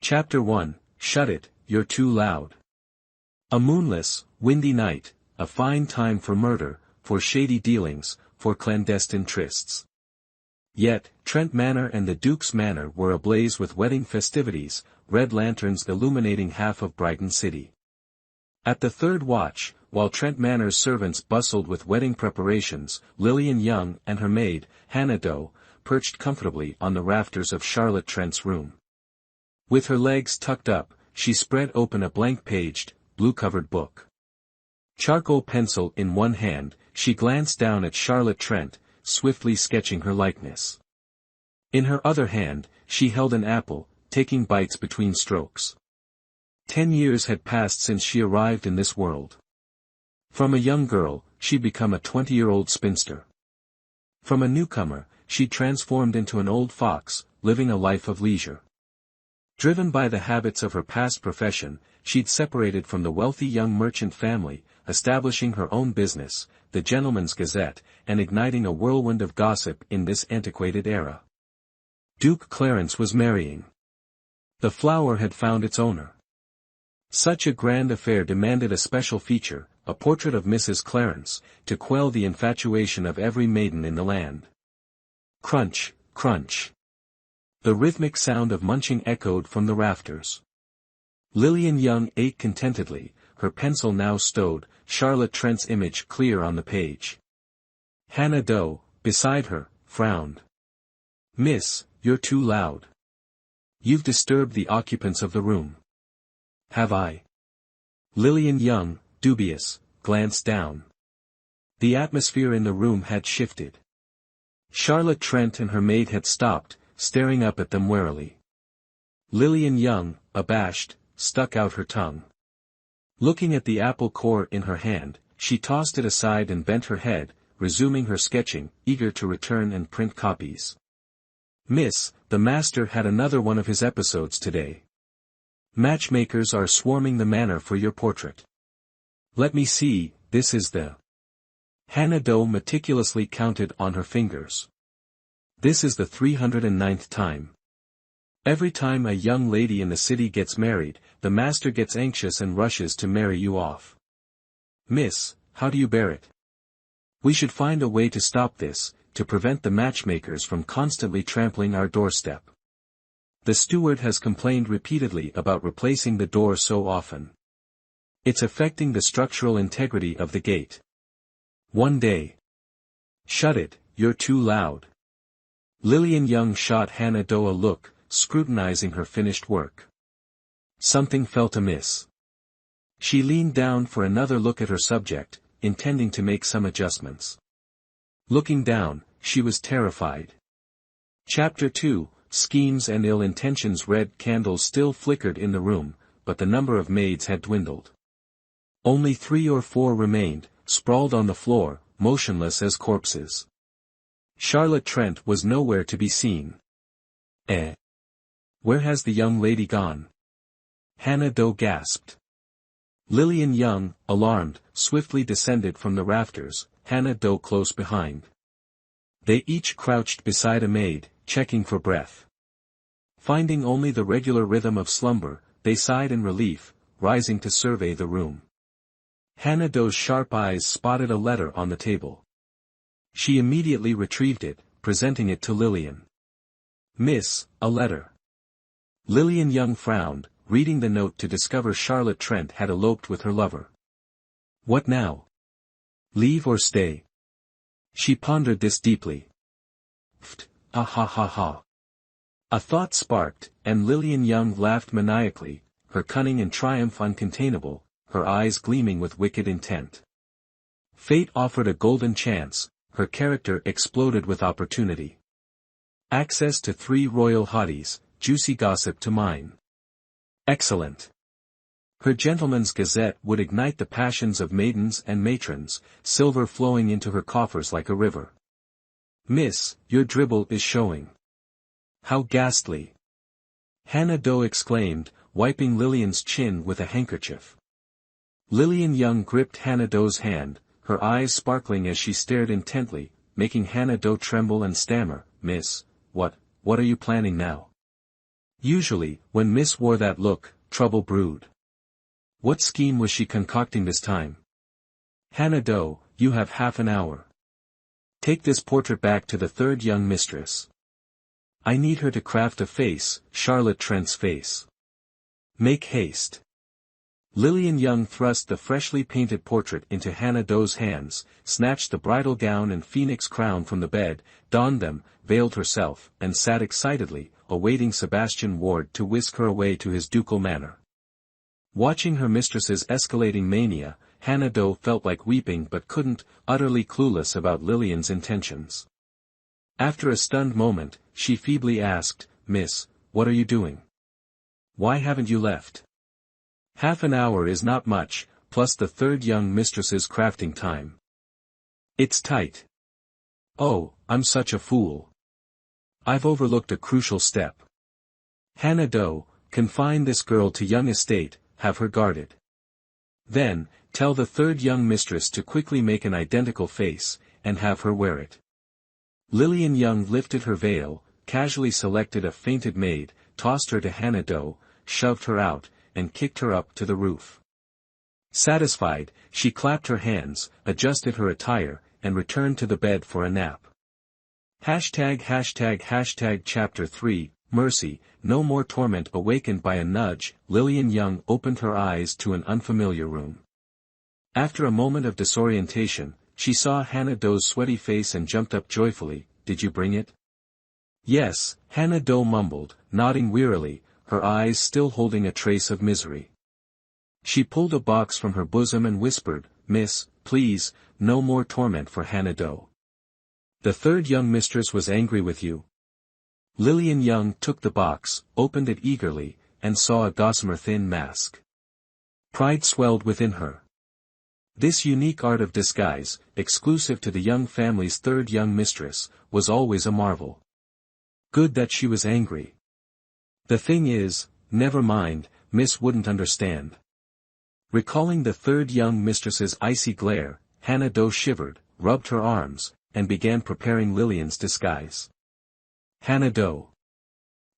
Chapter 1, Shut It, You're Too Loud. A moonless, windy night, a fine time for murder, for shady dealings, for clandestine trysts. Yet, Trent Manor and the Duke's Manor were ablaze with wedding festivities, red lanterns illuminating half of Brighton City. At the third watch, while Trent Manor's servants bustled with wedding preparations, Lillian Young and her maid, Hannah Doe, perched comfortably on the rafters of Charlotte Trent's room. With her legs tucked up, she spread open a blank-paged, blue-covered book. Charcoal pencil in one hand, she glanced down at Charlotte Trent, swiftly sketching her likeness. In her other hand, she held an apple, taking bites between strokes. 10 years had passed since she arrived in this world. From a young girl, she'd become a 20-year-old spinster. From a newcomer, she'd transformed into an old fox, living a life of leisure. Driven by the habits of her past profession, she'd separated from the wealthy young merchant family, establishing her own business, the Gentleman's Gazette, and igniting a whirlwind of gossip in this antiquated era. Duke Clarence was marrying. The flower had found its owner. Such a grand affair demanded a special feature, a portrait of Mrs. Clarence, to quell the infatuation of every maiden in the land. Crunch, crunch. The rhythmic sound of munching echoed from the rafters. Lillian Young ate contentedly, her pencil now stowed, Charlotte Trent's image clear on the page. Hannah Doe, beside her, frowned. "Miss, you're too loud. You've disturbed the occupants of the room." "Have I?" Lillian Young, dubious, glanced down. The atmosphere in the room had shifted. Charlotte Trent and her maid had stopped, staring up at them warily. Lillian Young, abashed, stuck out her tongue. Looking at the apple core in her hand, she tossed it aside and bent her head, resuming her sketching, eager to return and print copies. "Miss, the master had another one of his episodes today. Matchmakers are swarming the manor for your portrait. Let me see, this is the..." Hannah Doe meticulously counted on her fingers. "This is the 309th time. Every time a young lady in the city gets married, the master gets anxious and rushes to marry you off. Miss, how do you bear it? We should find a way to stop this, to prevent the matchmakers from constantly trampling our doorstep. The steward has complained repeatedly about replacing the door so often. It's affecting the structural integrity of the gate. One day." "Shut it, you're too loud." Lillian Young shot Hannah Doe a look, scrutinizing her finished work. Something felt amiss. She leaned down for another look at her subject, intending to make some adjustments. Looking down, she was terrified. Chapter 2, Schemes and Ill Intentions. Red candles still flickered in the room, but the number of maids had dwindled. Only 3 or 4 remained, sprawled on the floor, motionless as corpses. Charlotte Trent was nowhere to be seen. Where has the young lady gone?" Hannah Doe gasped. Lillian Young, alarmed, swiftly descended from the rafters, Hannah Doe close behind. They each crouched beside a maid, checking for breath. Finding only the regular rhythm of slumber, they sighed in relief, rising to survey the room. Hannah Doe's sharp eyes spotted a letter on the table. She immediately retrieved it, presenting it to Lillian. "Miss, a letter." Lillian Young frowned, reading the note to discover Charlotte Trent had eloped with her lover. What now? Leave or stay? She pondered this deeply. Ah ha ha ha. A thought sparked, and Lillian Young laughed maniacally, her cunning and triumph uncontainable, her eyes gleaming with wicked intent. Fate offered a golden chance, her character exploded with opportunity. Access to 3 royal hotties, juicy gossip to mine. Excellent. Her Gentleman's Gazette would ignite the passions of maidens and matrons, silver flowing into her coffers like a river. Miss, your dribble is showing. How ghastly. Hannah Doe exclaimed, wiping Lillian's chin with a handkerchief. Lillian Young gripped Hannah Doe's hand, her eyes sparkling as she stared intently, making Hannah Doe tremble and stammer, Miss, what are you planning now? Usually, when Miss wore that look, trouble brewed. What scheme was she concocting this time? Hanado, you have half an hour. Take this portrait back to the third young mistress. I need her to craft a face, Charlotte Trent's face. Make haste. Lillian Young thrust the freshly painted portrait into Hanado's hands, snatched the bridal gown and phoenix crown from the bed, donned them, veiled herself, and sat excitedly, awaiting Sebastian Ward to whisk her away to his ducal manor. Watching her mistress's escalating mania, Hanado felt like weeping but couldn't, utterly clueless about Lillian's intentions. After a stunned moment, she feebly asked, Miss, what are you doing? Why haven't you left? Half an hour is not much, plus the third young mistress's crafting time. It's tight. Oh, I'm such a fool. I've overlooked a crucial step. Hanado, confine this girl to young estate, have her guarded. Then, tell the third young mistress to quickly make an identical face, and have her wear it. Lillian Young lifted her veil, casually selected a fainted maid, tossed her to Hanado, shoved her out, and kicked her up to the roof. Satisfied, she clapped her hands, adjusted her attire, and returned to the bed for a nap. Chapter 3, Mercy, no more torment. Awakened by a nudge, Lillian Young opened her eyes to an unfamiliar room. After a moment of disorientation, she saw Hanado's sweaty face and jumped up joyfully. Did you bring it? Yes, Hanado mumbled, nodding wearily, her eyes still holding a trace of misery. She pulled a box from her bosom and whispered, Miss, please, no more torment for Hanado. The third young mistress was angry with you. Lillian Young took the box, opened it eagerly, and saw a gossamer thin mask. Pride swelled within her. This unique art of disguise, exclusive to the Young family's third young mistress, was always a marvel. Good that she was angry. The thing is, never mind, Miss wouldn't understand. Recalling the third young mistress's icy glare, Hanado shivered, rubbed her arms, and began preparing Lillian's disguise. Hanado.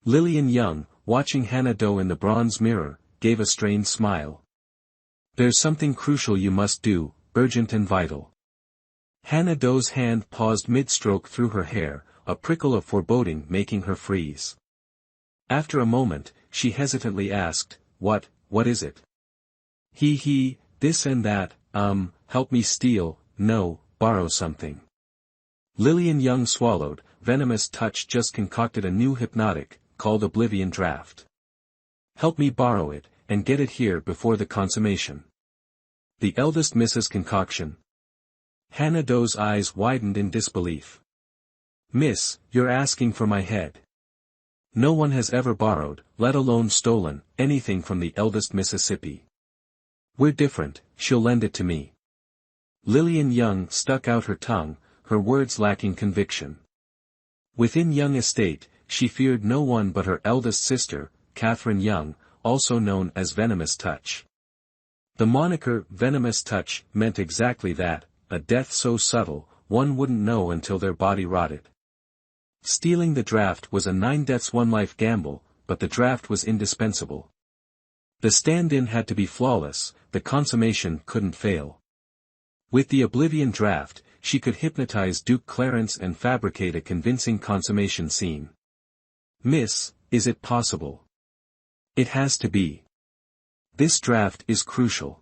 Lillian Young, watching Hanado in the bronze mirror, gave a strained smile. There's something crucial you must do, urgent and vital. Hanado's hand paused mid-stroke through her hair, a prickle of foreboding making her freeze. After a moment, she hesitantly asked, What is it? This and that, help me steal, no, borrow something. Lillian Young swallowed, venomous touch just concocted a new hypnotic, called Oblivion Draft. Help me borrow it, and get it here before the consummation. The eldest Mrs. Concoction. Hanado's eyes widened in disbelief. Miss, you're asking for my head. No one has ever borrowed, let alone stolen, anything from the eldest Mississippi. We're different, she'll lend it to me. Lillian Young stuck out her tongue, her words lacking conviction. Within Young Estate, she feared no one but her eldest sister, Catherine Young, also known as Venomous Touch. The moniker Venomous Touch meant exactly that, a death so subtle, one wouldn't know until their body rotted. Stealing the draft was a 9 deaths 1 life gamble, but the draft was indispensable. The stand-in had to be flawless, the consummation couldn't fail. With the Oblivion Draft, she could hypnotize Duke Clarence and fabricate a convincing consummation scene. Miss, is it possible? It has to be. This draft is crucial.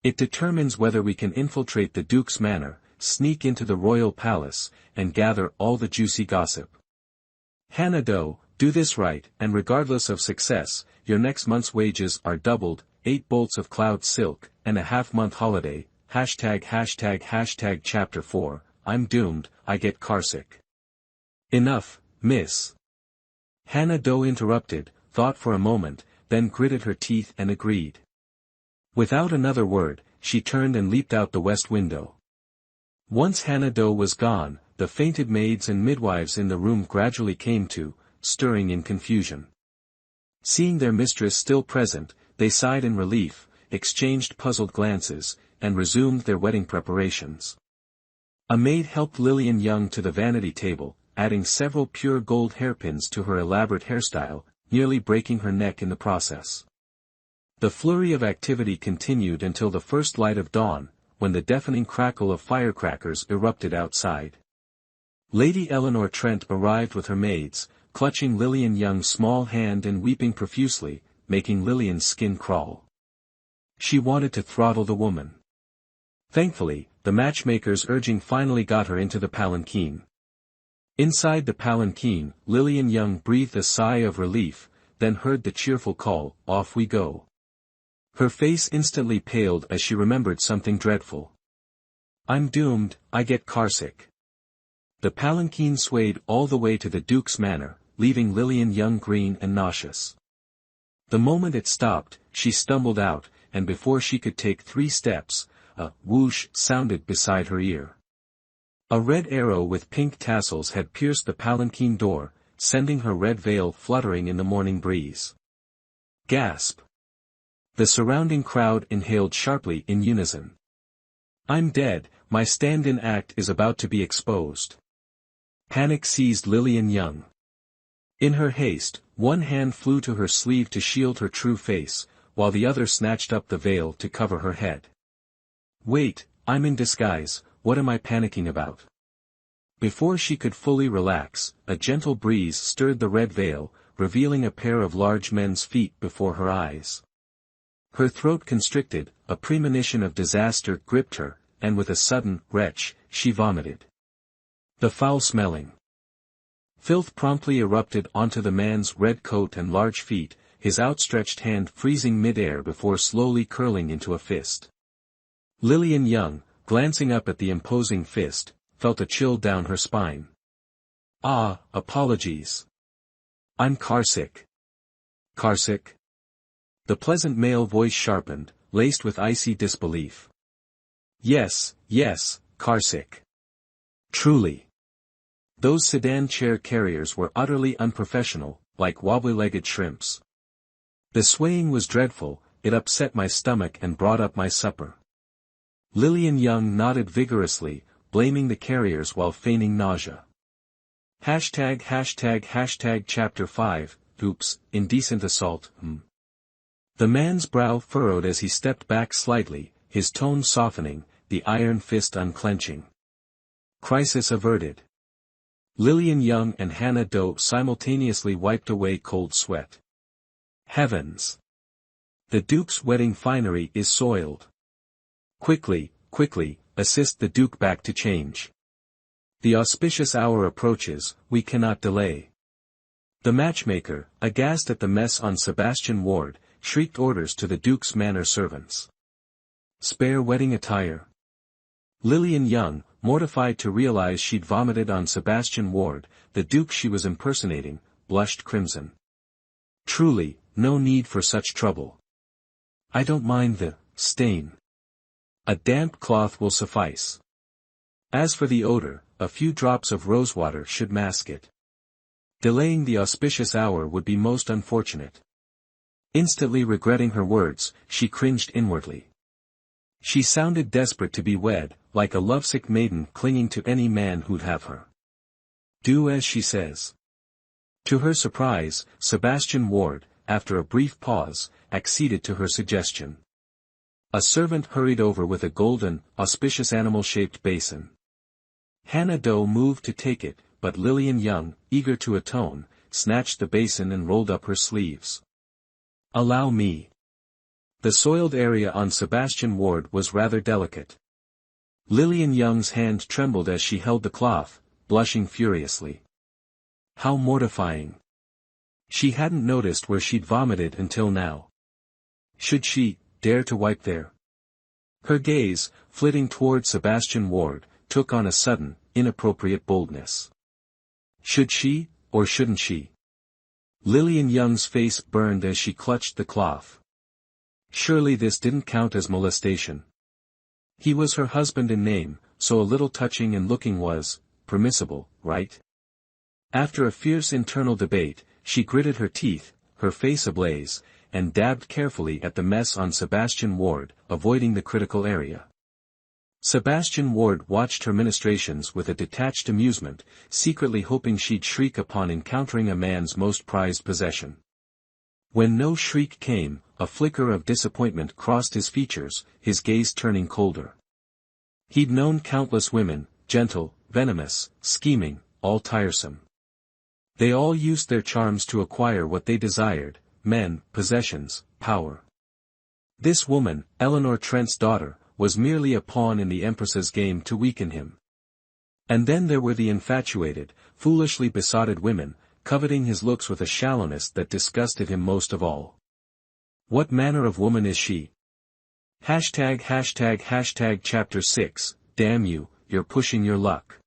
It determines whether we can infiltrate the Duke's manor, sneak into the royal palace, and gather all the juicy gossip. Hanado, do this right, and regardless of success, your next month's wages are doubled, 8 bolts of cloud silk, and a half-month holiday. Chapter 4, I'm doomed, I get carsick. Enough, miss. Hanado interrupted, thought for a moment, then gritted her teeth and agreed. Without another word, she turned and leaped out the west window. Once Hanado was gone, the fainted maids and midwives in the room gradually came to, stirring in confusion. Seeing their mistress still present, they sighed in relief, exchanged puzzled glances, and resumed their wedding preparations. A maid helped Lillian Young to the vanity table, adding several pure gold hairpins to her elaborate hairstyle, nearly breaking her neck in the process. The flurry of activity continued until the first light of dawn, when the deafening crackle of firecrackers erupted outside. Lady Eleanor Trent arrived with her maids, clutching Lillian Young's small hand and weeping profusely, making Lillian's skin crawl. She wanted to throttle the woman. Thankfully, the matchmaker's urging finally got her into the palanquin. Inside the palanquin, Lillian Young breathed a sigh of relief, then heard the cheerful call, "Off we go." Her face instantly paled as she remembered something dreadful. "I'm doomed, I get carsick." The palanquin swayed all the way to the Duke's manor, leaving Lillian Young green and nauseous. The moment it stopped, she stumbled out, and before she could take 3 steps, a whoosh sounded beside her ear. A red arrow with pink tassels had pierced the palanquin door, sending her red veil fluttering in the morning breeze. Gasp! The surrounding crowd inhaled sharply in unison. "I'm dead, my stand-in act is about to be exposed." Panic seized Lillian Young. In her haste, one hand flew to her sleeve to shield her true face, while the other snatched up the veil to cover her head. "Wait, I'm in disguise, what am I panicking about?" Before she could fully relax, a gentle breeze stirred the red veil, revealing a pair of large men's feet before her eyes. Her throat constricted, a premonition of disaster gripped her, and with a sudden retch, she vomited. The foul-smelling filth promptly erupted onto the man's red coat and large feet, his outstretched hand freezing mid-air before slowly curling into a fist. Lillian Young, glancing up at the imposing fist, felt a chill down her spine. "Ah, apologies. I'm carsick." "Carsick?" The pleasant male voice sharpened, laced with icy disbelief. Yes, carsick. Truly. Those sedan chair carriers were utterly unprofessional, like wobbly-legged shrimps. The swaying was dreadful, it upset my stomach and brought up my supper. Lillian Young nodded vigorously, blaming the carriers while feigning nausea. Hashtag Chapter 5, Oops, Indecent Assault, The man's brow furrowed as he stepped back slightly, his tone softening, the iron fist unclenching. Crisis averted. Lillian Young and Hannah Doe simultaneously wiped away cold sweat. Heavens! The Duke's wedding finery is soiled. Quickly, assist the Duke back to change. The auspicious hour approaches, we cannot delay. The matchmaker, aghast at the mess on Sebastian Ward, shrieked orders to the Duke's manor servants. Spare wedding attire. Lillian Young, mortified to realize she'd vomited on Sebastian Ward, the Duke she was impersonating, blushed crimson. Truly, no need for such trouble. I don't mind the stain. A damp cloth will suffice. As for the odor, a few drops of rosewater should mask it. Delaying the auspicious hour would be most unfortunate. Instantly regretting her words, she cringed inwardly. She sounded desperate to be wed, like a lovesick maiden clinging to any man who'd have her. Do as she says. To her surprise, Sebastian Ward, after a brief pause, acceded to her suggestion. A servant hurried over with a golden, auspicious animal-shaped basin. Hannah Doe moved to take it, but Lillian Young, eager to atone, snatched the basin and rolled up her sleeves. Allow me. The soiled area on Sebastian Ward was rather delicate. Lillian Young's hand trembled as she held the cloth, blushing furiously. How mortifying. She hadn't noticed where she'd vomited until now. Should she dare to wipe there? Her gaze, flitting toward Sebastian Ward, took on a sudden, inappropriate boldness. Should she, or shouldn't she? Lillian Young's face burned as she clutched the cloth. Surely this didn't count as molestation. He was her husband in name, so a little touching and looking was permissible, right? After a fierce internal debate, she gritted her teeth, her face ablaze, and dabbed carefully at the mess on Sebastian Ward, avoiding the critical area. Sebastian Ward watched her ministrations with a detached amusement, secretly hoping she'd shriek upon encountering a man's most prized possession. When no shriek came, a flicker of disappointment crossed his features, his gaze turning colder. He'd known countless women, gentle, venomous, scheming, all tiresome. They all used their charms to acquire what they desired, men, possessions, power. This woman, Eleanor Trent's daughter, was merely a pawn in the Empress's game to weaken him. And then there were the infatuated, foolishly besotted women, coveting his looks with a shallowness that disgusted him most of all. What manner of woman is she? Chapter 6, Damn you, you're pushing your luck.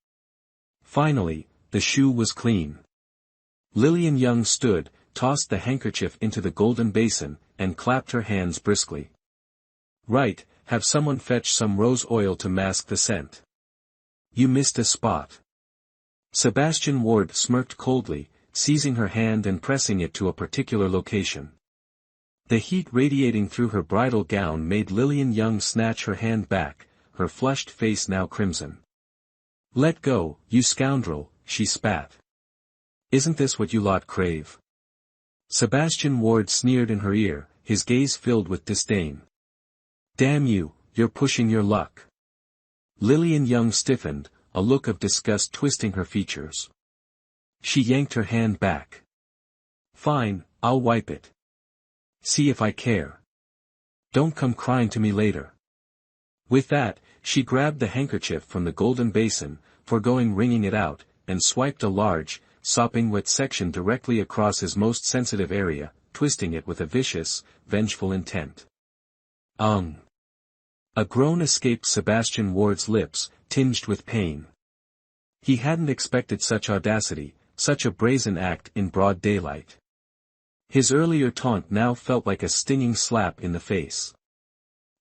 Finally, the shoe was clean. Lillian Young stood, tossed the handkerchief into the golden basin, and clapped her hands briskly. Right, have someone fetch some rose oil to mask the scent. You missed a spot. Sebastian Ward smirked coldly, seizing her hand and pressing it to a particular location. The heat radiating through her bridal gown made Lillian Young snatch her hand back, her flushed face now crimson. Let go, you scoundrel, she spat. Isn't this what you lot crave? Sebastian Ward sneered in her ear, his gaze filled with disdain. Damn you, you're pushing your luck. Lillian Young stiffened, a look of disgust twisting her features. She yanked her hand back. Fine, I'll wipe it. See if I care. Don't come crying to me later. With that, she grabbed the handkerchief from the golden basin, foregoing wringing it out, and swiped a large, sopping wet section directly across his most sensitive area, twisting it with a vicious, vengeful intent. A groan escaped Sebastian Ward's lips, tinged with pain. He hadn't expected such audacity, such a brazen act in broad daylight. His earlier taunt now felt like a stinging slap in the face.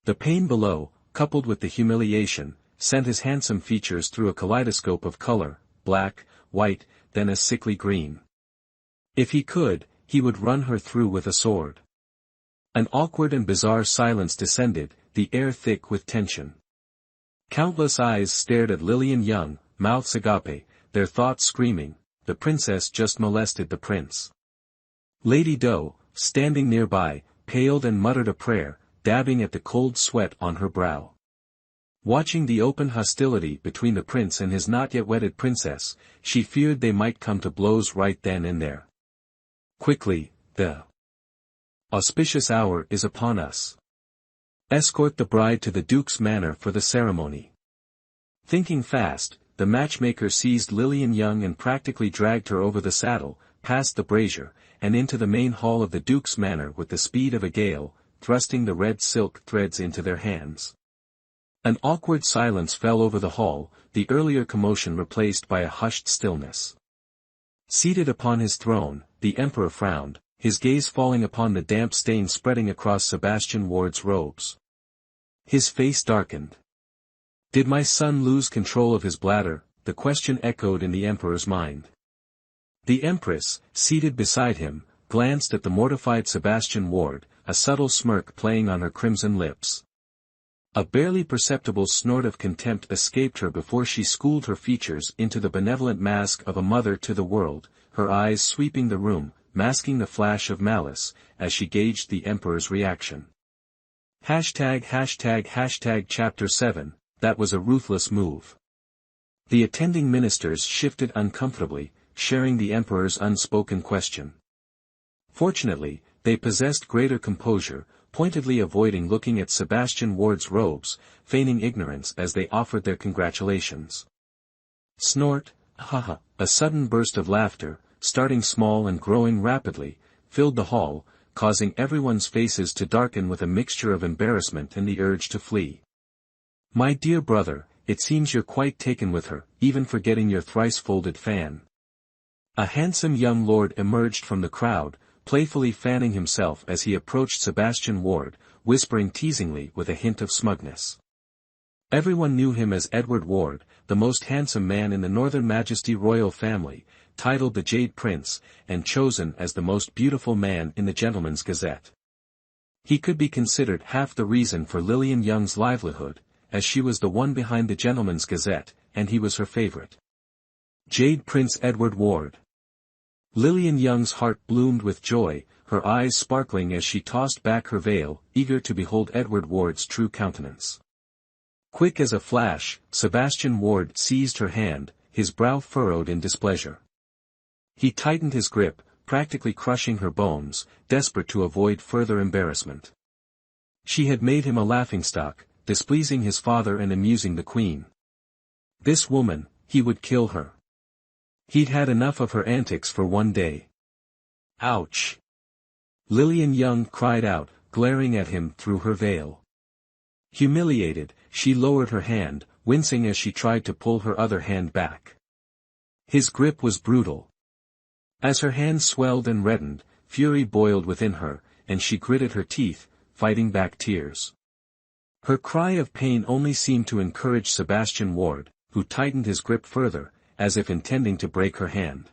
The pain below, coupled with the humiliation, sent his handsome features through a kaleidoscope of color, black, white, then a sickly green. If he could, he would run her through with a sword. An awkward and bizarre silence descended, the air thick with tension. Countless eyes stared at Lillian Young, mouths agape, their thoughts screaming, the princess just molested the prince. Lady Doe, standing nearby, paled and muttered a prayer, dabbing at the cold sweat on her brow. Watching the open hostility between the prince and his not yet wedded princess, she feared they might come to blows right then and there. Quickly, the auspicious hour is upon us. Escort the bride to the Duke's manor for the ceremony. Thinking fast, the matchmaker seized Lillian Young and practically dragged her over the saddle, past the brazier, and into the main hall of the Duke's manor with the speed of a gale, thrusting the red silk threads into their hands. An awkward silence fell over the hall, the earlier commotion replaced by a hushed stillness. Seated upon his throne, the emperor frowned, his gaze falling upon the damp stain spreading across Sebastian Ward's robes. His face darkened. Did my son lose control of his bladder? The question echoed in the emperor's mind. The empress, seated beside him, glanced at the mortified Sebastian Ward, a subtle smirk playing on her crimson lips. A barely perceptible snort of contempt escaped her before she schooled her features into the benevolent mask of a mother to the world, her eyes sweeping the room, masking the flash of malice, as she gauged the emperor's reaction. Chapter 7, that was a ruthless move. The attending ministers shifted uncomfortably, sharing the emperor's unspoken question. Fortunately, they possessed greater composure, pointedly avoiding looking at Sebastian Ward's robes, feigning ignorance as they offered their congratulations. Snort, haha, a sudden burst of laughter, starting small and growing rapidly, filled the hall, causing everyone's faces to darken with a mixture of embarrassment and the urge to flee. My dear brother, it seems you're quite taken with her, even forgetting your thrice-folded fan. A handsome young lord emerged from the crowd, playfully fanning himself as he approached Sebastian Ward, whispering teasingly with a hint of smugness. Everyone knew him as Edward Ward, the most handsome man in the Northern Majesty royal family, titled the Jade Prince, and chosen as the most beautiful man in the Gentleman's Gazette. He could be considered half the reason for Lillian Young's livelihood, as she was the one behind the Gentleman's Gazette, and he was her favorite. Jade Prince Edward Ward. Lillian Young's heart bloomed with joy, her eyes sparkling as she tossed back her veil, eager to behold Edward Ward's true countenance. Quick as a flash, Sebastian Ward seized her hand, his brow furrowed in displeasure. He tightened his grip, practically crushing her bones, desperate to avoid further embarrassment. She had made him a laughingstock, displeasing his father and amusing the queen. This woman, he would kill her. He'd had enough of her antics for one day. Ouch! Lillian Young cried out, glaring at him through her veil. Humiliated, she lowered her hand, wincing as she tried to pull her other hand back. His grip was brutal. As her hand swelled and reddened, fury boiled within her, and she gritted her teeth, fighting back tears. Her cry of pain only seemed to encourage Sebastian Ward, who tightened his grip further, as if intending to break her hand.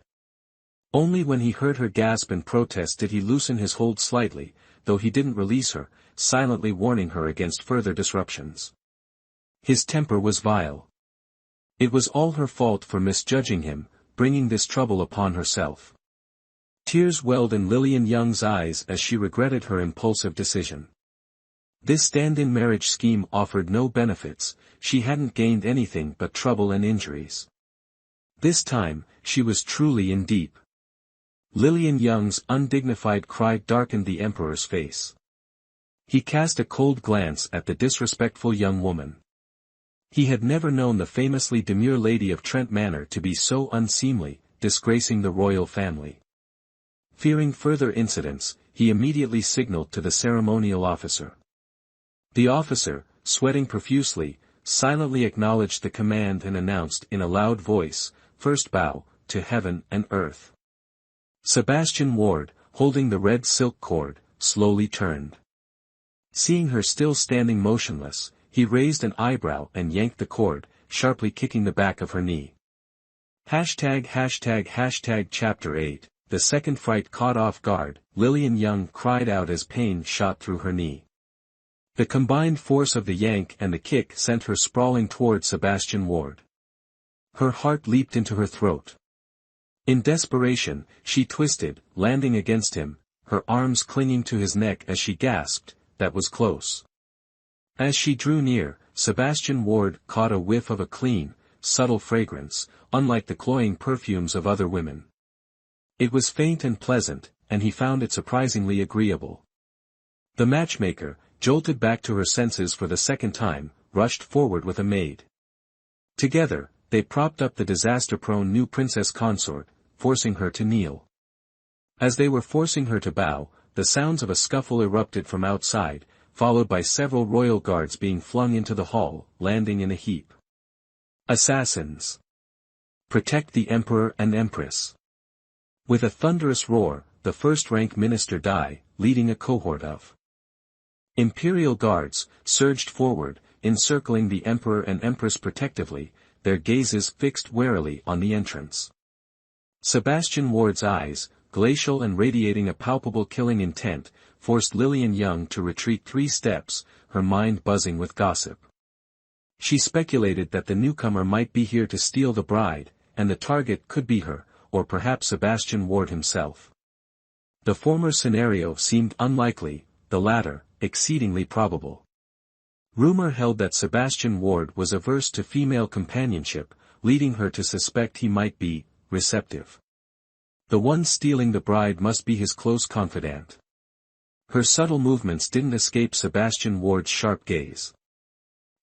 Only when he heard her gasp and protest did he loosen his hold slightly, though he didn't release her, silently warning her against further disruptions. His temper was vile. It was all her fault for misjudging him, bringing this trouble upon herself. Tears welled in Lillian Young's eyes as she regretted her impulsive decision. This stand-in marriage scheme offered no benefits, she hadn't gained anything but trouble and injuries. This time, she was truly in deep. Lillian Young's undignified cry darkened the Emperor's face. He cast a cold glance at the disrespectful young woman. He had never known the famously demure lady of Trent Manor to be so unseemly, disgracing the royal family. Fearing further incidents, he immediately signaled to the ceremonial officer. The officer, sweating profusely, silently acknowledged the command and announced in a loud voice, "First bow, to heaven and earth." Sebastian Ward, holding the red silk cord, slowly turned. Seeing her still standing motionless, he raised an eyebrow and yanked the cord, sharply kicking the back of her knee. Chapter 8, The second fright caught off guard, Lillian Young cried out as pain shot through her knee. The combined force of the yank and the kick sent her sprawling toward Sebastian Ward. Her heart leaped into her throat. In desperation, she twisted, landing against him, her arms clinging to his neck as she gasped, "That was close." As she drew near, Sebastian Ward caught a whiff of a clean, subtle fragrance, unlike the cloying perfumes of other women. It was faint and pleasant, and he found it surprisingly agreeable. The matchmaker, jolted back to her senses for the second time, rushed forward with a maid. Together, they propped up the disaster-prone new princess consort, forcing her to kneel. As they were forcing her to bow, the sounds of a scuffle erupted from outside, followed by several royal guards being flung into the hall, landing in a heap. Assassins! Protect the Emperor and Empress! With a thunderous roar, the first-rank minister Dai, leading a cohort of Imperial guards, surged forward, encircling the Emperor and Empress protectively, their gazes fixed warily on the entrance. Sebastian Ward's eyes, glacial and radiating a palpable killing intent, forced Lillian Young to retreat 3 steps, her mind buzzing with gossip. She speculated that the newcomer might be here to steal the bride, and the target could be her, or perhaps Sebastian Ward himself. The former scenario seemed unlikely, the latter, exceedingly probable. Rumor held that Sebastian Ward was averse to female companionship, leading her to suspect he might be receptive. The one stealing the bride must be his close confidant. Her subtle movements didn't escape Sebastian Ward's sharp gaze.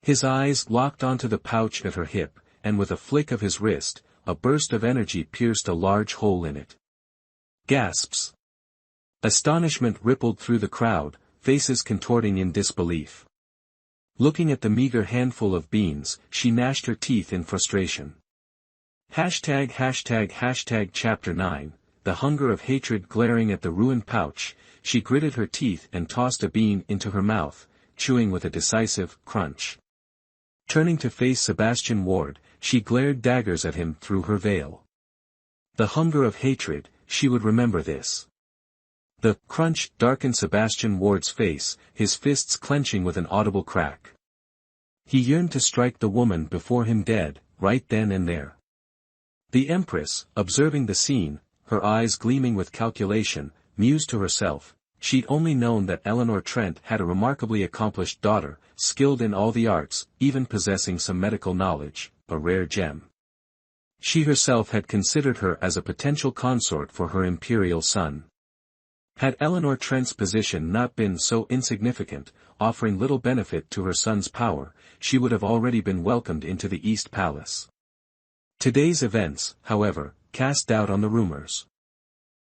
His eyes locked onto the pouch at her hip, and with a flick of his wrist, a burst of energy pierced a large hole in it. Gasps. Astonishment rippled through the crowd, faces contorting in disbelief. Looking at the meager handful of beans, she gnashed her teeth in frustration. Chapter 9, The hunger of hatred glaring at the ruined pouch, she gritted her teeth and tossed a bean into her mouth, chewing with a decisive crunch. Turning to face Sebastian Ward, she glared daggers at him through her veil. The hunger of hatred, she would remember this. The crunch darkened Sebastian Ward's face, his fists clenching with an audible crack. He yearned to strike the woman before him dead, right then and there. The Empress, observing the scene, her eyes gleaming with calculation, mused to herself, she'd only known that Eleanor Trent had a remarkably accomplished daughter, skilled in all the arts, even possessing some medical knowledge, a rare gem. She herself had considered her as a potential consort for her imperial son. Had Eleanor Trent's position not been so insignificant, offering little benefit to her son's power, she would have already been welcomed into the East Palace. Today's events, however, cast doubt on the rumors.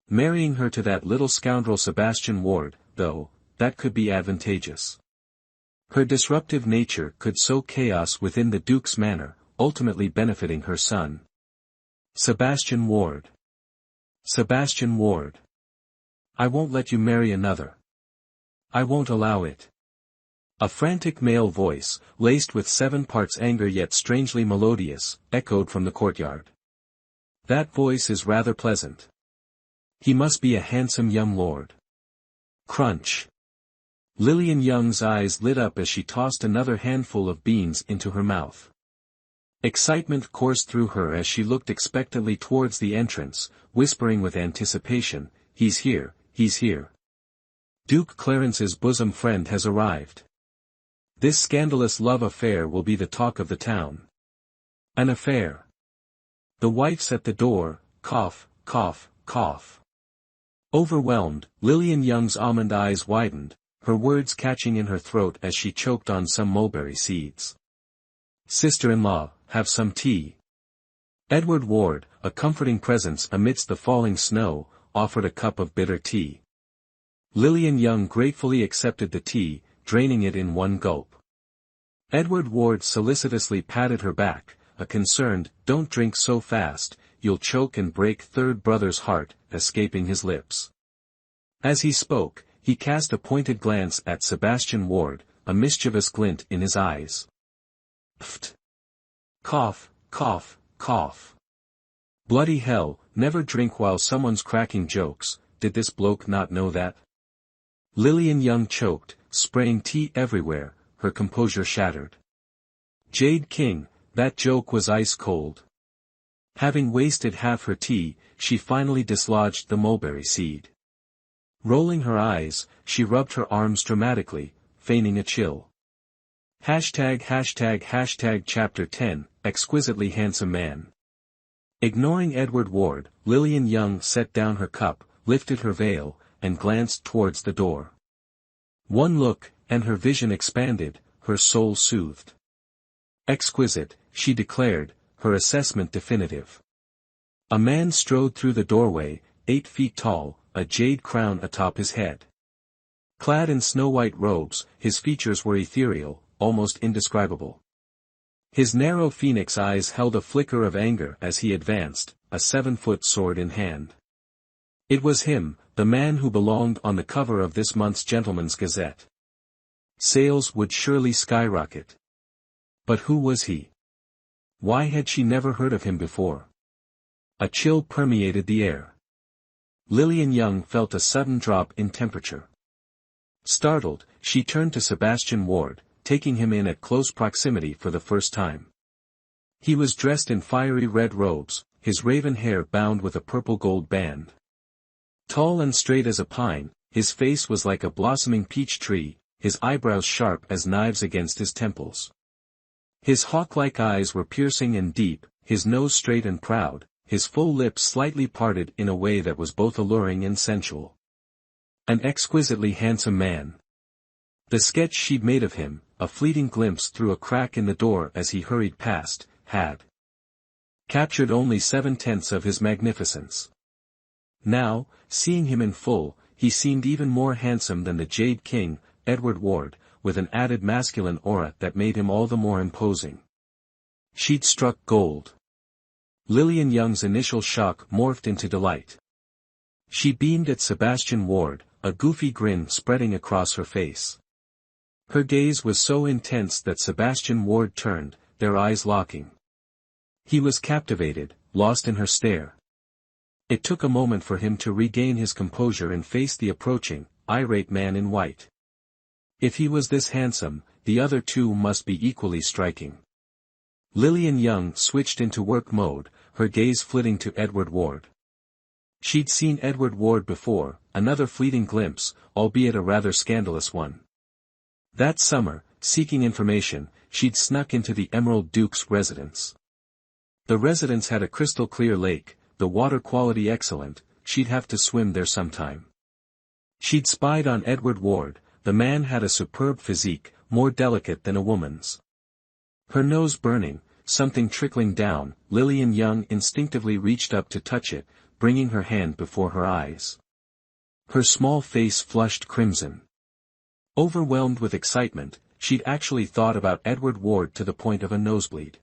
Marrying her to that little scoundrel Sebastian Ward, though, that could be advantageous. Her disruptive nature could sow chaos within the Duke's manor, ultimately benefiting her son. Sebastian Ward. Sebastian Ward. I won't let you marry another. I won't allow it. A frantic male voice, laced with 7 parts anger yet strangely melodious, echoed from the courtyard. That voice is rather pleasant. He must be a handsome young lord. Crunch. Lillian Young's eyes lit up as she tossed another handful of beans into her mouth. Excitement coursed through her as she looked expectantly towards the entrance, whispering with anticipation, "He's here, he's here. Duke Clarence's bosom friend has arrived. This scandalous love affair will be the talk of the town." An affair. The wife's at the door, cough, cough, cough. Overwhelmed, Lillian Young's almond eyes widened, her words catching in her throat as she choked on some mulberry seeds. "Sister-in-law, have some tea." Edward Ward, a comforting presence amidst the falling snow, offered a cup of bitter tea. Lillian Young gratefully accepted the tea, draining it in one gulp. Edward Ward solicitously patted her back, a concerned, "Don't drink so fast, you'll choke and break third brother's heart," escaping his lips. As he spoke, he cast a pointed glance at Sebastian Ward, a mischievous glint in his eyes. Pft! Cough, cough, cough. Bloody hell, never drink while someone's cracking jokes, did this bloke not know that? Lillian Young choked, spraying tea everywhere, her composure shattered. Jade King, that joke was ice cold. Having wasted half her tea, she finally dislodged the mulberry seed. Rolling her eyes, she rubbed her arms dramatically, feigning a chill. #### Chapter 10, Exquisitely Handsome Man. Ignoring Edward Ward, Lillian Young set down her cup, lifted her veil, and glanced towards the door. One look, and her vision expanded, her soul soothed. Exquisite, she declared, her assessment definitive. A man strode through the doorway, 8 feet tall, a jade crown atop his head. Clad in snow-white robes, his features were ethereal, almost indescribable. His narrow phoenix eyes held a flicker of anger as he advanced, a 7-foot sword in hand. It was him, the man who belonged on the cover of this month's Gentleman's Gazette. Sales would surely skyrocket. But who was he? Why had she never heard of him before? A chill permeated the air. Lillian Young felt a sudden drop in temperature. Startled, she turned to Sebastian Ward, taking him in at close proximity for the first time. He was dressed in fiery red robes, his raven hair bound with a purple-gold band. Tall and straight as a pine, his face was like a blossoming peach tree, his eyebrows sharp as knives against his temples. His hawk-like eyes were piercing and deep, his nose straight and proud, his full lips slightly parted in a way that was both alluring and sensual. An exquisitely handsome man. The sketch she'd made of him, a fleeting glimpse through a crack in the door as he hurried past, had captured only 7/10 of his magnificence. Now, seeing him in full, he seemed even more handsome than the Jade King, Edward Ward, with an added masculine aura that made him all the more imposing. She'd struck gold. Lillian Young's initial shock morphed into delight. She beamed at Sebastian Ward, a goofy grin spreading across her face. Her gaze was so intense that Sebastian Ward turned, their eyes locking. He was captivated, lost in her stare. It took a moment for him to regain his composure and face the approaching, irate man in white. If he was this handsome, the other two must be equally striking. Lillian Young switched into work mode, her gaze flitting to Edward Ward. She'd seen Edward Ward before, another fleeting glimpse, albeit a rather scandalous one. That summer, seeking information, she'd snuck into the Emerald Duke's residence. The residence had a crystal-clear lake, the water quality excellent, she'd have to swim there sometime. She'd spied on Edward Ward. The man had a superb physique, more delicate than a woman's. Her nose burning, something trickling down, Lillian Young instinctively reached up to touch it, bringing her hand before her eyes. Her small face flushed crimson. Overwhelmed with excitement, she'd actually thought about Edward Ward to the point of a nosebleed.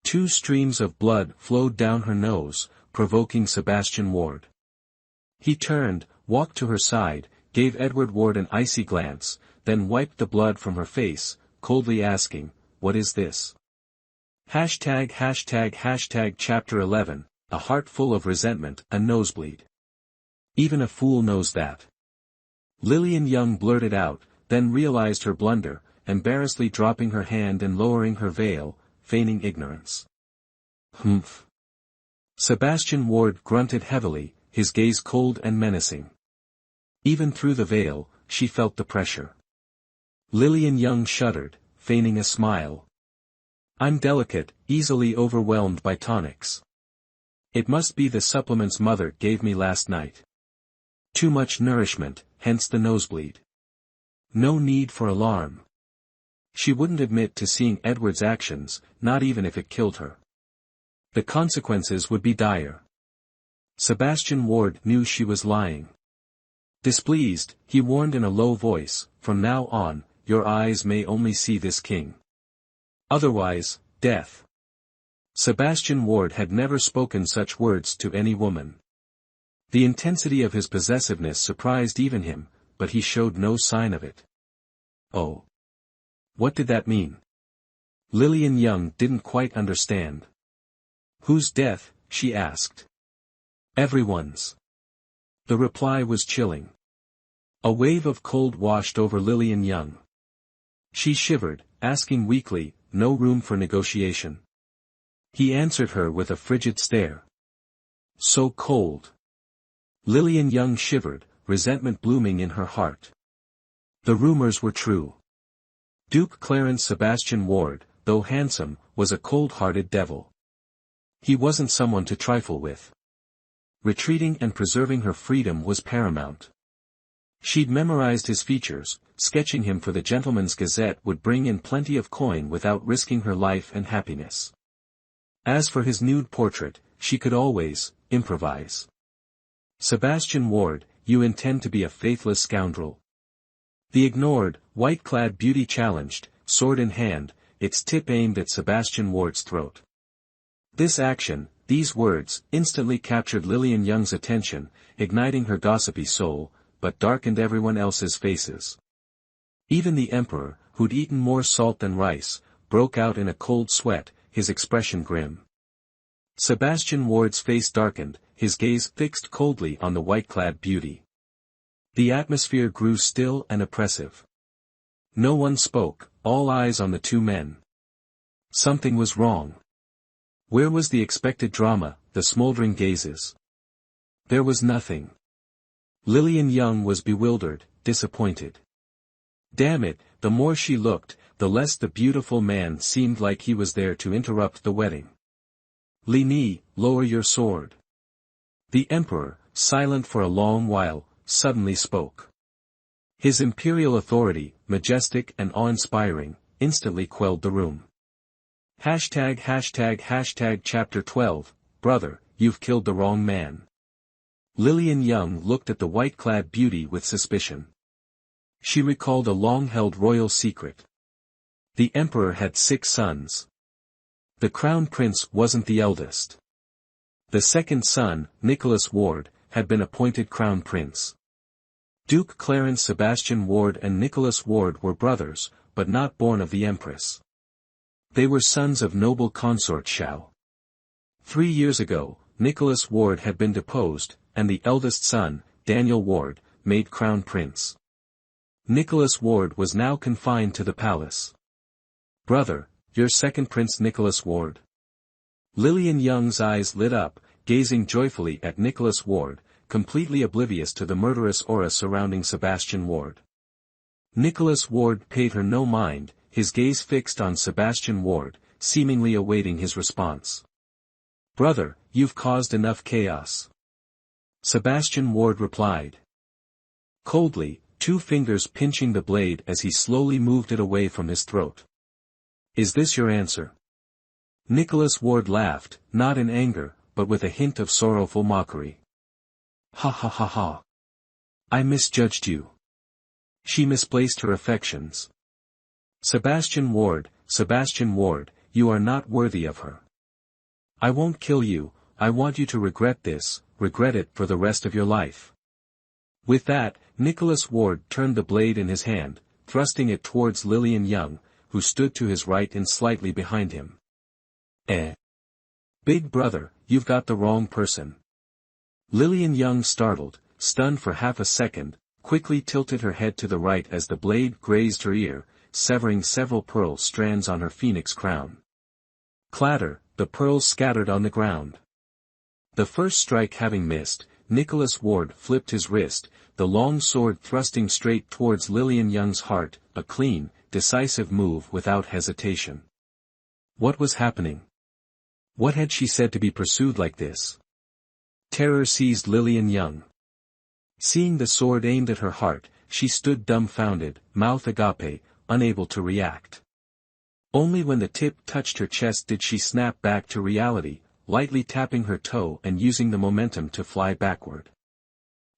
2 streams of blood flowed down her nose, provoking Sebastian Ward. He turned, walked to her side, gave Edward Ward an icy glance, then wiped the blood from her face, coldly asking, "What is this?" Chapter 11, a heart full of resentment, a nosebleed. Even a fool knows that. Lillian Young blurted out, then realized her blunder, embarrassedly dropping her hand and lowering her veil, feigning ignorance. Humph. Sebastian Ward grunted heavily, his gaze cold and menacing. Even through the veil, she felt the pressure. Lillian Young shuddered, feigning a smile. "I'm delicate, easily overwhelmed by tonics. It must be the supplements Mother gave me last night. Too much nourishment, hence the nosebleed. No need for alarm." She wouldn't admit to seeing Edward's actions, not even if it killed her. The consequences would be dire. Sebastian Ward knew she was lying. Displeased, he warned in a low voice, "From now on, your eyes may only see this king. Otherwise, death." Sebastian Ward had never spoken such words to any woman. The intensity of his possessiveness surprised even him, but he showed no sign of it. Oh. What did that mean? Lillian Young didn't quite understand. "Whose death?" she asked. "Everyone's." The reply was chilling. A wave of cold washed over Lillian Young. She shivered, asking weakly, "No room for negotiation?" He answered her with a frigid stare. "So cold." Lillian Young shivered, resentment blooming in her heart. The rumors were true. Duke Clarence Sebastian Ward, though handsome, was a cold-hearted devil. He wasn't someone to trifle with. Retreating and preserving her freedom was paramount. She'd memorized his features, sketching him for the Gentleman's Gazette would bring in plenty of coin without risking her life and happiness. As for his nude portrait, she could always improvise. "Sebastian Ward, you intend to be a faithless scoundrel." The ignored, white-clad beauty challenged, sword in hand, its tip aimed at Sebastian Ward's throat. This action, these words, instantly captured Lillian Young's attention, igniting her gossipy soul, but darkened everyone else's faces. Even the Emperor, who'd eaten more salt than rice, broke out in a cold sweat, his expression grim. Sebastian Ward's face darkened, his gaze fixed coldly on the white-clad beauty. The atmosphere grew still and oppressive. No one spoke, all eyes on the 2 men. Something was wrong. Where was the expected drama, the smoldering gazes? There was nothing. Lillian Young was bewildered, disappointed. Damn it, the more she looked, the less the beautiful man seemed like he was there to interrupt the wedding. "Li Ni, lower your sword." The Emperor, silent for a long while, suddenly spoke. His imperial authority, majestic and awe-inspiring, instantly quelled the room. Chapter 12, Brother, you've killed the wrong man. Lillian Young looked at the white-clad beauty with suspicion. She recalled a long-held royal secret. The Emperor had 6 sons. The Crown Prince wasn't the eldest. The second son, Nicholas Ward, had been appointed Crown Prince. Duke Clarence Sebastian Ward and Nicholas Ward were brothers, but not born of the Empress. They were sons of noble consort Shao. 3 years ago, Nicholas Ward had been deposed, and the eldest son, Daniel Ward, made Crown Prince. Nicholas Ward was now confined to the palace. "Brother, your second Prince Nicholas Ward." Lillian Young's eyes lit up, gazing joyfully at Nicholas Ward, completely oblivious to the murderous aura surrounding Sebastian Ward. Nicholas Ward paid her no mind, his gaze fixed on Sebastian Ward, seemingly awaiting his response. "Brother, you've caused enough chaos," Sebastian Ward replied. Coldly, 2 fingers pinching the blade as he slowly moved it away from his throat. "Is this your answer?" Nicholas Ward laughed, not in anger, but with a hint of sorrowful mockery. "Ha ha ha ha. I misjudged you." She misplaced her affections. Sebastian Ward, you are not worthy of her. I won't kill you, I want you to regret this, regret it for the rest of your life." With that, Nicholas Ward turned the blade in his hand, thrusting it towards Lillian Young, who stood to his right and slightly behind him. Big brother, you've got the wrong person." Lillian Young, startled, stunned for half a second, quickly tilted her head to the right as the blade grazed her ear, severing several pearl strands on her phoenix crown. Clatter, the pearls scattered on the ground. The first strike having missed, Nicholas Ward flipped his wrist, the long sword thrusting straight towards Lillian Young's heart, a clean, decisive move without hesitation. What was happening? What had she said to be pursued like this? Terror seized Lillian Young. Seeing the sword aimed at her heart, she stood dumbfounded, mouth agape, unable to react. Only when the tip touched her chest did she snap back to reality, lightly tapping her toe and using the momentum to fly backward.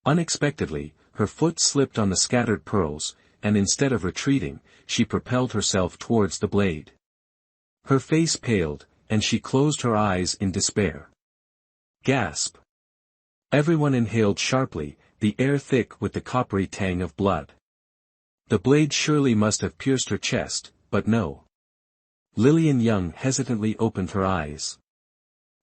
Unexpectedly, her foot slipped on the scattered pearls, and instead of retreating, she propelled herself towards the blade. Her face paled, and she closed her eyes in despair. Gasp! Everyone inhaled sharply, the air thick with the coppery tang of blood. The blade surely must have pierced her chest, but no. Lillian Young hesitantly opened her eyes.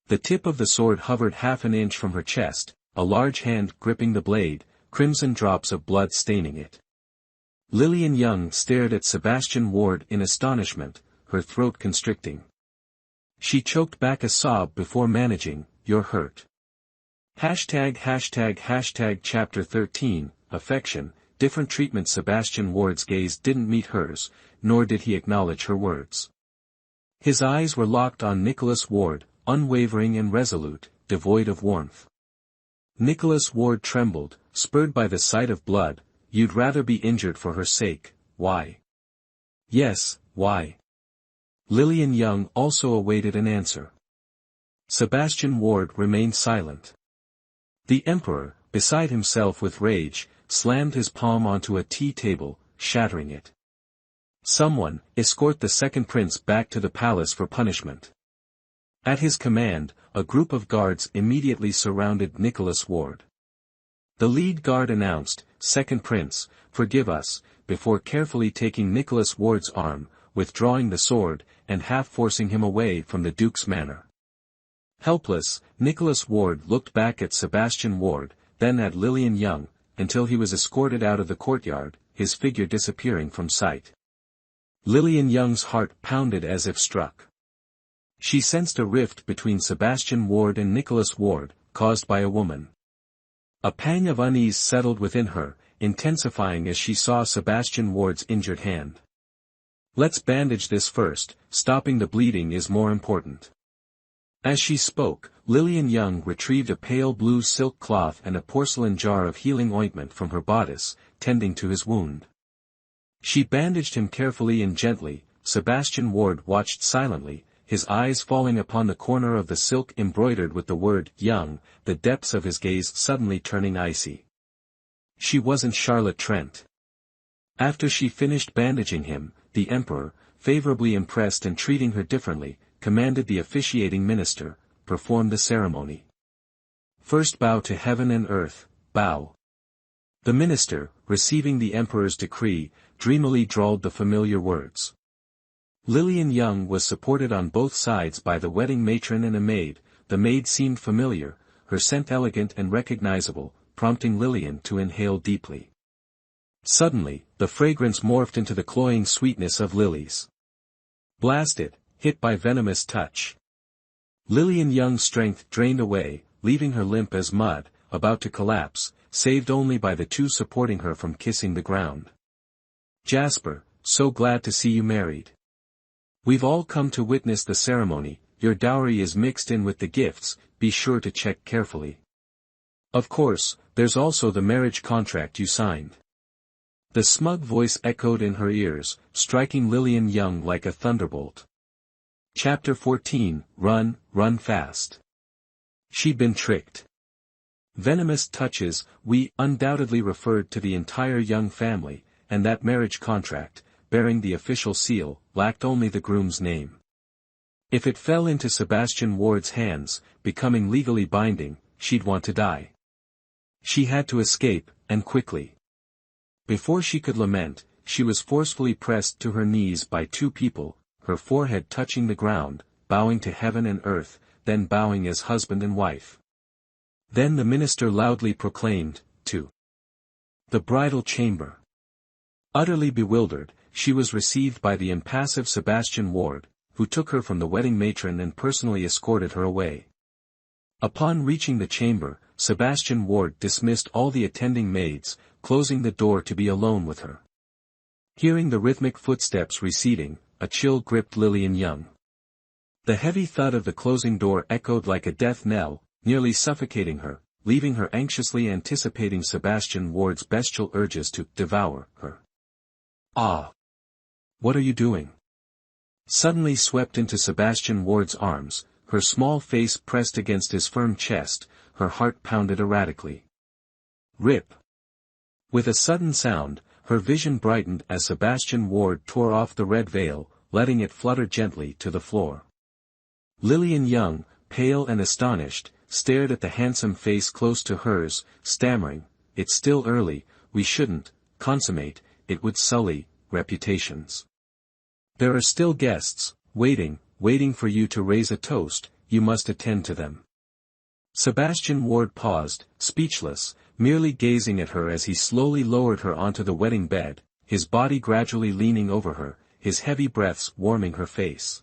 The tip of the sword hovered half an inch from her chest, a large hand gripping the blade, crimson drops of blood staining it. Lillian Young stared at Sebastian Ward in astonishment, her throat constricting. She choked back a sob before managing, "You're hurt." Chapter 13, Affection, Different Treatment. Sebastian Ward's gaze didn't meet hers, nor did he acknowledge her words. His eyes were locked on Nicholas Ward, unwavering and resolute, devoid of warmth. Nicholas Ward trembled, spurred by the sight of blood. "You'd rather be injured for her sake, why?" "Yes, why?" Lillian Young also awaited an answer. Sebastian Ward remained silent. The Emperor, beside himself with rage, slammed his palm onto a tea table, shattering it. "Someone, escort the second prince back to the palace for punishment." At his command, a group of guards immediately surrounded Nicholas Ward. The lead guard announced, "Second prince, forgive us," before carefully taking Nicholas Ward's arm, withdrawing the sword, and half forcing him away from the Duke's manor. Helpless, Nicholas Ward looked back at Sebastian Ward, then at Lillian Young, until he was escorted out of the courtyard, his figure disappearing from sight. Lillian Young's heart pounded as if struck. She sensed a rift between Sebastian Ward and Nicholas Ward, caused by a woman. A pang of unease settled within her, intensifying as she saw Sebastian Ward's injured hand. "Let's bandage this first, stopping the bleeding is more important." As she spoke, Lillian Young retrieved a pale blue silk cloth and a porcelain jar of healing ointment from her bodice, tending to his wound. She bandaged him carefully and gently. Sebastian Ward watched silently, his eyes falling upon the corner of the silk embroidered with the word "Young," the depths of his gaze suddenly turning icy. She wasn't Charlotte Trent. After she finished bandaging him, the Emperor, favorably impressed and treating her differently, commanded the officiating minister, "Perform the ceremony. First bow to heaven and earth, bow." The minister, receiving the Emperor's decree, dreamily drawled the familiar words. Lillian Young was supported on both sides by the wedding matron and a maid. The maid seemed familiar, her scent elegant and recognizable, prompting Lillian to inhale deeply. Suddenly, the fragrance morphed into the cloying sweetness of lilies. Blasted, hit by venomous touch. Lillian Young's strength drained away, leaving her limp as mud, about to collapse, saved only by the two supporting her from kissing the ground. "Jasper, so glad to see you married. We've all come to witness the ceremony. Your dowry is mixed in with the gifts, be sure to check carefully. Of course, there's also the marriage contract you signed." The smug voice echoed in her ears, striking Lillian Young like a thunderbolt. Chapter 14, Run, Run Fast. She'd been tricked. Venomous touches, we undoubtedly referred to the entire Young family, and that marriage contract, bearing the official seal, lacked only the groom's name. If it fell into Sebastian Ward's hands, becoming legally binding, she'd want to die. She had to escape, and quickly. Before she could lament, she was forcefully pressed to her knees by two people, her forehead touching the ground, bowing to heaven and earth, then bowing as husband and wife. Then the minister loudly proclaimed, "To the bridal chamber." Utterly bewildered, she was received by the impassive Sebastian Ward, who took her from the wedding matron and personally escorted her away. Upon reaching the chamber, Sebastian Ward dismissed all the attending maids, closing the door to be alone with her. Hearing the rhythmic footsteps receding, a chill gripped Lillian Young. The heavy thud of the closing door echoed like a death knell, nearly suffocating her, leaving her anxiously anticipating Sebastian Ward's bestial urges to devour her. "Ah! What are you doing?" Suddenly swept into Sebastian Ward's arms, her small face pressed against his firm chest, her heart pounded erratically. Rip! With a sudden sound, her vision brightened as Sebastian Ward tore off the red veil, letting it flutter gently to the floor. Lillian Young, pale and astonished, stared at the handsome face close to hers, stammering, "It's still early, we shouldn't consummate, it would sully reputations. There are still guests, waiting for you to raise a toast, you must attend to them." Sebastian Ward paused, speechless, merely gazing at her as he slowly lowered her onto the wedding bed, his body gradually leaning over her, his heavy breaths warming her face.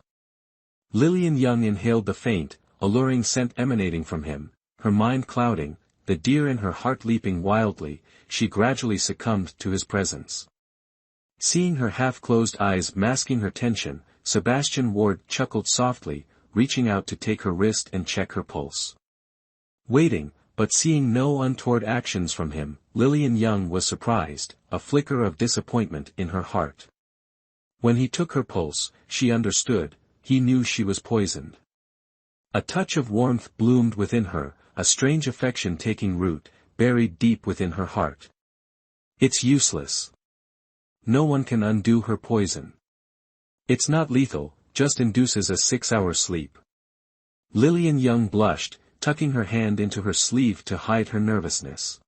Lillian Young inhaled the faint, alluring scent emanating from him, her mind clouding, the deer in her heart leaping wildly, she gradually succumbed to his presence. Seeing her half-closed eyes masking her tension, Sebastian Ward chuckled softly, reaching out to take her wrist and check her pulse. Waiting, but seeing no untoward actions from him, Lillian Young was surprised, a flicker of disappointment in her heart. When he took her pulse, she understood, he knew she was poisoned. A touch of warmth bloomed within her, a strange affection taking root, buried deep within her heart. It's useless. No one can undo her poison. It's not lethal, just induces a 6-hour sleep. Lillian Young blushed, tucking her hand into her sleeve to hide her nervousness.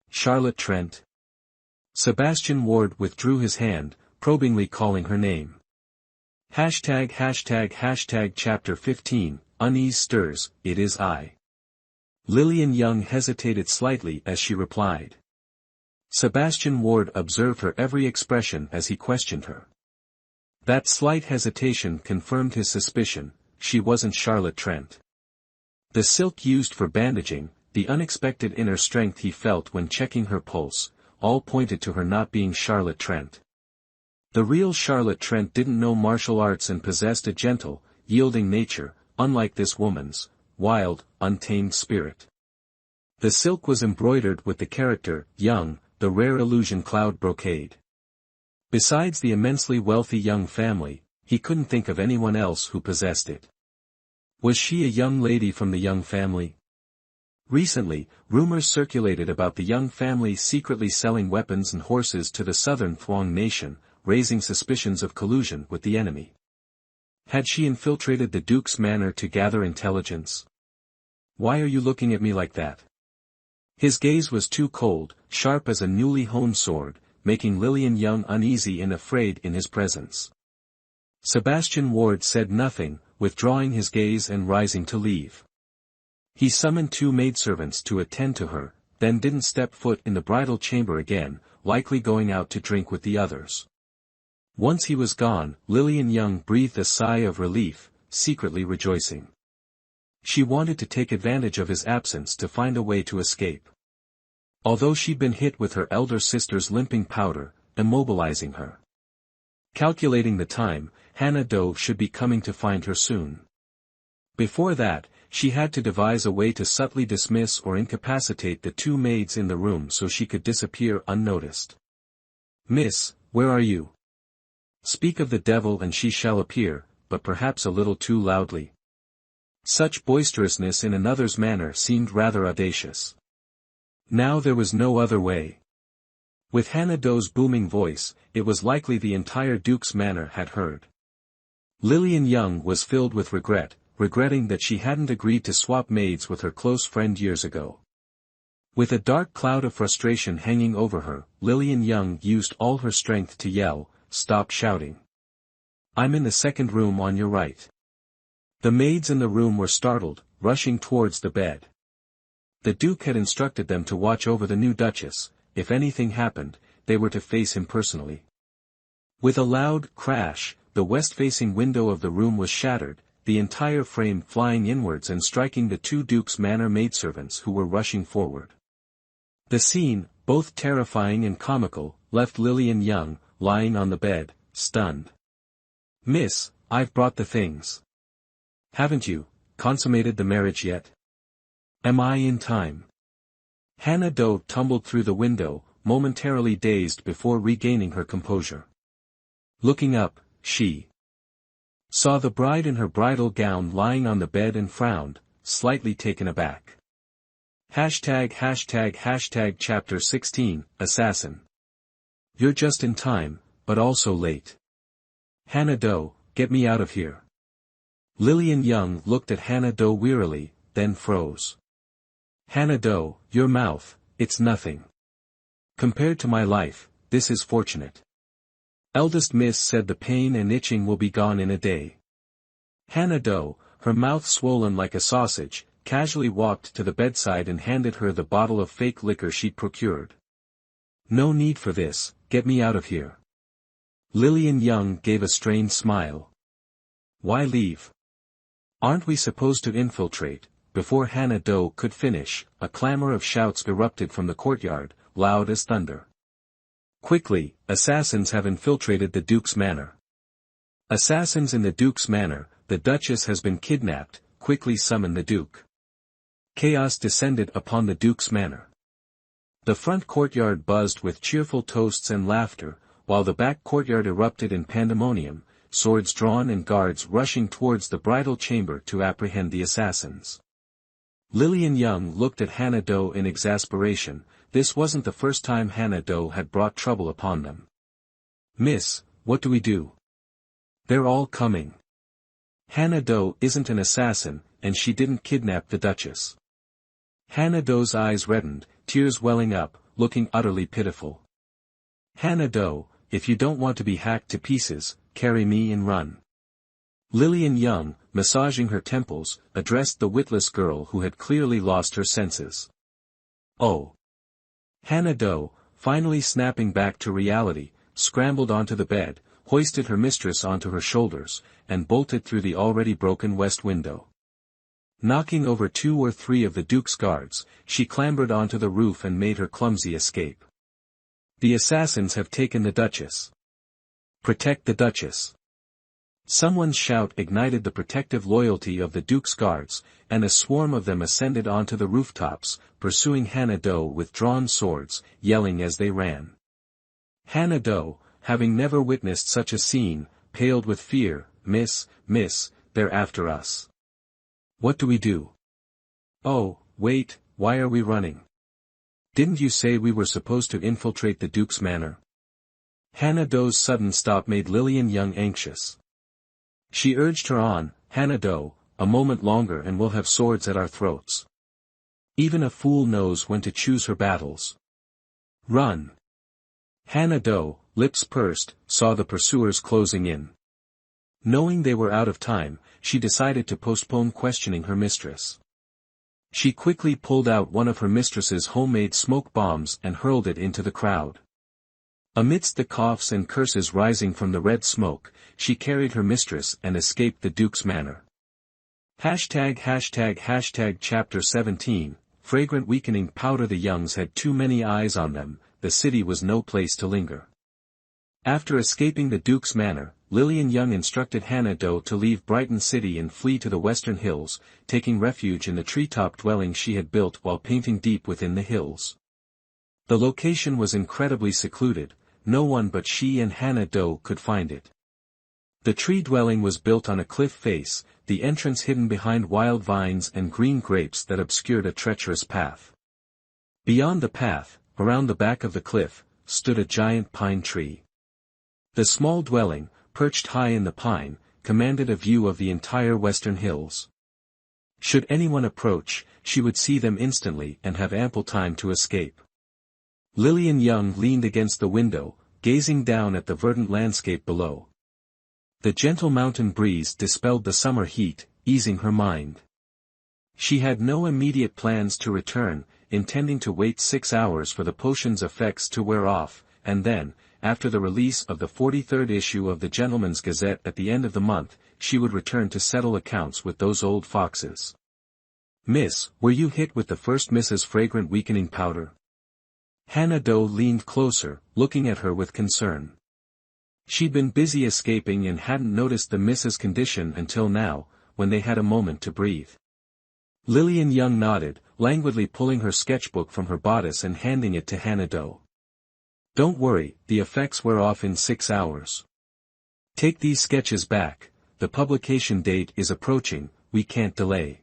"Charlotte Trent." Sebastian Ward withdrew his hand, probingly calling her name. #### Chapter 15, Unease Stirs, It Is I. Lillian Young hesitated slightly as she replied. Sebastian Ward observed her every expression as he questioned her. That slight hesitation confirmed his suspicion, she wasn't Charlotte Trent. The silk used for bandaging, the unexpected inner strength he felt when checking her pulse, all pointed to her not being Charlotte Trent. The real Charlotte Trent didn't know martial arts and possessed a gentle, yielding nature, unlike this woman's wild, untamed spirit. The silk was embroidered with the character, Young, the rare illusion cloud brocade. Besides the immensely wealthy Young family, he couldn't think of anyone else who possessed it. Was she a young lady from the Young family? Recently, rumors circulated about the Young family secretly selling weapons and horses to the southern Thuong nation, raising suspicions of collusion with the enemy. Had she infiltrated the Duke's manor to gather intelligence? "Why are you looking at me like that?" His gaze was too cold, sharp as a newly honed sword, making Lillian Young uneasy and afraid in his presence. Sebastian Ward said nothing, withdrawing his gaze and rising to leave. He summoned 2 maidservants to attend to her, then didn't step foot in the bridal chamber again, likely going out to drink with the others. Once he was gone, Lillian Young breathed a sigh of relief, secretly rejoicing. She wanted to take advantage of his absence to find a way to escape. Although she'd been hit with her elder sister's limping powder, immobilizing her. Calculating the time, Hana-do should be coming to find her soon. Before that, she had to devise a way to subtly dismiss or incapacitate the two maids in the room so she could disappear unnoticed. "Miss, where are you? Speak of the devil and she shall appear, but perhaps a little too loudly." Such boisterousness in another's manner seemed rather audacious. Now there was no other way. With Hana-do's booming voice, it was likely the entire Duke's manor had heard. Lillian Young was filled with regret, regretting that she hadn't agreed to swap maids with her close friend years ago. With a dark cloud of frustration hanging over her, Lillian Young used all her strength to yell, "Stop shouting. I'm in the second room on your right." The maids in the room were startled, rushing towards the bed. The Duke had instructed them to watch over the new Duchess. If anything happened, they were to face him personally. With a loud crash, the west-facing window of the room was shattered, the entire frame flying inwards and striking the two Duke's manor maidservants who were rushing forward. The scene, both terrifying and comical, left Lillian Young, lying on the bed, stunned. "Miss, I've brought the things. Haven't you consummated the marriage yet? Am I in time?" Hana-do tumbled through the window, momentarily dazed before regaining her composure. Looking up, she saw the bride in her bridal gown lying on the bed and frowned, slightly taken aback. Chapter 16, Assassin. "You're just in time, but also late. Hana-do, get me out of here." Lillian Young looked at Hana-do wearily, then froze. "Hana-do, your mouth, it's nothing. Compared to my life, this is fortunate. Eldest Miss said the pain and itching will be gone in a day." Hana-do, her mouth swollen like a sausage, casually walked to the bedside and handed her the bottle of fake liquor she'd procured. "No need for this, get me out of here." Lillian Young gave a strained smile. "Why leave? Aren't we supposed to infiltrate?" Before Hana-do could finish, a clamor of shouts erupted from the courtyard, loud as thunder. "Quickly, assassins have infiltrated the Duke's manor. Assassins in the Duke's manor, the Duchess has been kidnapped, quickly summon the Duke." Chaos descended upon the Duke's manor. The front courtyard buzzed with cheerful toasts and laughter, while the back courtyard erupted in pandemonium, swords drawn and guards rushing towards the bridal chamber to apprehend the assassins. Lillian Young looked at Hana-do in exasperation. This wasn't the first time Hana-do had brought trouble upon them. "Miss, what do we do? They're all coming. Hana-do isn't an assassin, and she didn't kidnap the Duchess." Hana-do's eyes reddened, tears welling up, looking utterly pitiful. "Hana-do, if you don't want to be hacked to pieces, carry me and run." Lillian Young, massaging her temples, addressed the witless girl who had clearly lost her senses. "Oh." Hana-do, finally snapping back to reality, scrambled onto the bed, hoisted her mistress onto her shoulders, and bolted through the already broken west window. Knocking over 2 or 3 of the Duke's guards, she clambered onto the roof and made her clumsy escape. "The assassins have taken the Duchess. Protect the Duchess." Someone's shout ignited the protective loyalty of the Duke's guards, and a swarm of them ascended onto the rooftops, pursuing Hana-do with drawn swords, yelling as they ran. Hana-do, having never witnessed such a scene, paled with fear. Miss, they're after us. What do we do?" "Oh, wait, why are we running? Didn't you say we were supposed to infiltrate the Duke's manor?" Hana-do's sudden stop made Lillian Young anxious. She urged her on. "Hana-do, a moment longer and we'll have swords at our throats. Even a fool knows when to choose her battles. Run." Hana-do, lips pursed, saw the pursuers closing in. Knowing they were out of time, she decided to postpone questioning her mistress. She quickly pulled out one of her mistress's homemade smoke bombs and hurled it into the crowd. Amidst the coughs and curses rising from the red smoke, she carried her mistress and escaped the Duke's manor. Hashtag Chapter 17, Fragrant Weakening Powder. The Youngs had too many eyes on them, the city was no place to linger. After escaping the Duke's manor, Lillian Young instructed Hannah Doe to leave Brighton City and flee to the western hills, taking refuge in the treetop dwelling she had built while painting deep within the hills. The location was incredibly secluded, no one but she and Hannah Doe could find it. The tree dwelling was built on a cliff face, the entrance hidden behind wild vines and green grapes that obscured a treacherous path. Beyond the path, around the back of the cliff, stood a giant pine tree. The small dwelling, perched high in the pine, commanded a view of the entire western hills. Should anyone approach, she would see them instantly and have ample time to escape. Lillian Young leaned against the window, gazing down at the verdant landscape below. The gentle mountain breeze dispelled the summer heat, easing her mind. She had no immediate plans to return, intending to wait 6 hours for the potion's effects to wear off, and then, after the release of the 43rd issue of the Gentleman's Gazette at the end of the month, she would return to settle accounts with those old foxes. "Miss, were you hit with the first Mrs. Fragrant Weakening Powder?" Hannah Doe leaned closer, looking at her with concern. She'd been busy escaping and hadn't noticed the Mrs.'s condition until now, when they had a moment to breathe. Lillian Young nodded, languidly pulling her sketchbook from her bodice and handing it to Hannah Doe. "Don't worry, the effects wear off in 6 hours. Take these sketches back, the publication date is approaching, we can't delay.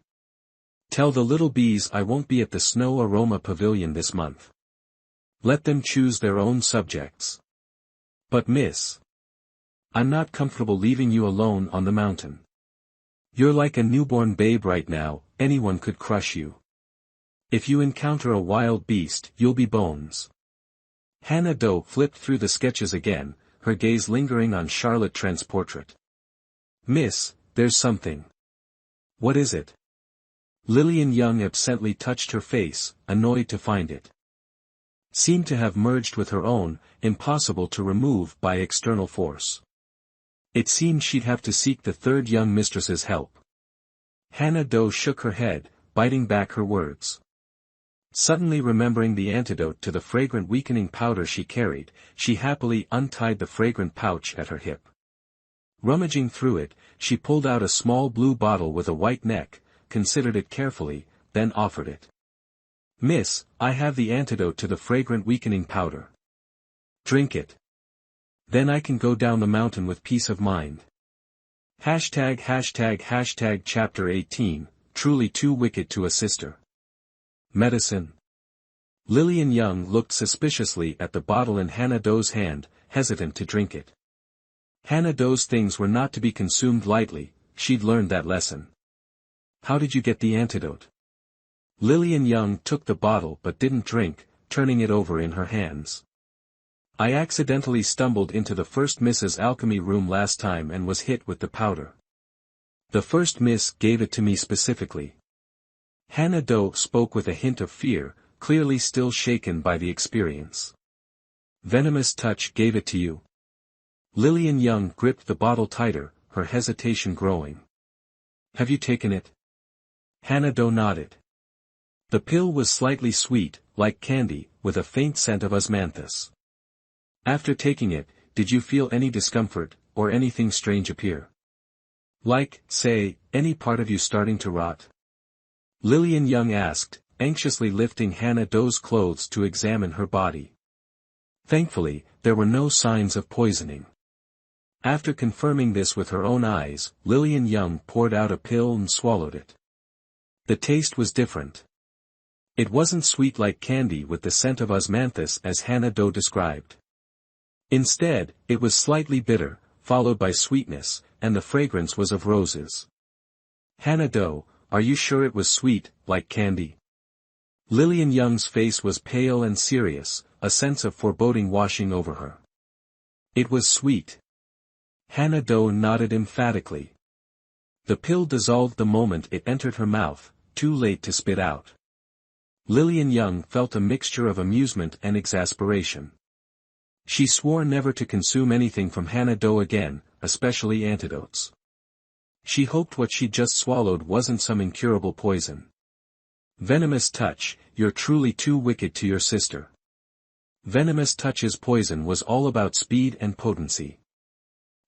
Tell the little bees I won't be at the Snow Aroma Pavilion this month. Let them choose their own subjects. But miss, I'm not comfortable leaving you alone on the mountain. You're like a newborn babe right now, anyone could crush you. If you encounter a wild beast, you'll be bones." Hannah Doe flipped through the sketches again, her gaze lingering on Charlotte Trent's portrait. "Miss, there's something." "What is it?" Lillian Young absently touched her face, annoyed to find it seemed to have merged with her own, impossible to remove by external force. It seemed she'd have to seek the third young mistress's help. Hannah Doe shook her head, biting back her words. Suddenly remembering the antidote to the fragrant weakening powder she carried, she happily untied the fragrant pouch at her hip. Rummaging through it, she pulled out a small blue bottle with a white neck, considered it carefully, then offered it. "Miss, I have the antidote to the fragrant weakening powder. Drink it. Then I can go down the mountain with peace of mind." Chapter 18, Truly Too Wicked to a Sister. Medicine. Lillian Young looked suspiciously at the bottle in Hannah Doe's hand, hesitant to drink it. Hannah Doe's things were not to be consumed lightly, she'd learned that lesson. "How did you get the antidote?" Lillian Young took the bottle but didn't drink, turning it over in her hands. "I accidentally stumbled into the first Miss's alchemy room last time and was hit with the powder. The first Miss gave it to me specifically." Hannah Doe spoke with a hint of fear, clearly still shaken by the experience. "Venomous touch gave it to you?" Lillian Young gripped the bottle tighter, her hesitation growing. "Have you taken it?" Hannah Doe nodded. The pill was slightly sweet, like candy, with a faint scent of osmanthus. "After taking it, did you feel any discomfort, or anything strange appear? Like, say, any part of you starting to rot?" Lillian Young asked, anxiously lifting Hannah Doe's clothes to examine her body. Thankfully, there were no signs of poisoning. After confirming this with her own eyes, Lillian Young poured out a pill and swallowed it. The taste was different. It wasn't sweet like candy with the scent of osmanthus as Hannah Doe described. Instead, it was slightly bitter, followed by sweetness, and the fragrance was of roses. "Hannah Doe, are you sure it was sweet, like candy?" Lillian Young's face was pale and serious, a sense of foreboding washing over her. "It was sweet." Hannah Doe nodded emphatically. The pill dissolved the moment it entered her mouth, too late to spit out. Lillian Young felt a mixture of amusement and exasperation. She swore never to consume anything from Hannah Doe again, especially antidotes. She hoped what she'd just swallowed wasn't some incurable poison. Venomous touch, you're truly too wicked to your sister. Venomous touch's poison was all about speed and potency.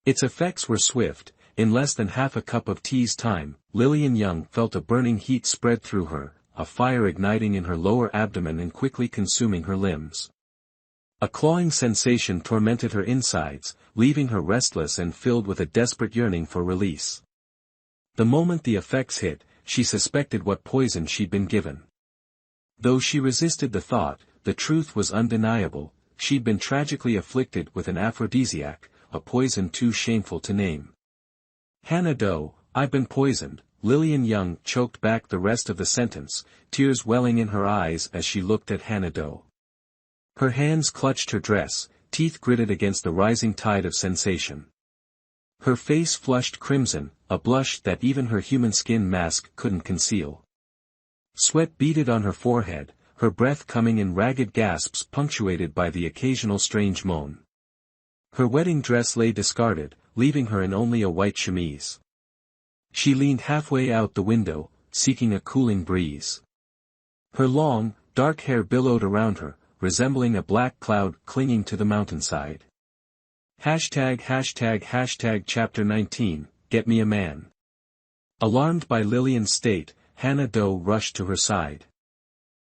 Its effects were swift. In less than half a cup of tea's time, Lillian Young felt a burning heat spread through her, a fire igniting in her lower abdomen and quickly consuming her limbs. A clawing sensation tormented her insides, leaving her restless and filled with a desperate yearning for release. The moment the effects hit, she suspected what poison she'd been given. Though she resisted the thought, the truth was undeniable: she'd been tragically afflicted with an aphrodisiac, a poison too shameful to name. "Hana-do, I've been poisoned," Lillian Young choked back the rest of the sentence, tears welling in her eyes as she looked at Hana-do. Her hands clutched her dress, teeth gritted against the rising tide of sensation. Her face flushed crimson, a blush that even her human skin mask couldn't conceal. Sweat beaded on her forehead, her breath coming in ragged gasps punctuated by the occasional strange moan. Her wedding dress lay discarded, leaving her in only a white chemise. She leaned halfway out the window, seeking a cooling breeze. Her long, dark hair billowed around her, resembling a black cloud clinging to the mountainside. #### Chapter 19, Get Me a Man. Alarmed by Lillian's state, Hana-do rushed to her side.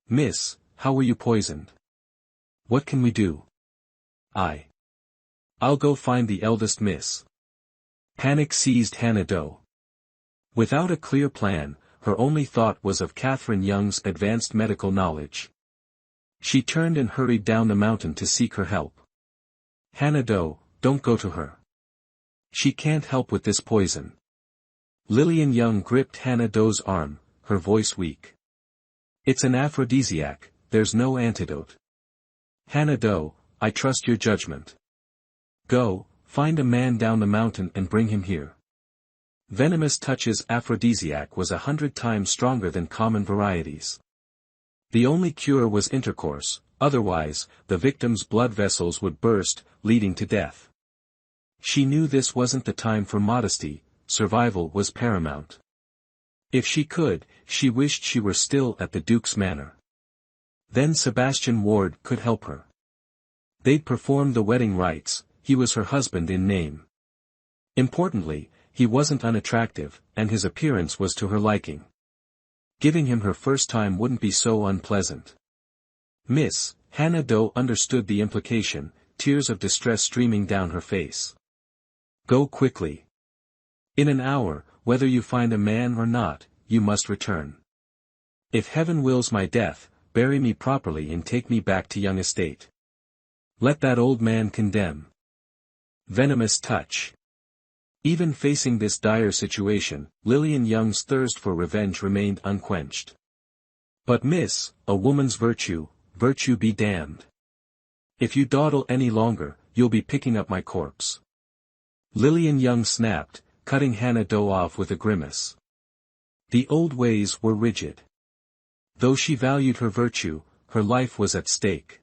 "Miss, how were you poisoned? What can we do?" I'll go find the eldest miss." Panic seized Hana-do. Without a clear plan, her only thought was of Catherine Young's advanced medical knowledge. She turned and hurried down the mountain to seek her help. "Hana-do, don't go to her. She can't help with this poison." Lillian Young gripped Hana-do's arm, her voice weak. "It's an aphrodisiac, there's no antidote. Hana-do, I trust your judgment. Go, find a man down the mountain and bring him here." Venomous touch's aphrodisiac was 100 times stronger than common varieties. The only cure was intercourse, otherwise, the victim's blood vessels would burst, leading to death. She knew this wasn't the time for modesty, survival was paramount. If she could, she wished she were still at the Duke's manor. Then Sebastian Ward could help her. They'd perform the wedding rites. He was her husband in name. Importantly, he wasn't unattractive, and his appearance was to her liking. Giving him her first time wouldn't be so unpleasant. "Miss," Hana-do understood the implication, tears of distress streaming down her face. "Go quickly. In an hour, whether you find a man or not, you must return. If heaven wills my death, bury me properly and take me back to Young Estate. Let that old man condemn." Venomous touch. Even facing this dire situation, Lillian Young's thirst for revenge remained unquenched. "But miss, a woman's virtue be damned. If you dawdle any longer, you'll be picking up my corpse." Lillian Young snapped, cutting Hana-do off with a grimace. The old ways were rigid. Though she valued her virtue, her life was at stake.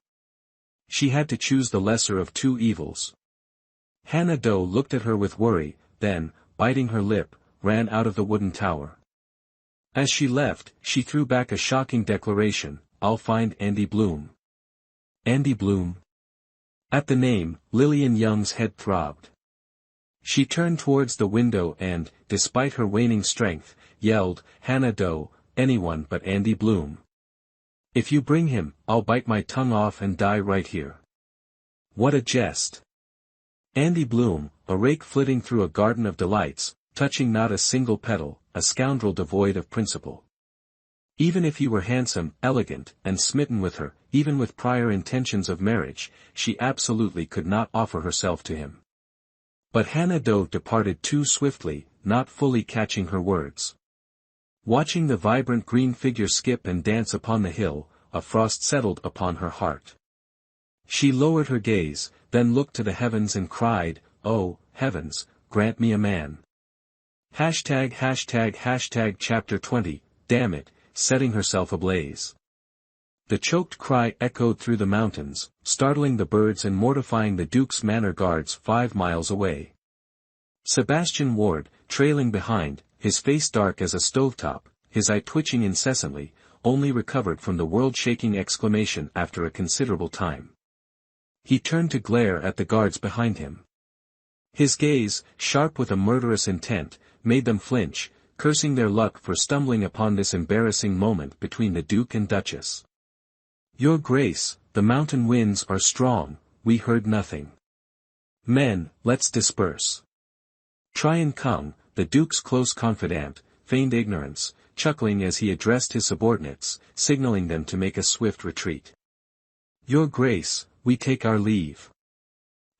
She had to choose the lesser of two evils. Hana-do looked at her with worry, then, biting her lip, ran out of the wooden tower. As she left, she threw back a shocking declaration: "I'll find Andy Bloom." Andy Bloom? At the name, Lillian Young's head throbbed. She turned towards the window and, despite her waning strength, yelled, "Hana-do, anyone but Andy Bloom. If you bring him, I'll bite my tongue off and die right here." What a jest! Andy Bloom, a rake flitting through a garden of delights, touching not a single petal, a scoundrel devoid of principle. Even if he were handsome, elegant, and smitten with her, even with prior intentions of marriage, she absolutely could not offer herself to him. But Hana-do departed too swiftly, not fully catching her words. Watching the vibrant green figure skip and dance upon the hill, a frost settled upon her heart. She lowered her gaze, then looked to the heavens and cried, "Oh, heavens, grant me a man." Chapter 20, Damn it, setting herself ablaze. The choked cry echoed through the mountains, startling the birds and mortifying the Duke's manor guards 5 miles away. Sebastian Ward, trailing behind, his face dark as a stovetop, his eye twitching incessantly, only recovered from the world-shaking exclamation after a considerable time. He turned to glare at the guards behind him. His gaze, sharp with a murderous intent, made them flinch, cursing their luck for stumbling upon this embarrassing moment between the Duke and Duchess. "Your Grace, the mountain winds are strong, we heard nothing. Men, let's disperse." Tryon Kung, the Duke's close confidant, feigned ignorance, chuckling as he addressed his subordinates, signaling them to make a swift retreat. "Your Grace, we take our leave."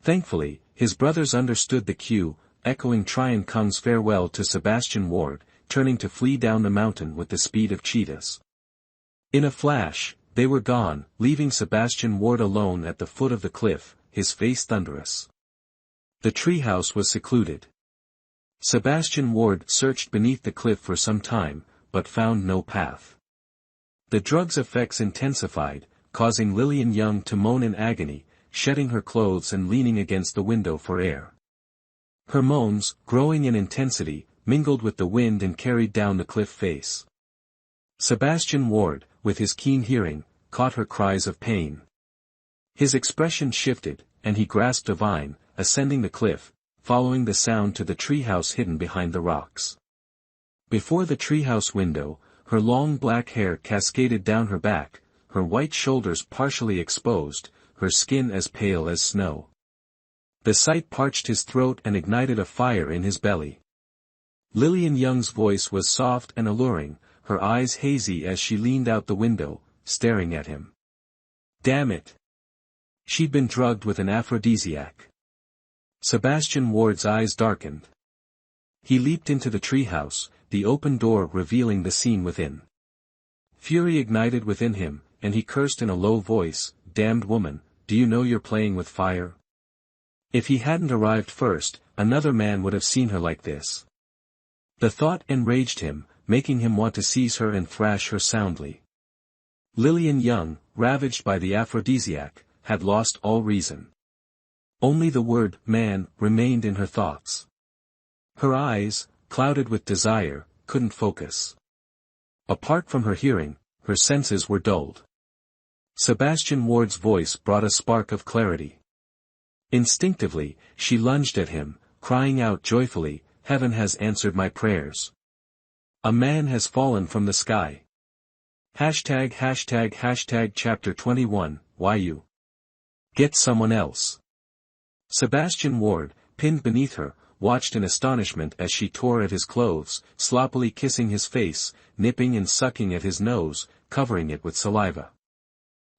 Thankfully, his brothers understood the cue, echoing Tryon Kung's farewell to Sebastian Ward, turning to flee down the mountain with the speed of cheetahs. In a flash, they were gone, leaving Sebastian Ward alone at the foot of the cliff, his face thunderous. The treehouse was secluded. Sebastian Ward searched beneath the cliff for some time, but found no path. The drug's effects intensified, causing Lillian Young to moan in agony, shedding her clothes and leaning against the window for air. Her moans, growing in intensity, mingled with the wind and carried down the cliff face. Sebastian Ward, with his keen hearing, caught her cries of pain. His expression shifted, and he grasped a vine, ascending the cliff, following the sound to the treehouse hidden behind the rocks. Before the treehouse window, her long black hair cascaded down her back, her white shoulders partially exposed, her skin as pale as snow. The sight parched his throat and ignited a fire in his belly. Lillian Young's voice was soft and alluring, her eyes hazy as she leaned out the window, staring at him. Damn it! She'd been drugged with an aphrodisiac. Sebastian Ward's eyes darkened. He leaped into the treehouse, the open door revealing the scene within. Fury ignited within him, and he cursed in a low voice, "Damned woman, do you know you're playing with fire?" If he hadn't arrived first, another man would have seen her like this. The thought enraged him, making him want to seize her and thrash her soundly. Lillian Young, ravaged by the aphrodisiac, had lost all reason. Only the word "man" remained in her thoughts. Her eyes, clouded with desire, couldn't focus. Apart from her hearing, her senses were dulled. Sebastian Ward's voice brought a spark of clarity. Instinctively, she lunged at him, crying out joyfully, "Heaven has answered my prayers. A man has fallen from the sky." #### Chapter 21, Why You? Get someone else. Sebastian Ward, pinned beneath her, watched in astonishment as she tore at his clothes, sloppily kissing his face, nipping and sucking at his nose, covering it with saliva.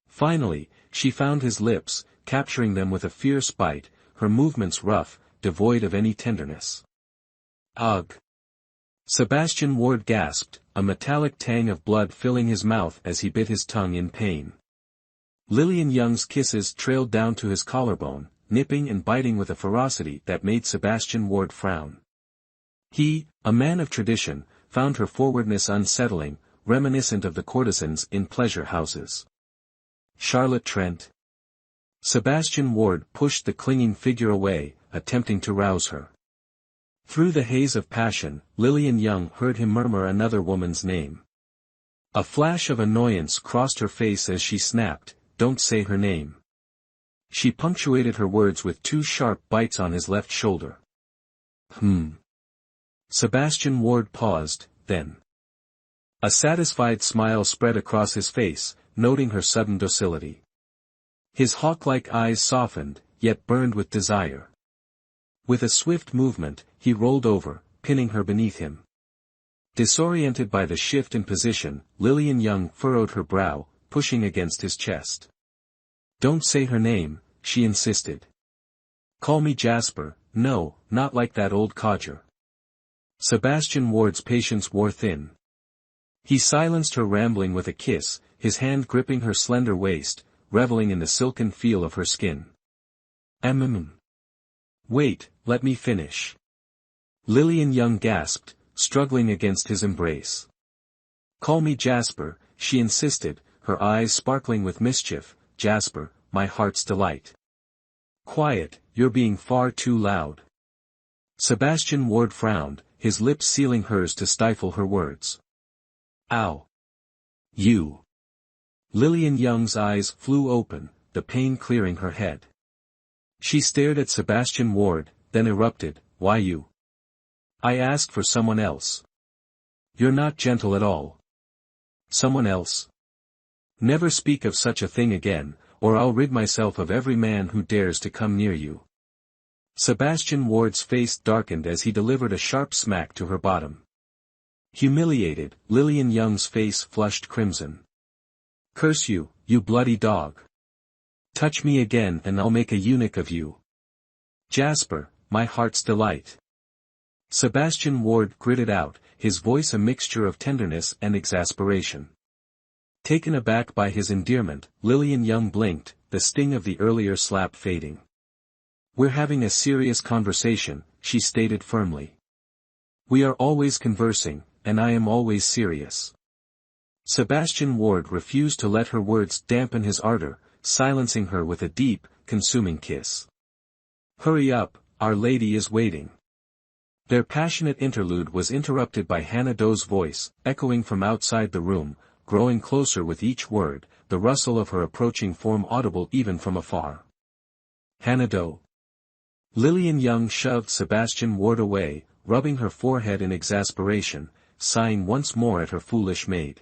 Finally, she found his lips, capturing them with a fierce bite, her movements rough, devoid of any tenderness. Ugh! Sebastian Ward gasped, a metallic tang of blood filling his mouth as he bit his tongue in pain. Lillian Young's kisses trailed down to his collarbone, nipping and biting with a ferocity that made Sebastian Ward frown. He, a man of tradition, found her forwardness unsettling, reminiscent of the courtesans in pleasure houses. Charlotte Trent. Sebastian Ward pushed the clinging figure away, attempting to rouse her. Through the haze of passion, Lillian Young heard him murmur another woman's name. A flash of annoyance crossed her face as she snapped, "Don't say her name." She punctuated her words with two sharp bites on his left shoulder. Sebastian Ward paused, then. A satisfied smile spread across his face, noting her sudden docility. His hawk-like eyes softened, yet burned with desire. With a swift movement, he rolled over, pinning her beneath him. Disoriented by the shift in position, Lillian Young furrowed her brow, pushing against his chest. "Don't say her name," she insisted. "Call me Jasper." "No, not like that old codger." Sebastian Ward's patience wore thin. He silenced her rambling with a kiss, his hand gripping her slender waist, reveling in the silken feel of her skin. Wait, let me finish." Lillian Young gasped, struggling against his embrace. "Call me Jasper," she insisted, her eyes sparkling with mischief. "Jasper, my heart's delight." "Quiet, you're being far too loud." Sebastian Ward frowned, his lips sealing hers to stifle her words. Ow. You. Lillian Young's eyes flew open, the pain clearing her head. She stared at Sebastian Ward, then erupted, why you? I asked for someone else. You're not gentle at all. Someone else? Never speak of such a thing again, or I'll rid myself of every man who dares to come near you. Sebastian Ward's face darkened as he delivered a sharp smack to her bottom. Humiliated, Lillian Young's face flushed crimson. Curse you, you bloody dog. Touch me again and I'll make a eunuch of you. Jasper, my heart's delight. Sebastian Ward gritted out, his voice a mixture of tenderness and exasperation. Taken aback by his endearment, Lillian Young blinked, the sting of the earlier slap fading. We're having a serious conversation, she stated firmly. We are always conversing, and I am always serious. Sebastian Ward refused to let her words dampen his ardor, silencing her with a deep, consuming kiss. Hurry up, Our Lady is waiting. Their passionate interlude was interrupted by Hannah Doe's voice, echoing from outside the room, growing closer with each word, the rustle of her approaching form audible even from afar. Hannah Doe. Lillian Young shoved Sebastian Ward away, rubbing her forehead in exasperation, sighing once more at her foolish maid.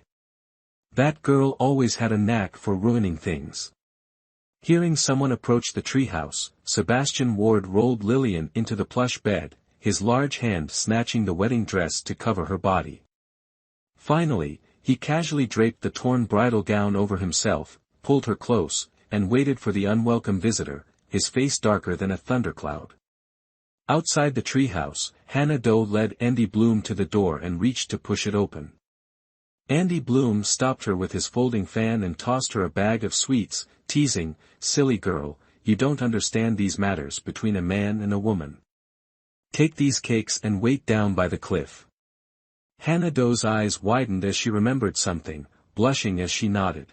That girl always had a knack for ruining things. Hearing someone approach the treehouse, Sebastian Ward rolled Lillian into the plush bed, his large hand snatching the wedding dress to cover her body. Finally, he casually draped the torn bridal gown over himself, pulled her close, and waited for the unwelcome visitor, his face darker than a thundercloud. Outside the treehouse, Hannah Doe led Andy Bloom to the door and reached to push it open. Andy Bloom stopped her with his folding fan and tossed her a bag of sweets, teasing, "Silly girl, you don't understand these matters between a man and a woman. Take these cakes and wait down by the cliff." Hannah Doe's eyes widened as she remembered something, blushing as she nodded.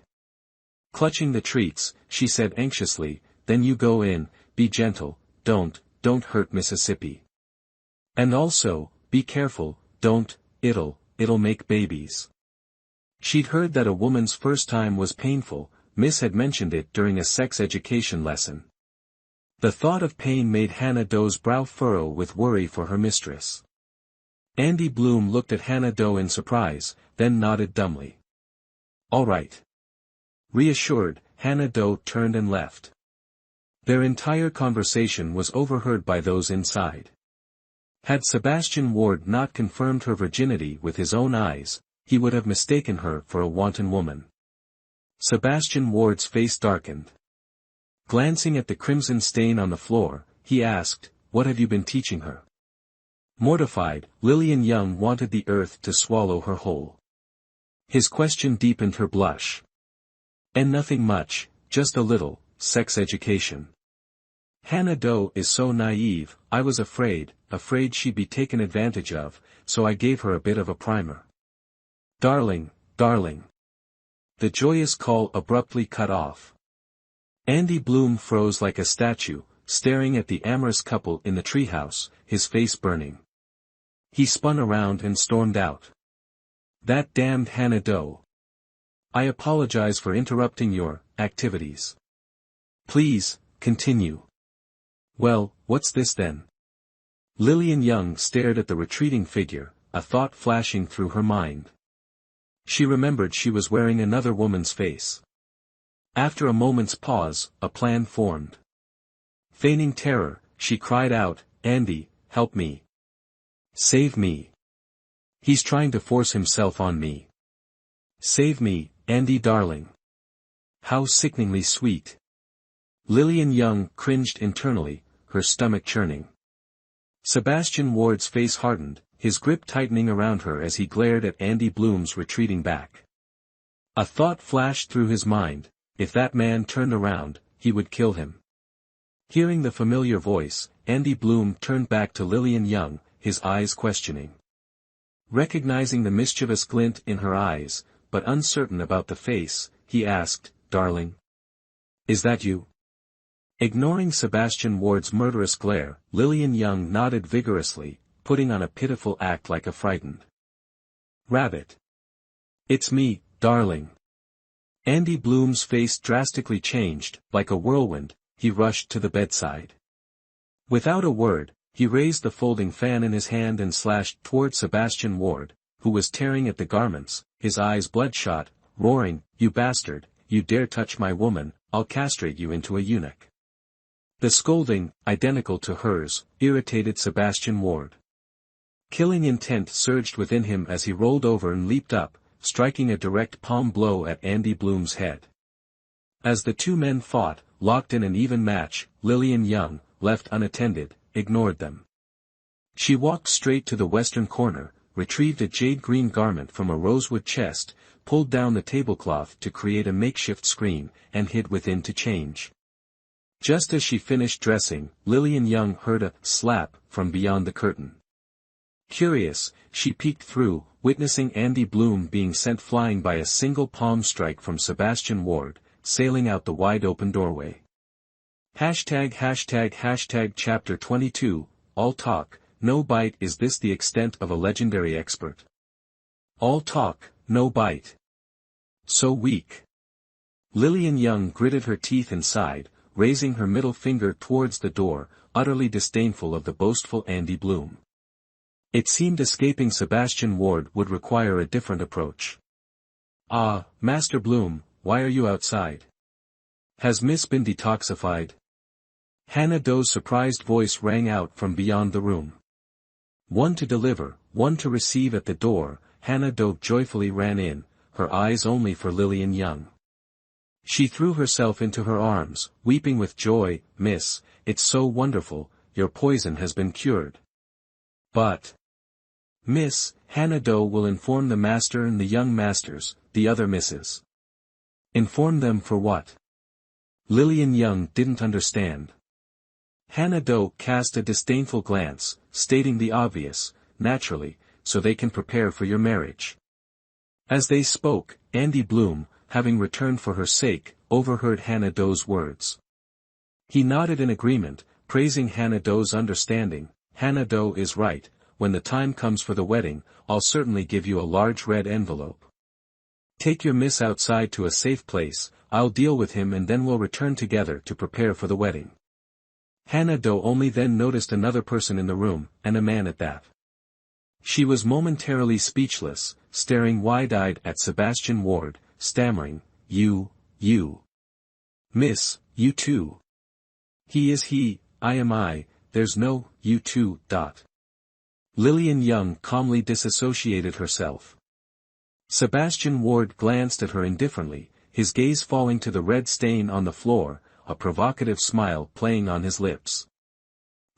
Clutching the treats, she said anxiously, "Then you go in, be gentle, don't hurt Mississippi. And also, be careful, it'll make babies." She'd heard that a woman's first time was painful, Miss had mentioned it during a sex education lesson. The thought of pain made Hannah Doe's brow furrow with worry for her mistress. Andy Bloom looked at Hannah Doe in surprise, then nodded dumbly. "All right." Reassured, Hannah Doe turned and left. Their entire conversation was overheard by those inside. Had Sebastian Ward not confirmed her virginity with his own eyes, he would have mistaken her for a wanton woman. Sebastian Ward's face darkened. Glancing at the crimson stain on the floor, he asked, "What have you been teaching her?" Mortified, Lillian Young wanted the earth to swallow her whole. His question deepened her blush. "And nothing much, just a little, sex education. Hannah Doe is so naive, I was afraid she'd be taken advantage of, so I gave her a bit of a primer." "Darling." The joyous call abruptly cut off. Andy Bloom froze like a statue, staring at the amorous couple in the treehouse, his face burning. He spun around and stormed out. "That damned Hannah Doe. I apologize for interrupting your activities. Please, continue." "Well, what's this then?" Lillian Young stared at the retreating figure, a thought flashing through her mind. She remembered she was wearing another woman's face. After a moment's pause, a plan formed. Feigning terror, she cried out, "Andy, help me. Save me. He's trying to force himself on me. Save me, Andy darling." How sickeningly sweet. Lillian Young cringed internally, her stomach churning. Sebastian Ward's face hardened, his grip tightening around her as he glared at Andy Bloom's retreating back. A thought flashed through his mind, if that man turned around, he would kill him. Hearing the familiar voice, Andy Bloom turned back to Lillian Young, his eyes questioning. Recognizing the mischievous glint in her eyes, but uncertain about the face, he asked, "Darling? Is that you?" Ignoring Sebastian Ward's murderous glare, Lillian Young nodded vigorously, putting on a pitiful act like a frightened rabbit. "It's me, darling." Andy Bloom's face drastically changed, like a whirlwind. He rushed to the bedside. Without a word, he raised the folding fan in his hand and slashed toward Sebastian Ward, who was tearing at the garments, his eyes bloodshot, roaring, "You bastard, you dare touch my woman, I'll castrate you into a eunuch." The scolding, identical to hers, irritated Sebastian Ward. Killing intent surged within him as he rolled over and leaped up, striking a direct palm blow at Andy Bloom's head. As the two men fought, locked in an even match, Lillian Young, left unattended, ignored them. She walked straight to the western corner, retrieved a jade-green garment from a rosewood chest, pulled down the tablecloth to create a makeshift screen, and hid within to change. Just as she finished dressing, Lillian Young heard a slap from beyond the curtain. Curious, she peeked through, witnessing Andy Bloom being sent flying by a single palm strike from Sebastian Ward, sailing out the wide-open doorway. #### Chapter 22, All Talk, No Bite. Is this the extent of a legendary expert? All talk, no bite. So weak. Lillian Young gritted her teeth and sighed, raising her middle finger towards the door, utterly disdainful of the boastful Andy Bloom. It seemed escaping Sebastian Ward would require a different approach. "Ah, Master Bloom, why are you outside? Has Miss been detoxified?" Hannah Doe's surprised voice rang out from beyond the room. One to deliver, one to receive at the door, Hannah Doe joyfully ran in, her eyes only for Lillian Young. She threw herself into her arms, weeping with joy. "Miss, it's so wonderful, your poison has been cured." "But, Miss, Hannah Doe will inform the master and the young masters, the other misses." "Inform them for what?" Lillian Young didn't understand. Hannah Doe cast a disdainful glance, stating the obvious, "Naturally, so they can prepare for your marriage." As they spoke, Andy Bloom, having returned for her sake, overheard Hannah Doe's words. He nodded in agreement, praising Hannah Doe's understanding. "Hannah Doe is right, when the time comes for the wedding, I'll certainly give you a large red envelope. Take your miss outside to a safe place, I'll deal with him and then we'll return together to prepare for the wedding." Hannah Doe only then noticed another person in the room, and a man at that. She was momentarily speechless, staring wide-eyed at Sebastian Ward, stammering, You. Miss, you too. He is he, I am I, there's no, you too. Lillian Young calmly disassociated herself. Sebastian Ward glanced at her indifferently, his gaze falling to the red stain on the floor, a provocative smile playing on his lips.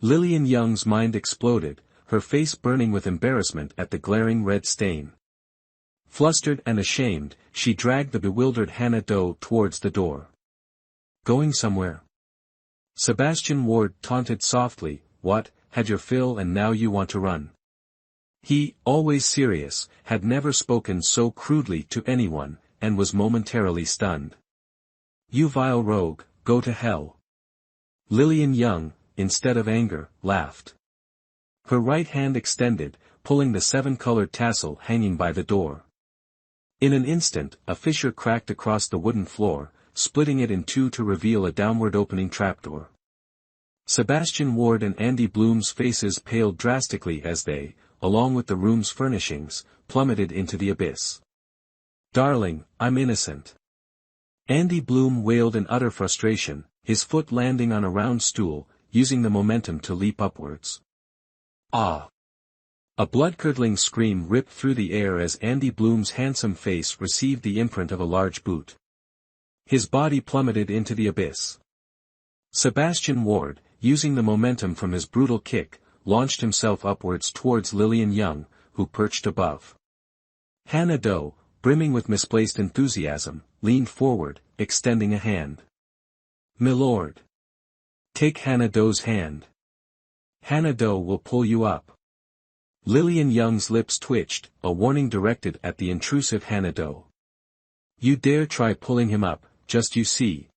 Lillian Young's mind exploded, her face burning with embarrassment at the glaring red stain. Flustered and ashamed, she dragged the bewildered Hannah Doe towards the door. "Going somewhere?" Sebastian Ward taunted softly. "What, had your fill and now you want to run?" He, always serious, had never spoken so crudely to anyone, and was momentarily stunned. "You vile rogue, go to hell." Lillian Young, instead of anger, laughed. Her right hand extended, pulling the seven-colored tassel hanging by the door. In an instant, a fissure cracked across the wooden floor, splitting it in two to reveal a downward-opening trapdoor. Sebastian Ward and Andy Bloom's faces paled drastically as they, along with the room's furnishings, plummeted into the abyss. "Darling, I'm innocent." Andy Bloom wailed in utter frustration, his foot landing on a round stool, using the momentum to leap upwards. "Ah!" A blood-curdling scream ripped through the air as Andy Bloom's handsome face received the imprint of a large boot. His body plummeted into the abyss. Sebastian Ward, using the momentum from his brutal kick, launched himself upwards towards Lillian Young, who perched above. Hannah Doe, brimming with misplaced enthusiasm, leaned forward, extending a hand. "Milord. Take Hannah Doe's hand. Hannah Doe will pull you up." Lillian Young's lips twitched, a warning directed at the intrusive Hannah Doe. "You dare try pulling him up, just you see."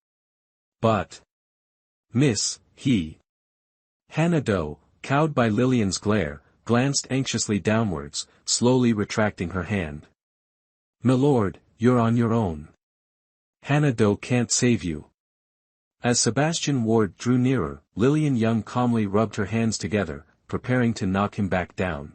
"But..." Miss, he. Hanado, cowed by Lillian's glare, glanced anxiously downwards, slowly retracting her hand. "Milord, you're on your own. Hanado can't save you." As Sebastian Ward drew nearer, Lillian Young calmly rubbed her hands together, preparing to knock him back down.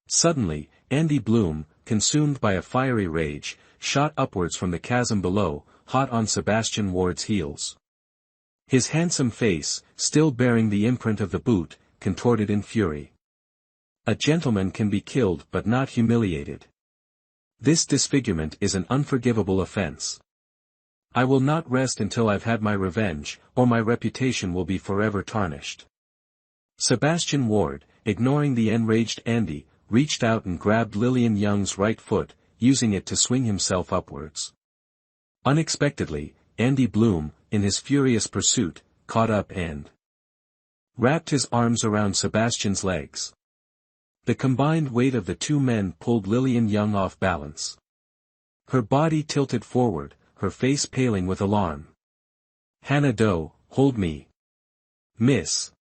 Suddenly, Andy Bloom, consumed by a fiery rage, shot upwards from the chasm below, hot on Sebastian Ward's heels. His handsome face, still bearing the imprint of the boot, contorted in fury. A gentleman can be killed but not humiliated. This disfigurement is an unforgivable offense. I will not rest until I've had my revenge, or my reputation will be forever tarnished. Sebastian Ward, ignoring the enraged Andy, reached out and grabbed Lillian Young's right foot, using it to swing himself upwards. Unexpectedly, Andy Bloom, in his furious pursuit, caught up and wrapped his arms around Sebastian's legs. The combined weight of the two men pulled Lillian Young off balance. Her body tilted forward, her face paling with alarm. "Hanado, hold me. Miss."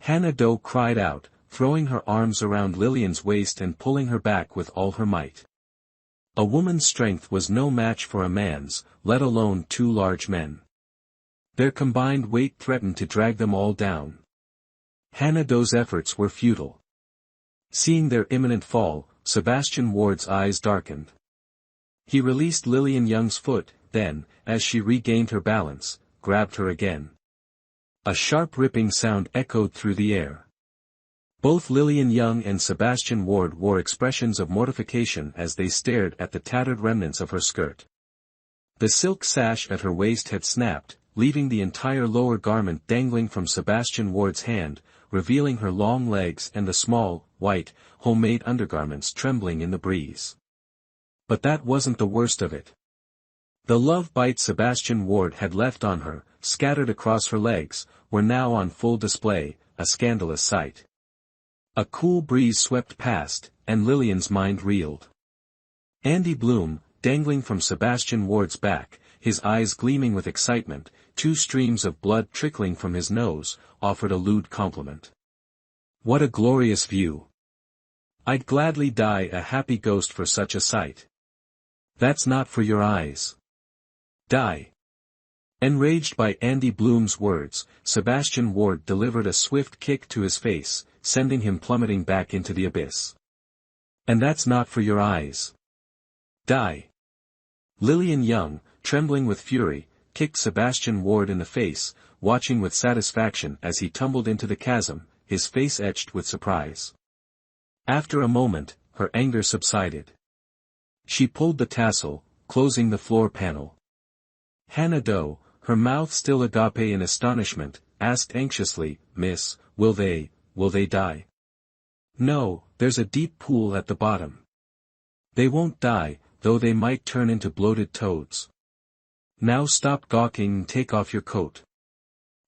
Hanado cried out, throwing her arms around Lillian's waist and pulling her back with all her might. A woman's strength was no match for a man's, let alone two large men. Their combined weight threatened to drag them all down. Hanado's efforts were futile. Seeing their imminent fall, Sebastian Ward's eyes darkened. He released Lillian Young's foot, then, as she regained her balance, grabbed her again. A sharp ripping sound echoed through the air. Both Lillian Young and Sebastian Ward wore expressions of mortification as they stared at the tattered remnants of her skirt. The silk sash at her waist had snapped, leaving the entire lower garment dangling from Sebastian Ward's hand, revealing her long legs and the small, white, homemade undergarments trembling in the breeze. But that wasn't the worst of it. The love bites Sebastian Ward had left on her, scattered across her legs, were now on full display, a scandalous sight. A cool breeze swept past, and Lillian's mind reeled. Andy Bloom, dangling from Sebastian Ward's back, his eyes gleaming with excitement, 2 streams of blood trickling from his nose, offered a lewd compliment. "What a glorious view! I'd gladly die a happy ghost for such a sight." "That's not for your eyes. Die." Enraged by Andy Bloom's words, Sebastian Ward delivered a swift kick to his face, sending him plummeting back into the abyss. "And that's not for your eyes. Die." Lillian Young, trembling with fury, kicked Sebastian Ward in the face, watching with satisfaction as he tumbled into the chasm, his face etched with surprise. After a moment, her anger subsided. She pulled the tassel, closing the floor panel. Hanado, her mouth still agape in astonishment, asked anxiously, "Miss, will they die?" "No, there's a deep pool at the bottom. They won't die, though they might turn into bloated toads. Now stop gawking and take off your coat.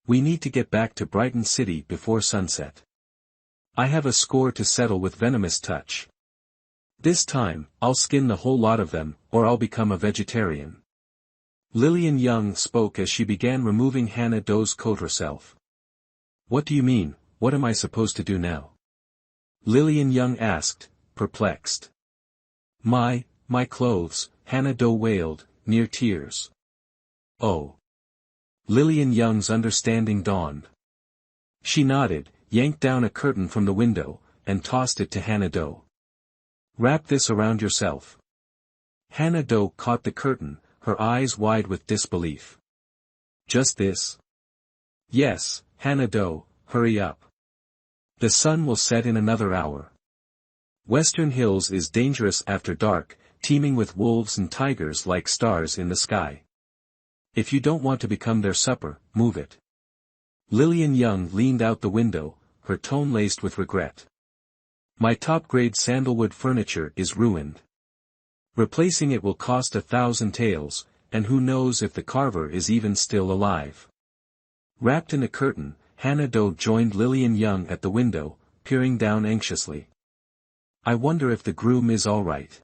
We need to get back to Brighton City before sunset. I have a score to settle with Venomous Touch. This time, I'll skin the whole lot of them, or I'll become a vegetarian." Lillian Young spoke as she began removing Hanado's coat herself. "What do you mean, what am I supposed to do now?" Lillian Young asked, perplexed. My clothes," Hanado wailed, near tears. "Oh." Lillian Young's understanding dawned. She nodded, yanked down a curtain from the window, and tossed it to Hanado. "Wrap this around yourself." Hanado caught the curtain, her eyes wide with disbelief. "Just this?" "Yes, Hanado, hurry up. The sun will set in another hour. Western Hills is dangerous after dark, teeming with wolves and tigers like stars in the sky. If you don't want to become their supper, move it." Lillian Young leaned out the window, her tone laced with regret. "My top-grade sandalwood furniture is ruined. Replacing it will cost 1,000 taels, and who knows if the carver is even still alive." Wrapped in a curtain, Hanado joined Lillian Young at the window, peering down anxiously. "I wonder if the groom is all right.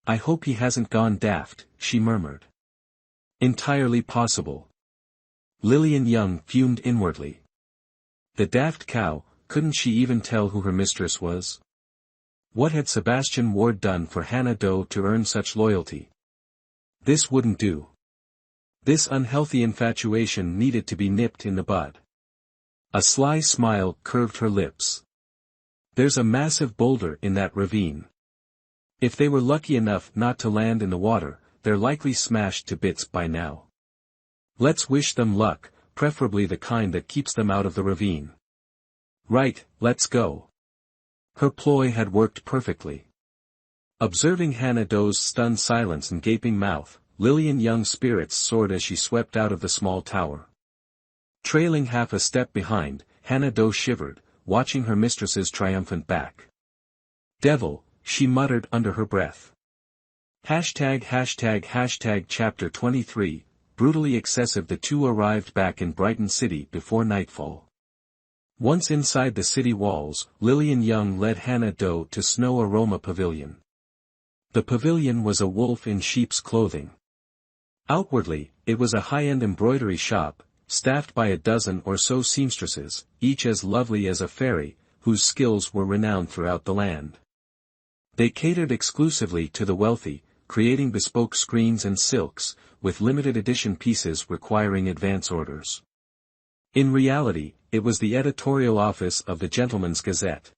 I hope he hasn't gone daft," she murmured. "Entirely possible. Lillian Young fumed inwardly. The daft cow, couldn't she even tell who her mistress was? What had Sebastian Ward done for Hannah Doe to earn such loyalty? This wouldn't do. This unhealthy infatuation needed to be nipped in the bud. A sly smile curved her lips. There's a massive boulder in that ravine. If they were lucky enough not to land in the water, they're likely smashed to bits by now. Let's wish them luck, preferably the kind that keeps them out of the ravine. Right, let's go. Her ploy had worked perfectly. Observing Hannah Doe's stunned silence and gaping mouth, Lillian Young's spirits soared as she swept out of the small tower. Trailing half a step behind, Hannah Doe shivered, watching her mistress's triumphant back. Devil, she muttered under her breath. Chapter 23, brutally excessive. The two arrived back in Brighton City before nightfall. Once inside the city walls, Lillian Young led Hannah Doe to Snow Aroma Pavilion. The pavilion was a wolf in sheep's clothing. Outwardly, it was a high-end embroidery shop, staffed by a dozen or so seamstresses, each as lovely as a fairy, whose skills were renowned throughout the land. They catered exclusively to the wealthy, creating bespoke screens and silks, with limited edition pieces requiring advance orders. In reality, it was the editorial office of the Gentleman's Gazette.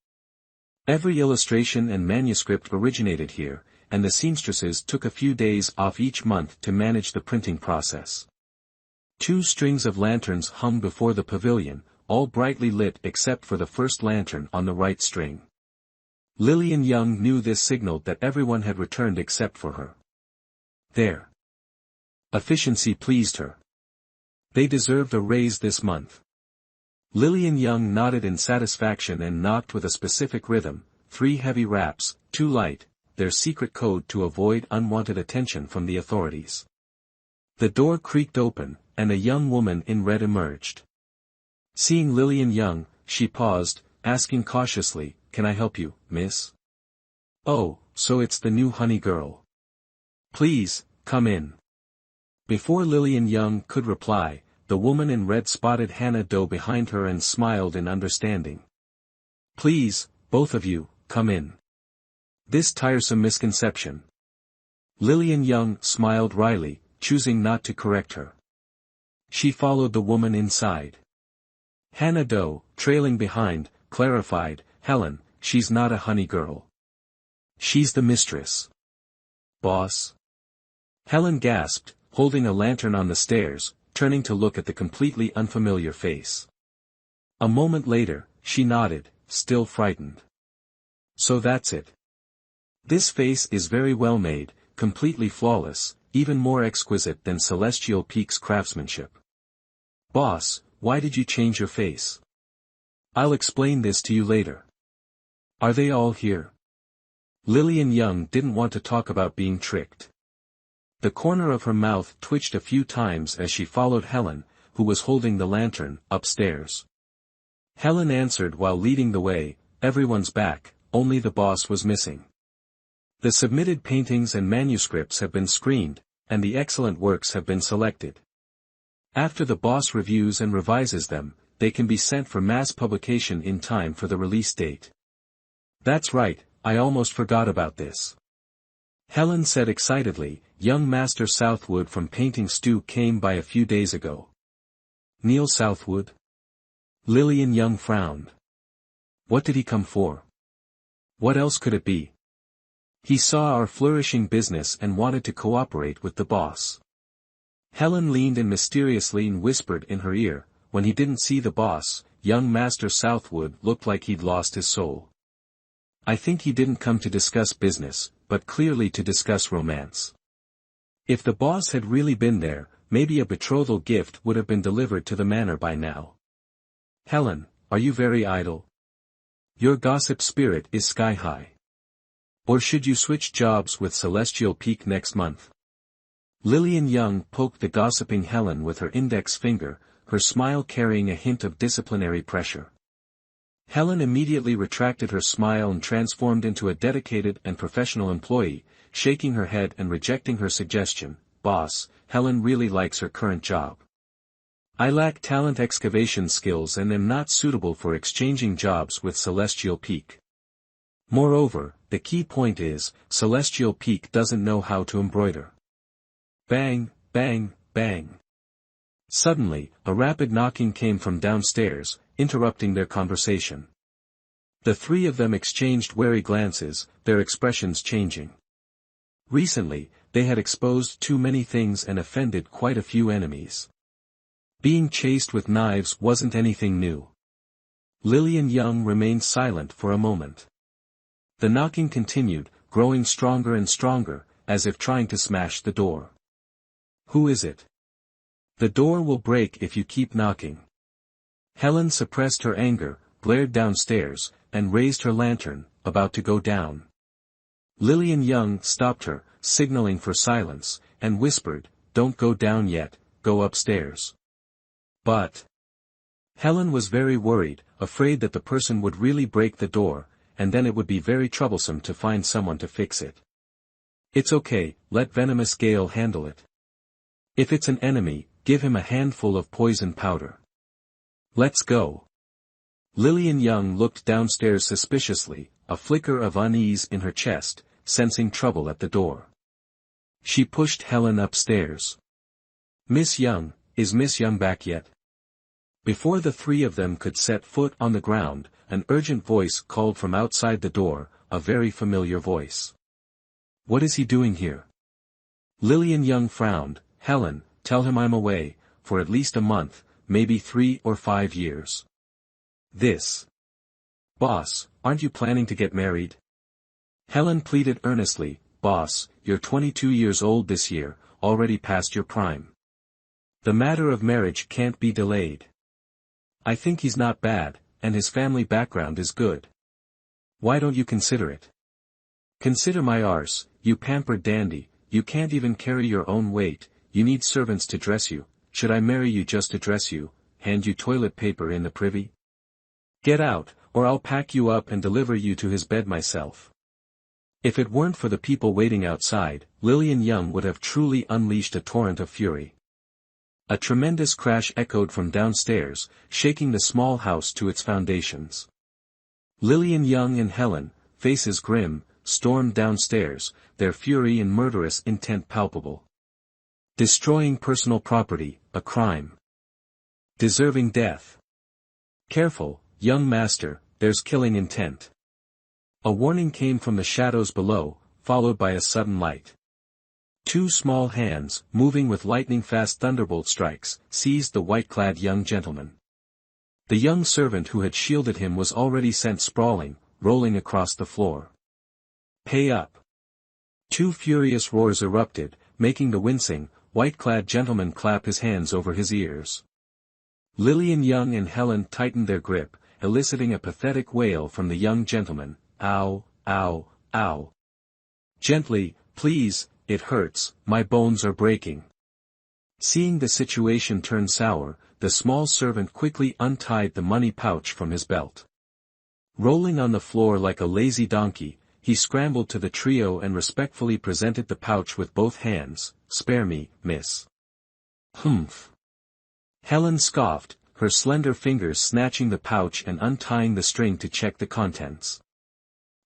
Every illustration and manuscript originated here, and the seamstresses took a few days off each month to manage the printing process. 2 strings of lanterns hung before the pavilion, all brightly lit except for the first lantern on the right string. Lillian Young knew this signaled that everyone had returned except for her. Their efficiency pleased her. They deserved a raise this month. Lillian Young nodded in satisfaction and knocked with a specific rhythm, 3 heavy raps, 2 light, their secret code to avoid unwanted attention from the authorities. The door creaked open, and a young woman in red emerged. Seeing Lillian Young, she paused, asking cautiously, "Can I help you, miss?" "Oh, so it's the new honey girl. Please, come in." Before Lillian Young could reply, the woman in red spotted Hannah Doe behind her and smiled in understanding. "Please, both of you, come in. This tiresome misconception." Lillian Young smiled wryly, choosing not to correct her. She followed the woman inside. Hannah Doe, trailing behind, clarified, "Helen, she's not a honey girl. She's the mistress." "Boss?" Helen gasped, holding a lantern on the stairs, turning to look at the completely unfamiliar face. A moment later, she nodded, still frightened. "So that's it. This face is very well made, completely flawless, even more exquisite than Celestial Peak's craftsmanship. Boss, why did you change your face? I'll explain this to you later. Are they all here?" Lillian Young didn't want to talk about being tricked. The corner of her mouth twitched a few times as she followed Helen, who was holding the lantern, upstairs. Helen answered while leading the way, "Everyone's back, only the boss was missing. The submitted paintings and manuscripts have been screened, and the excellent works have been selected. After the boss reviews and revises them, they can be sent for mass publication in time for the release date." "That's right, I almost forgot about this," Helen said excitedly. "Young Master Southwood from Painting Stew came by a few days ago." "Neil Southwood?" Lillian Young frowned. "What did he come for? What else could it be? He saw our flourishing business and wanted to cooperate with the boss." Helen leaned in mysteriously and whispered in her ear, "When he didn't see the boss, young Master Southwood looked like he'd lost his soul. I think he didn't come to discuss business, but clearly to discuss romance. If the boss had really been there, maybe a betrothal gift would have been delivered to the manor by now." "Helen, are you very idle? Your gossip spirit is sky high. Or should you switch jobs with Celestial Peak next month?" Lillian Young poked the gossiping Helen with her index finger, her smile carrying a hint of disciplinary pressure. Helen immediately retracted her smile and transformed into a dedicated and professional employee, shaking her head and rejecting her suggestion. "Boss, Helen really likes her current job. I lack talent excavation skills and am not suitable for exchanging jobs with Celestial Peak. Moreover, the key point is, Celestial Peak doesn't know how to embroider. Bang, bang, bang. Suddenly, a rapid knocking came from downstairs, interrupting their conversation. The three of them exchanged wary glances, their expressions changing. Recently, they had exposed too many things and offended quite a few enemies. Being chased with knives wasn't anything new. Lillian Young remained silent for a moment. The knocking continued, growing stronger and stronger, as if trying to smash the door. Who is it? The door will break if you keep knocking. Helen suppressed her anger, glared downstairs, and raised her lantern, about to go down. Lillian Young stopped her, signaling for silence, and whispered, "Don't go down yet, go upstairs." But Helen was very worried, afraid that the person would really break the door, and then it would be very troublesome to find someone to fix it. It's okay, let Venomous Gale handle it. If it's an enemy, give him a handful of poison powder. Let's go. Lillian Young looked downstairs suspiciously, a flicker of unease in her chest, sensing trouble at the door. She pushed Helen upstairs. "Miss Young, is Miss Young back yet?" Before the three of them could set foot on the ground, an urgent voice called from outside the door, a very familiar voice. "What is he doing here?" Lillian Young frowned. "Helen, tell him I'm away, for at least a month, maybe 3 or 5 years. This. Boss, aren't you planning to get married?" Helen pleaded earnestly. "Boss, you're 22 years old this year, already past your prime. The matter of marriage can't be delayed. I think he's not bad, and his family background is good. Why don't you consider it? Consider my arse, you pampered dandy, you can't even carry your own weight, you need servants to dress you. Should I marry you just to dress you, hand you toilet paper in the privy? Get out, or I'll pack you up and deliver you to his bed myself." If it weren't for the people waiting outside, Lillian Young would have truly unleashed a torrent of fury. A tremendous crash echoed from downstairs, shaking the small house to its foundations. Lillian Young and Helen, faces grim, stormed downstairs, their fury and murderous intent palpable. Destroying personal property, a crime. Deserving death. Careful, young master, there's killing intent. A warning came from the shadows below, followed by a sudden light. Two small hands, moving with lightning-fast thunderbolt strikes, seized the white-clad young gentleman. The young servant who had shielded him was already sent sprawling, rolling across the floor. "Pay up!" Two furious roars erupted, making the wincing, white-clad gentleman clap his hands over his ears. Lillian Young and Helen tightened their grip, eliciting a pathetic wail from the young gentleman. "Ow, ow, ow. Gently, please, it hurts, my bones are breaking." Seeing the situation turn sour, the small servant quickly untied the money pouch from his belt. Rolling on the floor like a lazy donkey, he scrambled to the trio and respectfully presented the pouch with both hands. "Spare me, miss." "Humph." Helen scoffed, her slender fingers snatching the pouch and untying the string to check the contents.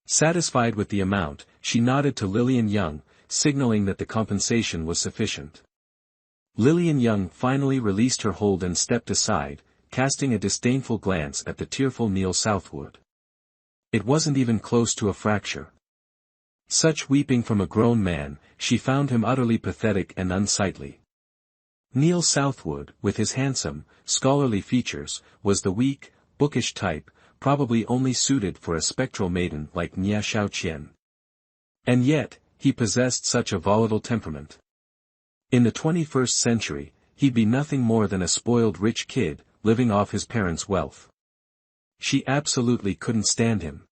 Satisfied with the amount, she nodded to Lillian Young, signaling that the compensation was sufficient. Lillian Young finally released her hold and stepped aside, casting a disdainful glance at the tearful Neil Southwood. It wasn't even close to a fracture. Such weeping from a grown man, she found him utterly pathetic and unsightly. Neil Southwood, with his handsome, scholarly features, was the weak, bookish type, probably only suited for a spectral maiden like Nia Xiaoqian. And yet, he possessed such a volatile temperament. In the 21st century, he'd be nothing more than a spoiled rich kid, living off his parents' wealth. She absolutely couldn't stand him.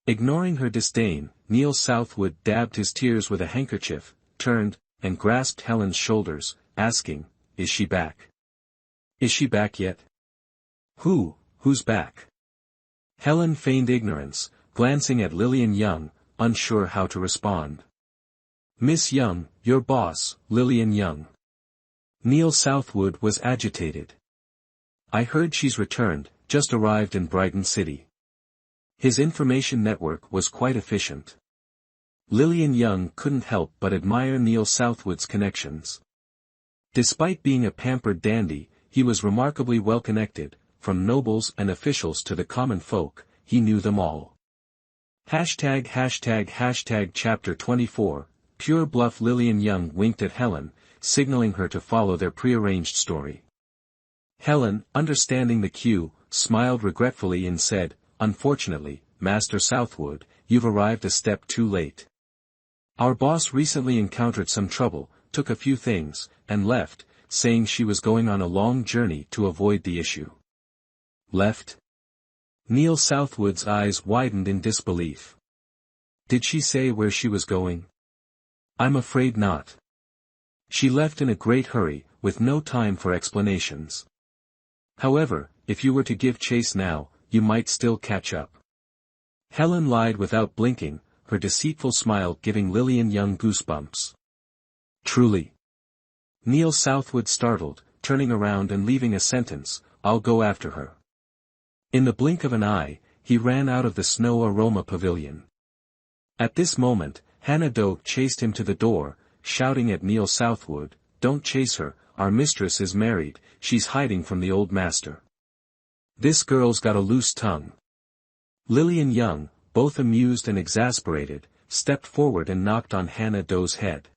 Ignoring her disdain, Neil Southwood dabbed his tears with a handkerchief, turned, and grasped Helen's shoulders, asking, "Is she back? Is she back yet?" Who's back?" Helen feigned ignorance, glancing at Lillian Young, unsure how to respond. "Miss Young, your boss, Lillian Young." Neil Southwood was agitated. I heard she's returned, just arrived in Brighton City. His information network was quite efficient. Lillian Young couldn't help but admire Neil Southwood's connections. Despite being a pampered dandy, he was remarkably well connected, from nobles and officials to the common folk, he knew them all. Chapter 24, Pure Bluff. Lillian Young winked at Helen, signaling her to follow their prearranged story. Helen, understanding the cue, smiled regretfully and said, "Unfortunately, Master Southwood, you've arrived a step too late. Our boss recently encountered some trouble, took a few things, and left, saying she was going on a long journey to avoid the issue." Left? Neil Southwood's eyes widened in disbelief. Did she say where she was going? I'm afraid not. She left in a great hurry, with no time for explanations. However, if you were to give chase now, you might still catch up. Helen lied without blinking, her deceitful smile giving Lillian Young goosebumps. Truly? Neil Southwood startled, turning around and leaving a sentence, "I'll go after her." In the blink of an eye, he ran out of the Snow Aroma Pavilion. At this moment, Hannah Doe chased him to the door, shouting at Neil Southwood, "Don't chase her, our mistress is married, she's hiding from the old master. This girl's got a loose tongue." Lillian Young, both amused and exasperated, stepped forward and knocked on Hannah Doe's head.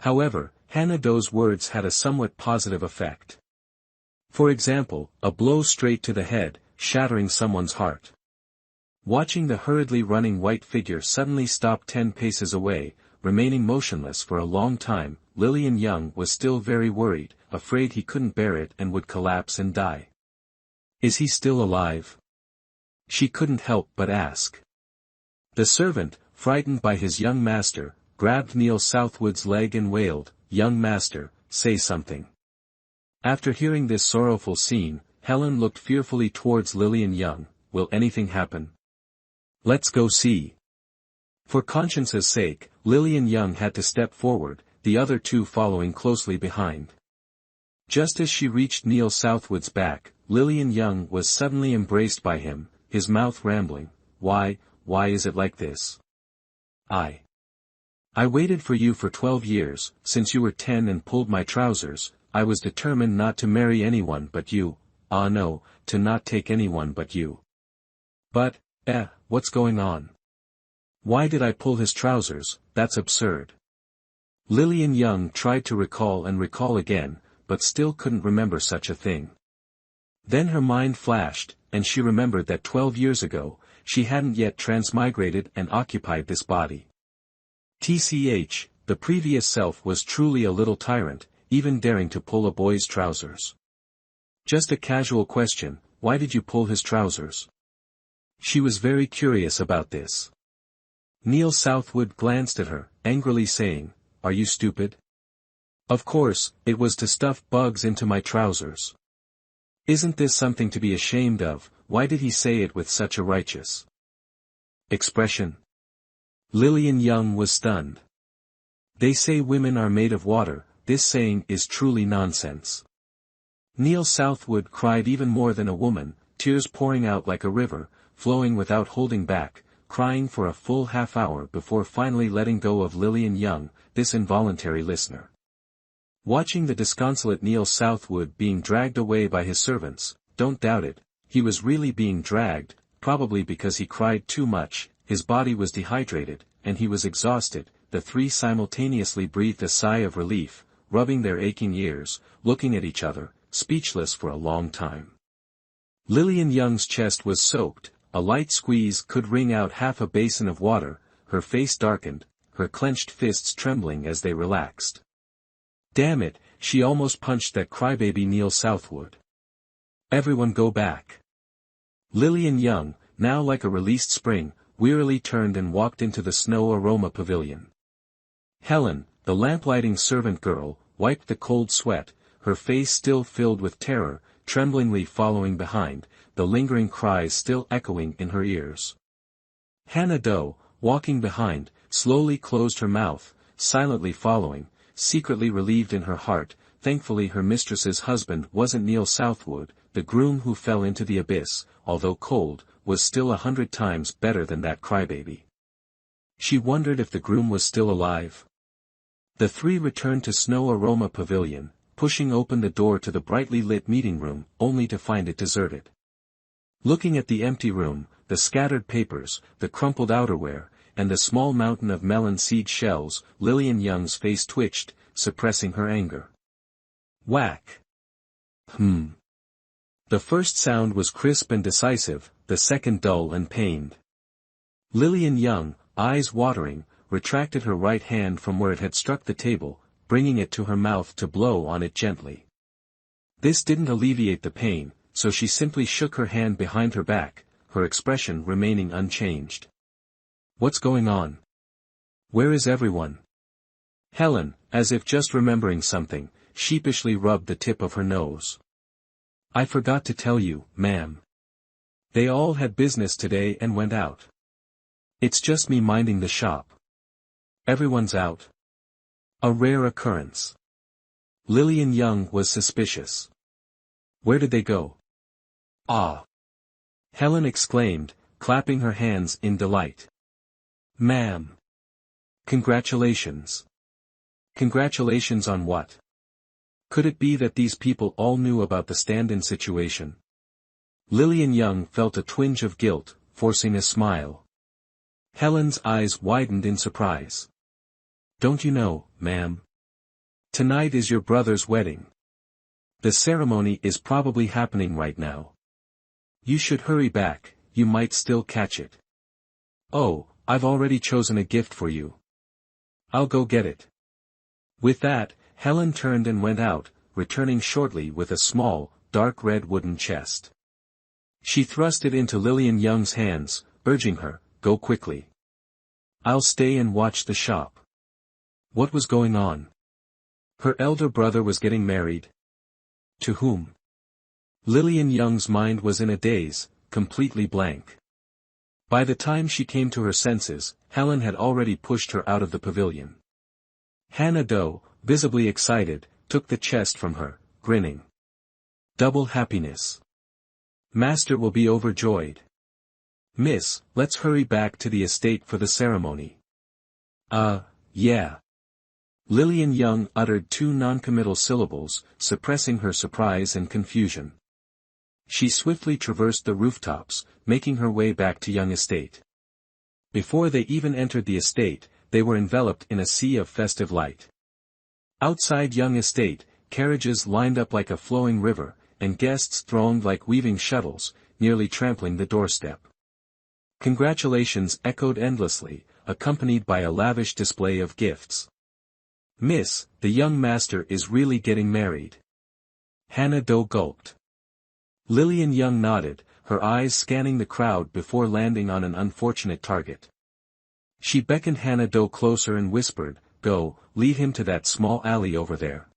However, Hannah Doe's words had a somewhat positive effect. For example, a blow straight to the head, shattering someone's heart. Watching the hurriedly running white figure suddenly stop 10 paces away, remaining motionless for a long time, Lillian Young was still very worried, afraid he couldn't bear it and would collapse and die. Is he still alive? She couldn't help but ask. The servant, frightened by his young master, grabbed Neil Southwood's leg and wailed, "Young master, say something." After hearing this sorrowful scene, Helen looked fearfully towards Lillian Young. Will anything happen? Let's go see. For conscience's sake, Lillian Young had to step forward, the other two following closely behind. Just as she reached Neil Southwood's back, Lillian Young was suddenly embraced by him, his mouth rambling, why is it like this? I waited for you for 12 years, since you were 10 and pulled my trousers. I was determined not to marry anyone but you. No, to not take anyone but you. But, what's going on? Why did I pull his trousers? That's absurd. Lillian Young tried to recall and recall again, but still couldn't remember such a thing. Then her mind flashed, and she remembered that 12 years ago, she hadn't yet transmigrated and occupied this body. TCH, the previous self was truly a little tyrant, even daring to pull a boy's trousers. Just a casual question, why did you pull his trousers? She was very curious about this. Neil Southwood glanced at her, angrily saying, "Are you stupid? Of course, it was to stuff bugs into my trousers. Isn't this something to be ashamed of? Why did he say it with such a righteous expression?" Lillian Young was stunned. They say women are made of water, this saying is truly nonsense. Neil Southwood cried even more than a woman, tears pouring out like a river, flowing without holding back, crying for a full half-hour before finally letting go of Lillian Young, this involuntary listener. Watching the disconsolate Neil Southwood being dragged away by his servants, don't doubt it, he was really being dragged, probably because he cried too much, his body was dehydrated, and he was exhausted. The three simultaneously breathed a sigh of relief, rubbing their aching ears, looking at each other, speechless for a long time. Lillian Young's chest was soaked, a light squeeze could wring out half a basin of water, her face darkened, her clenched fists trembling as they relaxed. Damn it, she almost punched that crybaby Neil Southwood. Everyone go back. Lillian Young, now like a released spring, wearily turned and walked into the Snow Aroma Pavilion. Helen, the lamplighting servant girl, wiped the cold sweat, her face still filled with terror, tremblingly following behind, the lingering cries still echoing in her ears. Hannah Doe, walking behind, slowly closed her mouth, silently following, secretly relieved in her heart, thankfully her mistress's husband wasn't Neil Southwood, the groom who fell into the abyss, although cold, was still 100 times better than that crybaby. She wondered if the groom was still alive. The three returned to Snow Aroma Pavilion, pushing open the door to the brightly lit meeting room, only to find it deserted. Looking at the empty room, the scattered papers, the crumpled outerwear, and the small mountain of melon seed shells, Lillian Young's face twitched, suppressing her anger. Whack! The first sound was crisp and decisive, the second dull and pained. Lillian Young, eyes watering, retracted her right hand from where it had struck the table, bringing it to her mouth to blow on it gently. This didn't alleviate the pain, so she simply shook her hand behind her back, her expression remaining unchanged. What's going on? Where is everyone? Helen, as if just remembering something, sheepishly rubbed the tip of her nose. I forgot to tell you, ma'am. They all had business today and went out. It's just me minding the shop. Everyone's out. A rare occurrence. Lillian Young was suspicious. Where did they go? Ah! Helen exclaimed, clapping her hands in delight. Ma'am! Congratulations! Congratulations on what? Could it be that these people all knew about the stand-in situation? Lillian Young felt a twinge of guilt, forcing a smile. Helen's eyes widened in surprise. Don't you know, ma'am? Tonight is your brother's wedding. The ceremony is probably happening right now. You should hurry back, you might still catch it. Oh, I've already chosen a gift for you. I'll go get it. With that, Helen turned and went out, returning shortly with a small, dark red wooden chest. She thrust it into Lillian Young's hands, urging her, go quickly. I'll stay and watch the shop. What was going on? Her elder brother was getting married. To whom? Lillian Young's mind was in a daze, completely blank. By the time she came to her senses, Helen had already pushed her out of the pavilion. Hannah Doe, visibly excited, took the chest from her, grinning. Double happiness. Master will be overjoyed. Miss, let's hurry back to the estate for the ceremony. Yeah. Lillian Young uttered two noncommittal syllables, suppressing her surprise and confusion. She swiftly traversed the rooftops, making her way back to Young Estate. Before they even entered the estate, they were enveloped in a sea of festive light. Outside Young Estate, carriages lined up like a flowing river, and guests thronged like weaving shuttles, nearly trampling the doorstep. Congratulations echoed endlessly, accompanied by a lavish display of gifts. Miss, the young master is really getting married. Hannah Doe gulped. Lillian Young nodded, her eyes scanning the crowd before landing on an unfortunate target. She beckoned Hannah Doe closer and whispered, Go, lead him to that small alley over there.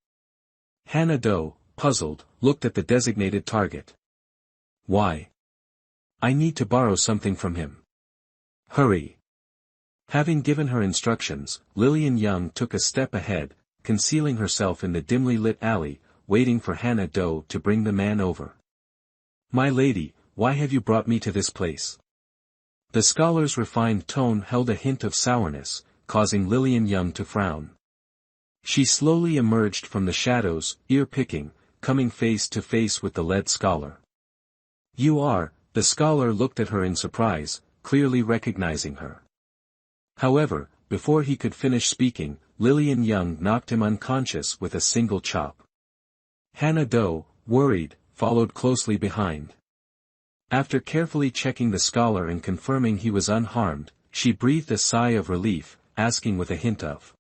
Hannah Doe, puzzled, looked at the designated target. Why? I need to borrow something from him. Hurry. Having given her instructions, Lillian Young took a step ahead, concealing herself in the dimly lit alley, waiting for Hannah Doe to bring the man over. My lady, why have you brought me to this place? The scholar's refined tone held a hint of sourness, causing Lillian Young to frown. She slowly emerged from the shadows, ear-picking, coming face to face with the lead scholar. You are, the scholar looked at her in surprise, clearly recognizing her. However, before he could finish speaking, Lillian Young knocked him unconscious with a single chop. Hannah Doe, worried, followed closely behind. After carefully checking the scholar and confirming he was unharmed, she breathed a sigh of relief, asking with a hint of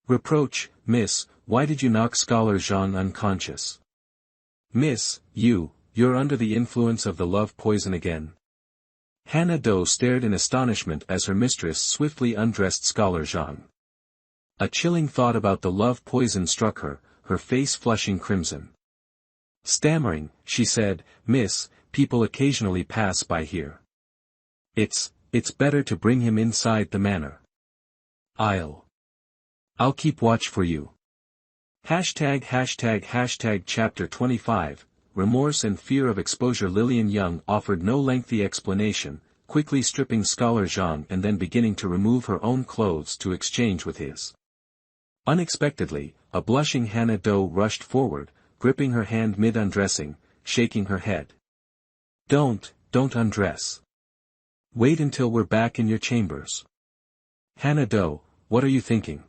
reproach, Miss, why did you knock Scholar Jean unconscious? Miss, you're under the influence of the love poison again. Hannah Doe stared in astonishment as her mistress swiftly undressed Scholar Jean. A chilling thought about the love poison struck her, her face flushing crimson. Stammering, she said, Miss, people occasionally pass by here. It's better to bring him inside the manor. I'll keep watch for you. Hashtag Chapter 25, Remorse and Fear of Exposure. Lillian Young offered no lengthy explanation, quickly stripping Scholar Zhang and then beginning to remove her own clothes to exchange with his. Unexpectedly, a blushing Hannah Do rushed forward, gripping her hand mid-undressing, shaking her head. Don't undress. Wait until we're back in your chambers. Hannah Do, what are you thinking?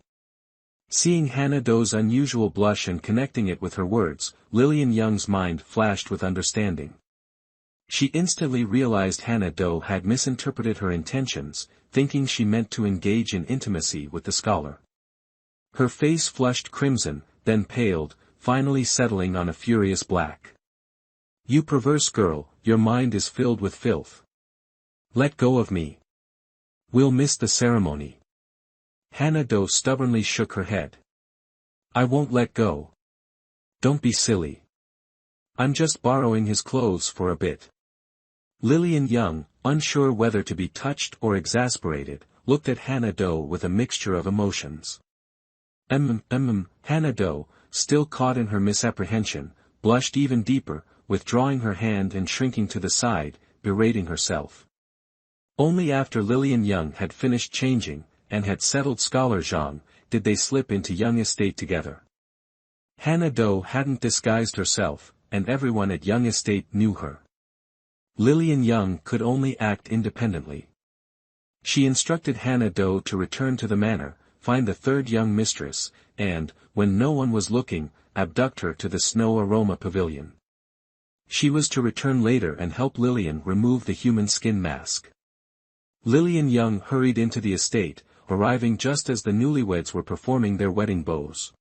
Seeing Hannah Do's unusual blush and connecting it with her words, Lillian Young's mind flashed with understanding. She instantly realized Hannah Do had misinterpreted her intentions, thinking she meant to engage in intimacy with the scholar. Her face flushed crimson, then paled, finally settling on a furious black. You perverse girl, your mind is filled with filth. Let go of me. We'll miss the ceremony. Hannah Do stubbornly shook her head. I won't let go. Don't be silly. I'm just borrowing his clothes for a bit. Lillian Young, unsure whether to be touched or exasperated, looked at Hannah Do with a mixture of emotions. Hannah Do, still caught in her misapprehension, blushed even deeper, withdrawing her hand and shrinking to the side, berating herself. Only after Lillian Young had finished changing, and had settled Scholar Zhang, did they slip into Young Estate together. Hannah Do hadn't disguised herself, and everyone at Young Estate knew her. Lillian Young could only act independently. She instructed Hannah Do to return to the manor, find the third young mistress, and, when no one was looking, abduct her to the Snow Aroma Pavilion. She was to return later and help Lillian remove the human skin mask. Lillian Young hurried into the estate, arriving just as the newlyweds were performing their wedding vows.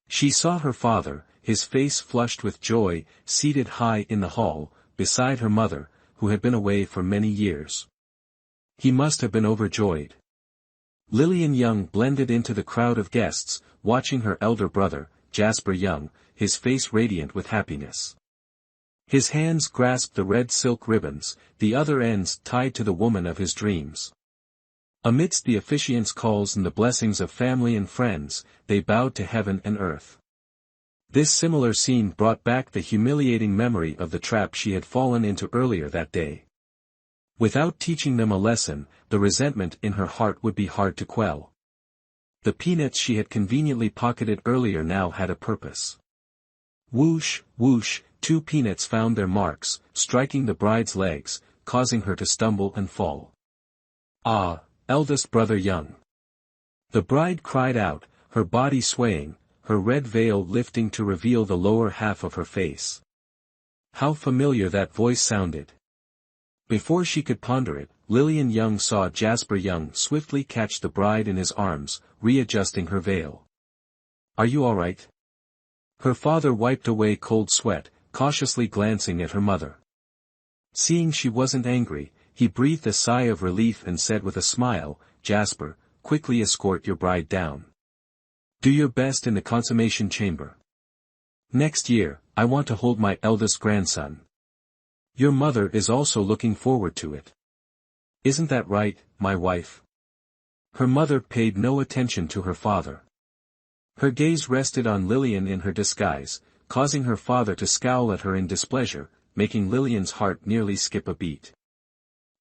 She saw her father, his face flushed with joy, seated high in the hall, beside her mother, who had been away for many years. He must have been overjoyed. Lillian Young blended into the crowd of guests, watching her elder brother, Jasper Young, his face radiant with happiness. His hands grasped the red silk ribbons, the other ends tied to the woman of his dreams. Amidst the officiant's calls and the blessings of family and friends, they bowed to heaven and earth. This similar scene brought back the humiliating memory of the trap she had fallen into earlier that day. Without teaching them a lesson, the resentment in her heart would be hard to quell. The peanuts she had conveniently pocketed earlier now had a purpose. Whoosh, whoosh, 2 peanuts found their marks, striking the bride's legs, causing her to stumble and fall. Ah, eldest brother Young! The bride cried out, her body swaying, her red veil lifting to reveal the lower half of her face. How familiar that voice sounded. Before she could ponder it, Lillian Young saw Jasper Young swiftly catch the bride in his arms, readjusting her veil. Are you all right? Her father wiped away cold sweat, cautiously glancing at her mother. Seeing she wasn't angry, he breathed a sigh of relief and said with a smile, Jasper, quickly escort your bride down. Do your best in the consummation chamber. Next year, I want to hold my eldest grandson. Your mother is also looking forward to it. Isn't that right, my wife? Her mother paid no attention to her father. Her gaze rested on Lillian in her disguise, causing her father to scowl at her in displeasure, making Lillian's heart nearly skip a beat.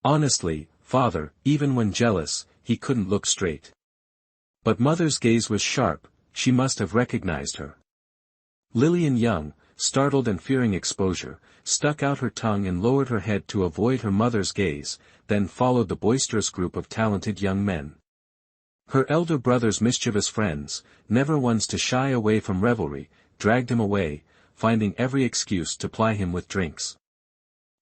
Honestly, father, even when jealous, he couldn't look straight. But mother's gaze was sharp, she must have recognized her. Lillian Young, startled and fearing exposure, stuck out her tongue and lowered her head to avoid her mother's gaze, then followed the boisterous group of talented young men. Her elder brother's mischievous friends, never ones to shy away from revelry, dragged him away, finding every excuse to ply him with drinks.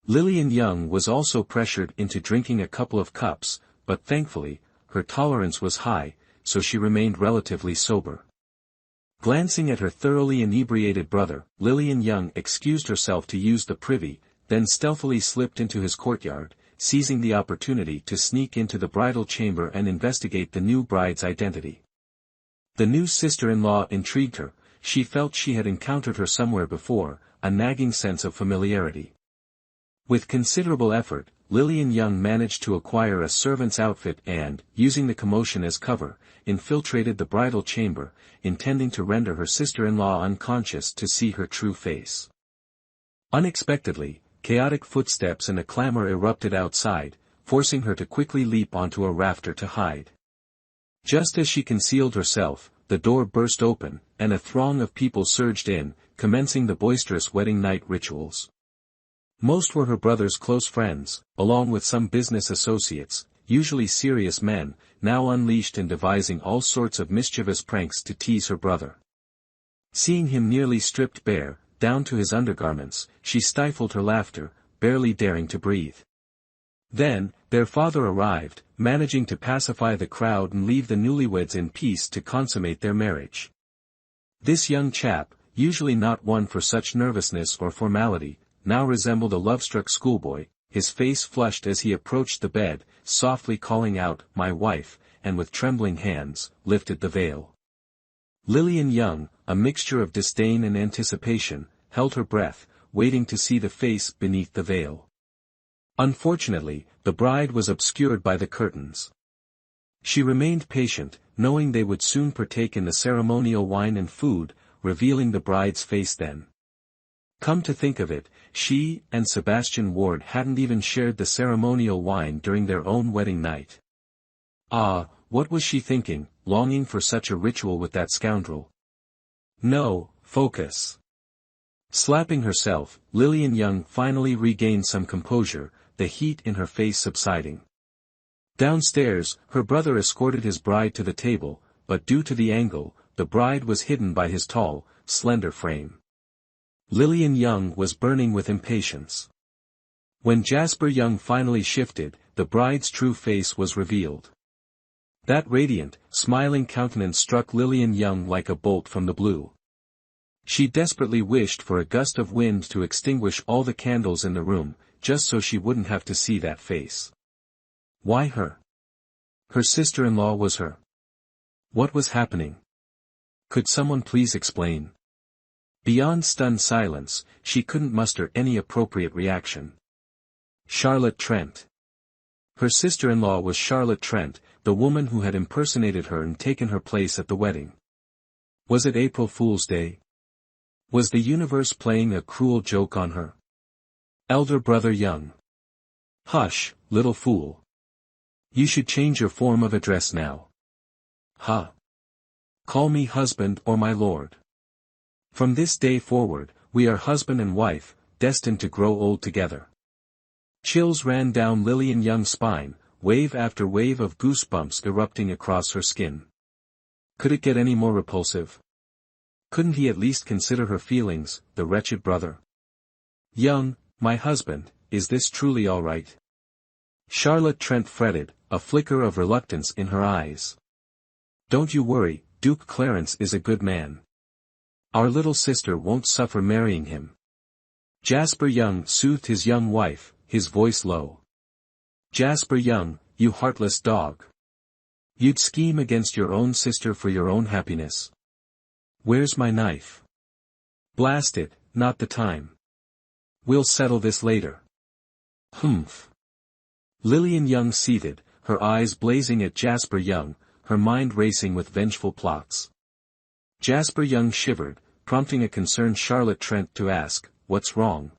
Lillian Young was also pressured into drinking a couple of cups, but thankfully, her tolerance was high, so she remained relatively sober. Glancing at her thoroughly inebriated brother, Lillian Young excused herself to use the privy, then stealthily slipped into his courtyard, seizing the opportunity to sneak into the bridal chamber and investigate the new bride's identity. The new sister-in-law intrigued her, she felt she had encountered her somewhere before, a nagging sense of familiarity. With considerable effort, Lillian Young managed to acquire a servant's outfit and, using the commotion as cover, infiltrated the bridal chamber, intending to render her sister-in-law unconscious to see her true face. Unexpectedly, chaotic footsteps and a clamor erupted outside, forcing her to quickly leap onto a rafter to hide. Just as she concealed herself, the door burst open, and a throng of people surged in, commencing the boisterous wedding night rituals. Most were her brother's close friends, along with some business associates, usually serious men, now unleashed and devising all sorts of mischievous pranks to tease her brother. Seeing him nearly stripped bare, down to his undergarments, she stifled her laughter, barely daring to breathe. Then, their father arrived, managing to pacify the crowd and leave the newlyweds in peace to consummate their marriage. This young chap, usually not one for such nervousness or formality, now resembled a love-struck schoolboy, his face flushed as he approached the bed, softly calling out, "My wife," and with trembling hands, lifted the veil. Lillian Young, a mixture of disdain and anticipation, held her breath, waiting to see the face beneath the veil. Unfortunately, the bride was obscured by the curtains. She remained patient, knowing they would soon partake in the ceremonial wine and food, revealing the bride's face then. Come to think of it, she and Sebastian Ward hadn't even shared the ceremonial wine during their own wedding night. Ah, what was she thinking, longing for such a ritual with that scoundrel? No, focus. Slapping herself, Lillian Young finally regained some composure, the heat in her face subsiding. Downstairs, her brother escorted his bride to the table, but due to the angle, the bride was hidden by his tall, slender frame. Lillian Young was burning with impatience. When Jasper Young finally shifted, the bride's true face was revealed. That radiant, smiling countenance struck Lillian Young like a bolt from the blue. She desperately wished for a gust of wind to extinguish all the candles in the room, just so she wouldn't have to see that face. Why her? Her sister-in-law was her. What was happening? Could someone please explain? Beyond stunned silence, she couldn't muster any appropriate reaction. Charlotte Trent. Her sister-in-law was Charlotte Trent, the woman who had impersonated her and taken her place at the wedding. Was it April Fool's Day? Was the universe playing a cruel joke on her? Elder brother Young. Hush, little fool. You should change your form of address now. Ha. Call me husband or my lord. From this day forward, we are husband and wife, destined to grow old together. Chills ran down Lillian Young's spine, wave after wave of goosebumps erupting across her skin. Could it get any more repulsive? Couldn't he at least consider her feelings, the wretched brother? Young, my husband, is this truly all right? Charlotte Trent fretted, a flicker of reluctance in her eyes. Don't you worry, Duke Clarence is a good man. Our little sister won't suffer marrying him. Jasper Young soothed his young wife, his voice low. Jasper Young, you heartless dog. You'd scheme against your own sister for your own happiness. Where's my knife? Blast it, not the time. We'll settle this later. Humph. Lillian Young seethed, her eyes blazing at Jasper Young, her mind racing with vengeful plots. Jasper Young shivered, prompting a concerned Charlotte Trent to ask, "What's wrong?"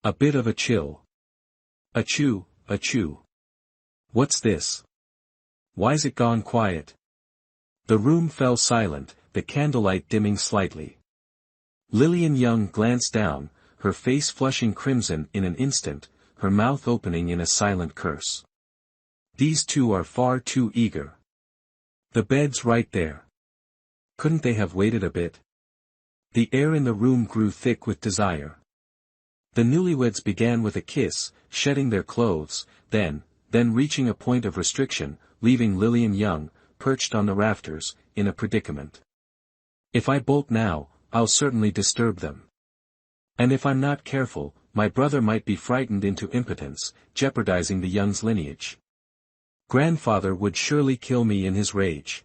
A bit of a chill. Achoo, achoo. What's this? Why's it gone quiet? The room fell silent, the candlelight dimming slightly. Lillian Young glanced down, her face flushing crimson in an instant, her mouth opening in a silent curse. These two are far too eager. The bed's right there. Couldn't they have waited a bit? The air in the room grew thick with desire. The newlyweds began with a kiss, shedding their clothes, then reaching a point of restriction, leaving Lillian Young, perched on the rafters, in a predicament. If I bolt now, I'll certainly disturb them. And if I'm not careful, my brother might be frightened into impotence, jeopardizing the Young's lineage. Grandfather would surely kill me in his rage.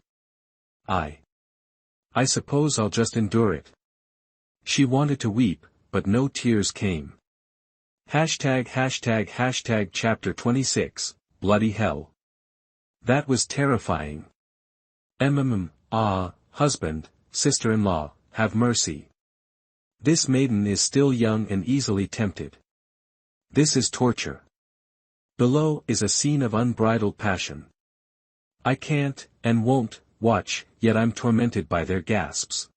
I suppose I'll just endure it. She wanted to weep, but no tears came. Hashtag chapter 26, Bloody Hell. That was terrifying. Husband, sister-in-law, have mercy. This maiden is still young and easily tempted. This is torture. Below is a scene of unbridled passion. I can't, and won't, watch, yet I'm tormented by their gasps.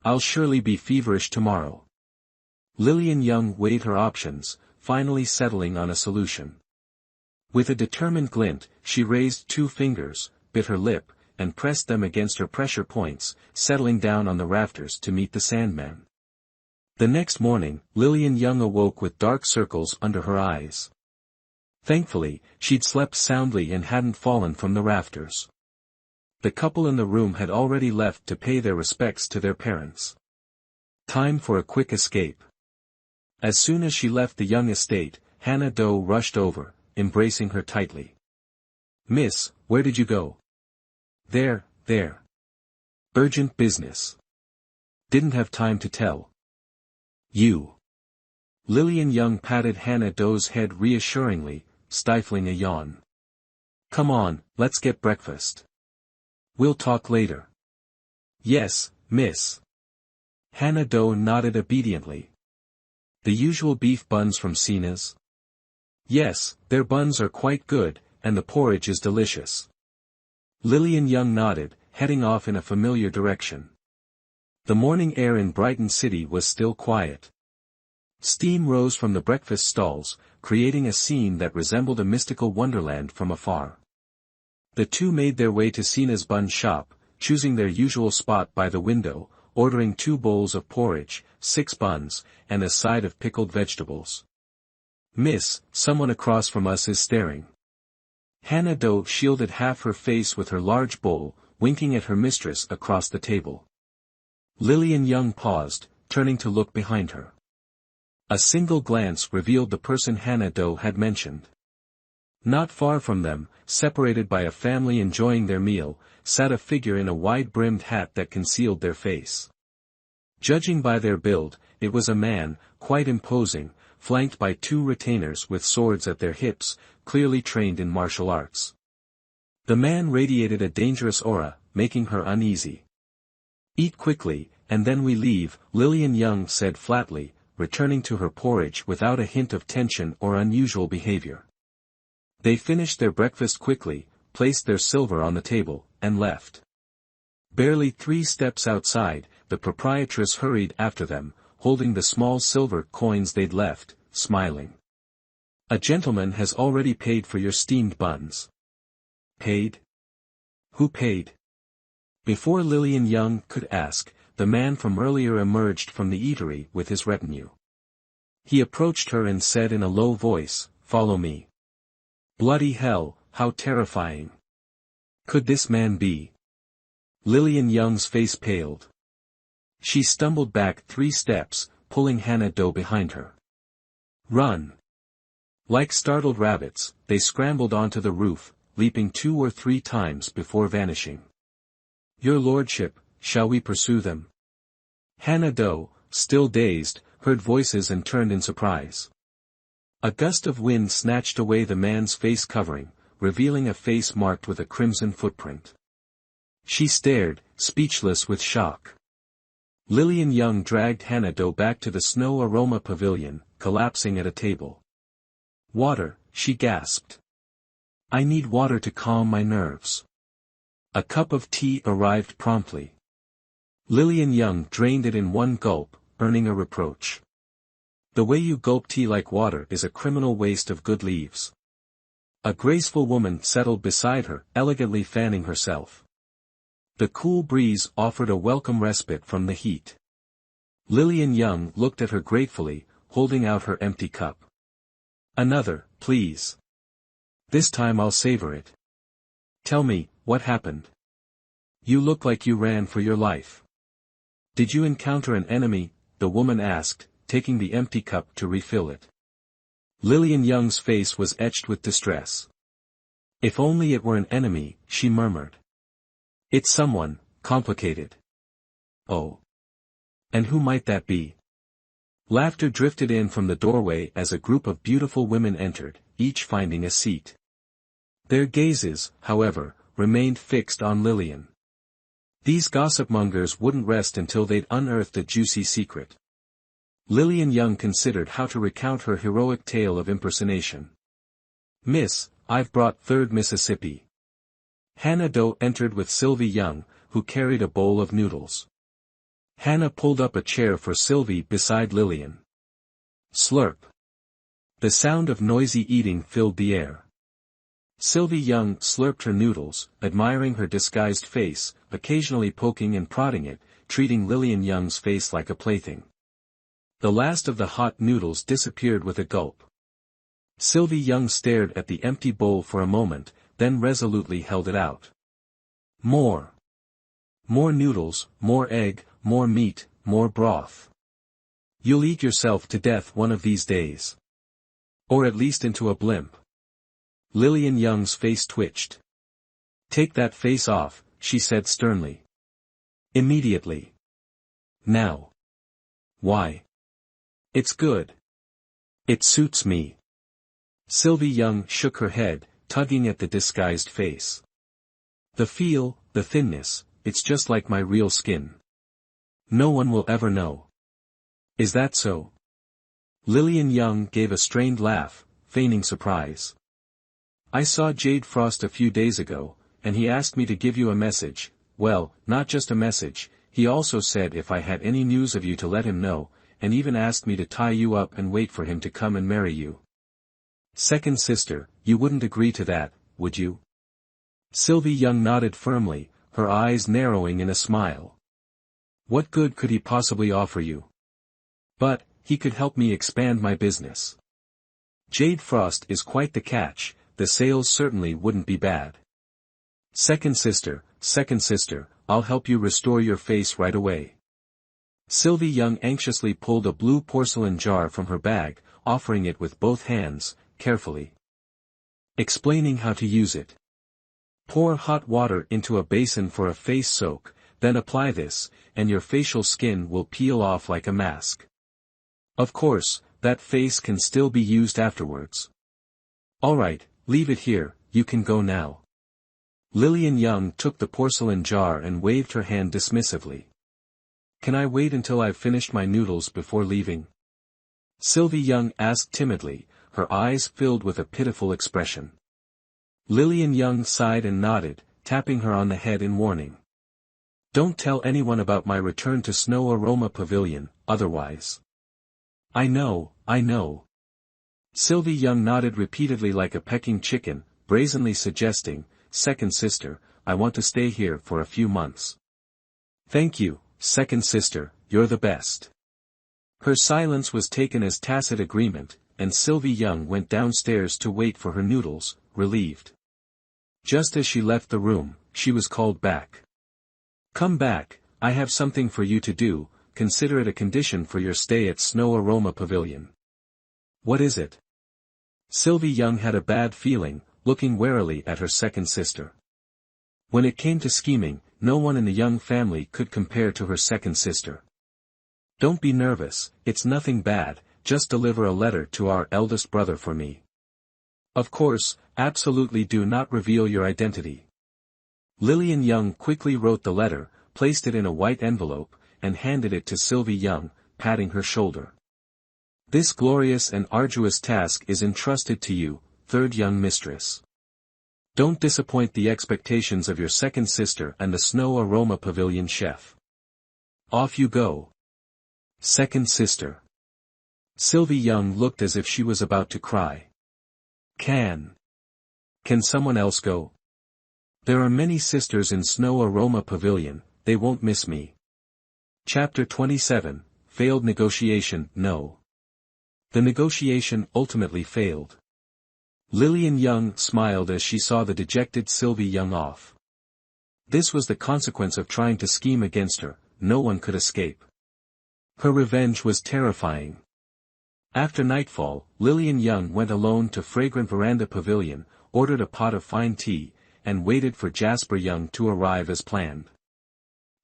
I'll surely be feverish tomorrow. Lillian Young weighed her options, finally settling on a solution. With a determined glint, she raised 2 fingers, bit her lip, and pressed them against her pressure points, settling down on the rafters to meet the Sandman. The next morning, Lillian Young awoke with dark circles under her eyes. Thankfully, she'd slept soundly and hadn't fallen from the rafters. The couple in the room had already left to pay their respects to their parents. Time for a quick escape. As soon as she left the Young estate, Hannah Doe rushed over, embracing her tightly. Miss, where did you go? There. Urgent business. Didn't have time to tell. You. Lillian Young patted Hannah Doe's head reassuringly, stifling a yawn. Come on, let's get breakfast. We'll talk later. Yes, miss. Hannah Doe nodded obediently. The usual beef buns from Sina's? Yes, their buns are quite good, and the porridge is delicious. Lillian Young nodded, heading off in a familiar direction. The morning air in Brighton City was still quiet. Steam rose from the breakfast stalls, creating a scene that resembled a mystical wonderland from afar. The two made their way to Sina's bun shop, choosing their usual spot by the window, ordering 2 bowls of porridge, 6 buns, and a side of pickled vegetables. Miss, someone across from us is staring. Hannah Doe shielded half her face with her large bowl, winking at her mistress across the table. Lillian Young paused, turning to look behind her. A single glance revealed the person Hannah Doe had mentioned. Not far from them, separated by a family enjoying their meal, sat a figure in a wide-brimmed hat that concealed their face. Judging by their build, it was a man, quite imposing, flanked by 2 retainers with swords at their hips, clearly trained in martial arts. The man radiated a dangerous aura, making her uneasy. Eat quickly, and then we leave, Lillian Young said flatly, returning to her porridge without a hint of tension or unusual behavior. They finished their breakfast quickly, placed their silver on the table, and left. Barely 3 steps outside, the proprietress hurried after them, holding the small silver coins they'd left, smiling. A gentleman has already paid for your steamed buns. Paid? Who paid? Before Lillian Young could ask, the man from earlier emerged from the eatery with his retinue. He approached her and said in a low voice, "Follow me." Bloody hell, how terrifying. Could this man be? Lillian Young's face paled. She stumbled back 3 steps, pulling Hannah Doe behind her. Run! Like startled rabbits, they scrambled onto the roof, leaping 2 or 3 times before vanishing. Your lordship, shall we pursue them? Hannah Doe, still dazed, heard voices and turned in surprise. A gust of wind snatched away the man's face covering, revealing a face marked with a crimson footprint. She stared, speechless with shock. Lillian Young dragged Hannah Doe back to the Snow Aroma Pavilion, collapsing at a table. Water, she gasped. I need water to calm my nerves. A cup of tea arrived promptly. Lillian Young drained it in 1 gulp, earning a reproach. The way you gulp tea like water is a criminal waste of good leaves. A graceful woman settled beside her, elegantly fanning herself. The cool breeze offered a welcome respite from the heat. Lillian Young looked at her gratefully, holding out her empty cup. Another, please. This time I'll savor it. Tell me, what happened? You look like you ran for your life. Did you encounter an enemy? The woman asked, taking the empty cup to refill it. Lillian Young's face was etched with distress. If only it were an enemy, she murmured. It's someone, complicated. Oh. And who might that be? Laughter drifted in from the doorway as a group of beautiful women entered, each finding a seat. Their gazes, however, remained fixed on Lillian. These gossipmongers wouldn't rest until they'd unearthed a juicy secret. Lillian Young considered how to recount her heroic tale of impersonation. "Miss, I've brought 3rd Mississippi." Hannah Doe entered with Sylvie Young, who carried a bowl of noodles. Hannah pulled up a chair for Sylvie beside Lillian. Slurp. The sound of noisy eating filled the air. Sylvie Young slurped her noodles, admiring her disguised face, occasionally poking and prodding it, treating Lillian Young's face like a plaything. The last of the hot noodles disappeared with a gulp. Sylvie Young stared at the empty bowl for a moment, then resolutely held it out. More. More noodles, more egg, more meat, more broth. You'll eat yourself to death one of these days. Or at least into a blimp. Lillian Young's face twitched. "Take that face off," she said sternly. "Immediately. Now." "Why?" "It's good. It suits me." Sylvie Young shook her head, tugging at the disguised face. "The feel, the thinness, it's just like my real skin. No one will ever know." "Is that so?" Lillian Young gave a strained laugh, feigning surprise. "I saw Jade Frost a few days ago, and he asked me to give you a message. Well, not just a message, he also said if I had any news of you to let him know, and even asked me to tie you up and wait for him to come and marry you." "Second sister, you wouldn't agree to that, would you?" Sylvie Young nodded firmly, her eyes narrowing in a smile. "What good could he possibly offer you?" "But, he could help me expand my business. Jade Frost is quite the catch, the sales certainly wouldn't be bad." Second sister, I'll help you restore your face right away." Sylvie Young anxiously pulled a blue porcelain jar from her bag, offering it with both hands, carefully explaining how to use it. "Pour hot water into a basin for a face soak, then apply this, and your facial skin will peel off like a mask. Of course, that face can still be used afterwards." "Alright, leave it here, you can go now." Lillian Young took the porcelain jar and waved her hand dismissively. "Can I wait until I've finished my noodles before leaving?" Sylvie Young asked timidly, her eyes filled with a pitiful expression. Lillian Young sighed and nodded, tapping her on the head in warning. "Don't tell anyone about my return to Snow Aroma Pavilion, otherwise." I know." Sylvie Young nodded repeatedly like a pecking chicken, brazenly suggesting, "Second sister, I want to stay here for a few months." "Thank you, second sister, you're the best." Her silence was taken as tacit agreement, and Sylvie Young went downstairs to wait for her noodles, relieved. Just as she left the room, she was called back. "Come back, I have something for you to do, consider it a condition for your stay at Snow Aroma Pavilion." "What is it?" Sylvie Young had a bad feeling, looking warily at her second sister. When it came to scheming, no one in the Young family could compare to her second sister. "Don't be nervous, it's nothing bad, just deliver a letter to our eldest brother for me. Of course, absolutely do not reveal your identity." Lillian Young quickly wrote the letter, placed it in a white envelope, and handed it to Sylvie Young, patting her shoulder. "This glorious and arduous task is entrusted to you, third young mistress. Don't disappoint the expectations of your second sister and the Snow Aroma Pavilion chef. Off you go. Second sister." Sylvie Young looked as if she was about to cry. Can someone else go? There are many sisters in Snow Aroma Pavilion, they won't miss me." Chapter 27, Failed Negotiation. No. The negotiation ultimately failed. Lillian Young smiled as she saw the dejected Sylvie Young off. This was the consequence of trying to scheme against her, no one could escape. Her revenge was terrifying. After nightfall, Lillian Young went alone to Fragrant Veranda Pavilion, ordered a pot of fine tea, and waited for Jasper Young to arrive as planned.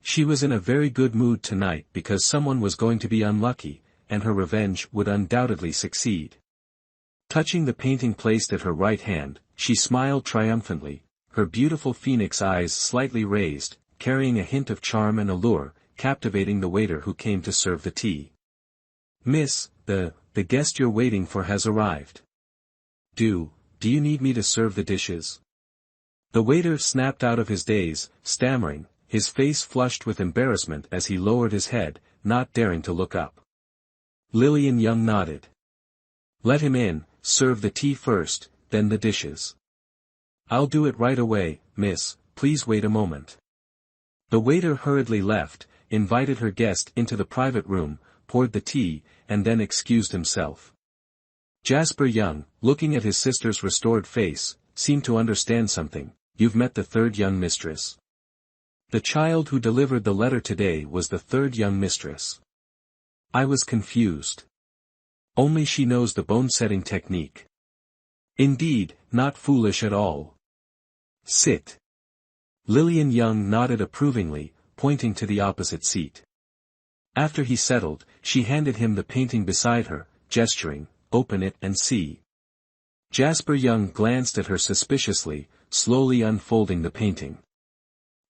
She was in a very good mood tonight because someone was going to be unlucky, and her revenge would undoubtedly succeed. Touching the painting placed at her right hand, she smiled triumphantly, her beautiful phoenix eyes slightly raised, carrying a hint of charm and allure, captivating the waiter who came to serve the tea. "Miss, the guest you're waiting for has arrived. Do you need me to serve the dishes?" The waiter snapped out of his daze, stammering, his face flushed with embarrassment as he lowered his head, not daring to look up. Lillian Young nodded. "Let him in, serve the tea first, then the dishes." "I'll do it right away, miss, please wait a moment." The waiter hurriedly left, invited her guest into the private room, poured the tea, and then excused himself. Jasper Young, looking at his sister's restored face, seemed to understand something. "You've met the third young mistress." The child who delivered the letter today was the third young mistress. I was confused. Only she knows the bone-setting technique. Indeed, not foolish at all. Sit. Lillian Young nodded approvingly, pointing to the opposite seat. After he settled, she handed him the painting beside her, gesturing, "Open it and see." Jasper Young glanced at her suspiciously, slowly unfolding the painting.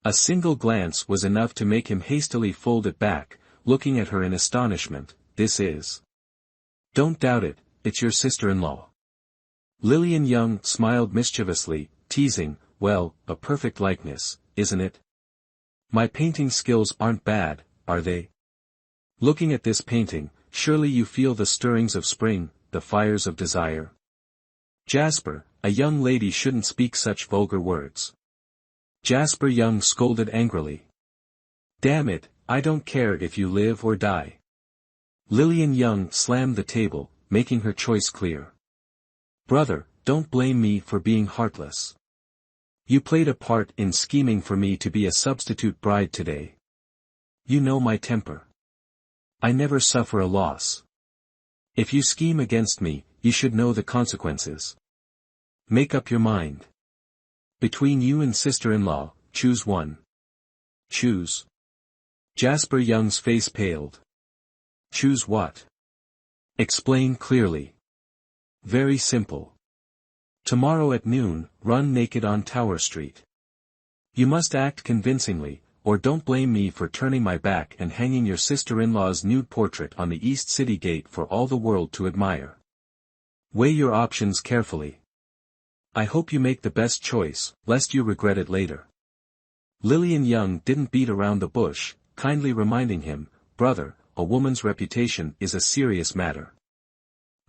A single glance was enough to make him hastily fold it back, looking at her in astonishment. "This is..." "Don't doubt it, it's your sister-in-law." Lillian Young smiled mischievously, teasing, "Well, a perfect likeness, isn't it? My painting skills aren't bad, are they? Looking at this painting, surely you feel the stirrings of spring, the fires of desire." "Jasper, a young lady shouldn't speak such vulgar words." Jasper Young scolded angrily. "Damn it, I don't care if you live or die." Lillian Young slammed the table, making her choice clear. "Brother, don't blame me for being heartless. You played a part in scheming for me to be a substitute bride today. You know my temper. I never suffer a loss. If you scheme against me, you should know the consequences. Make up your mind. Between you and sister-in-law, choose one." "Choose?" Jasper Young's face paled. "Choose what? Explain clearly." "Very simple. Tomorrow at noon, run naked on Tower Street. You must act convincingly, or don't blame me for turning my back and hanging your sister-in-law's nude portrait on the East City Gate for all the world to admire. Weigh your options carefully. I hope you make the best choice, lest you regret it later." Lillian Young didn't beat around the bush, kindly reminding him, "Brother, a woman's reputation is a serious matter.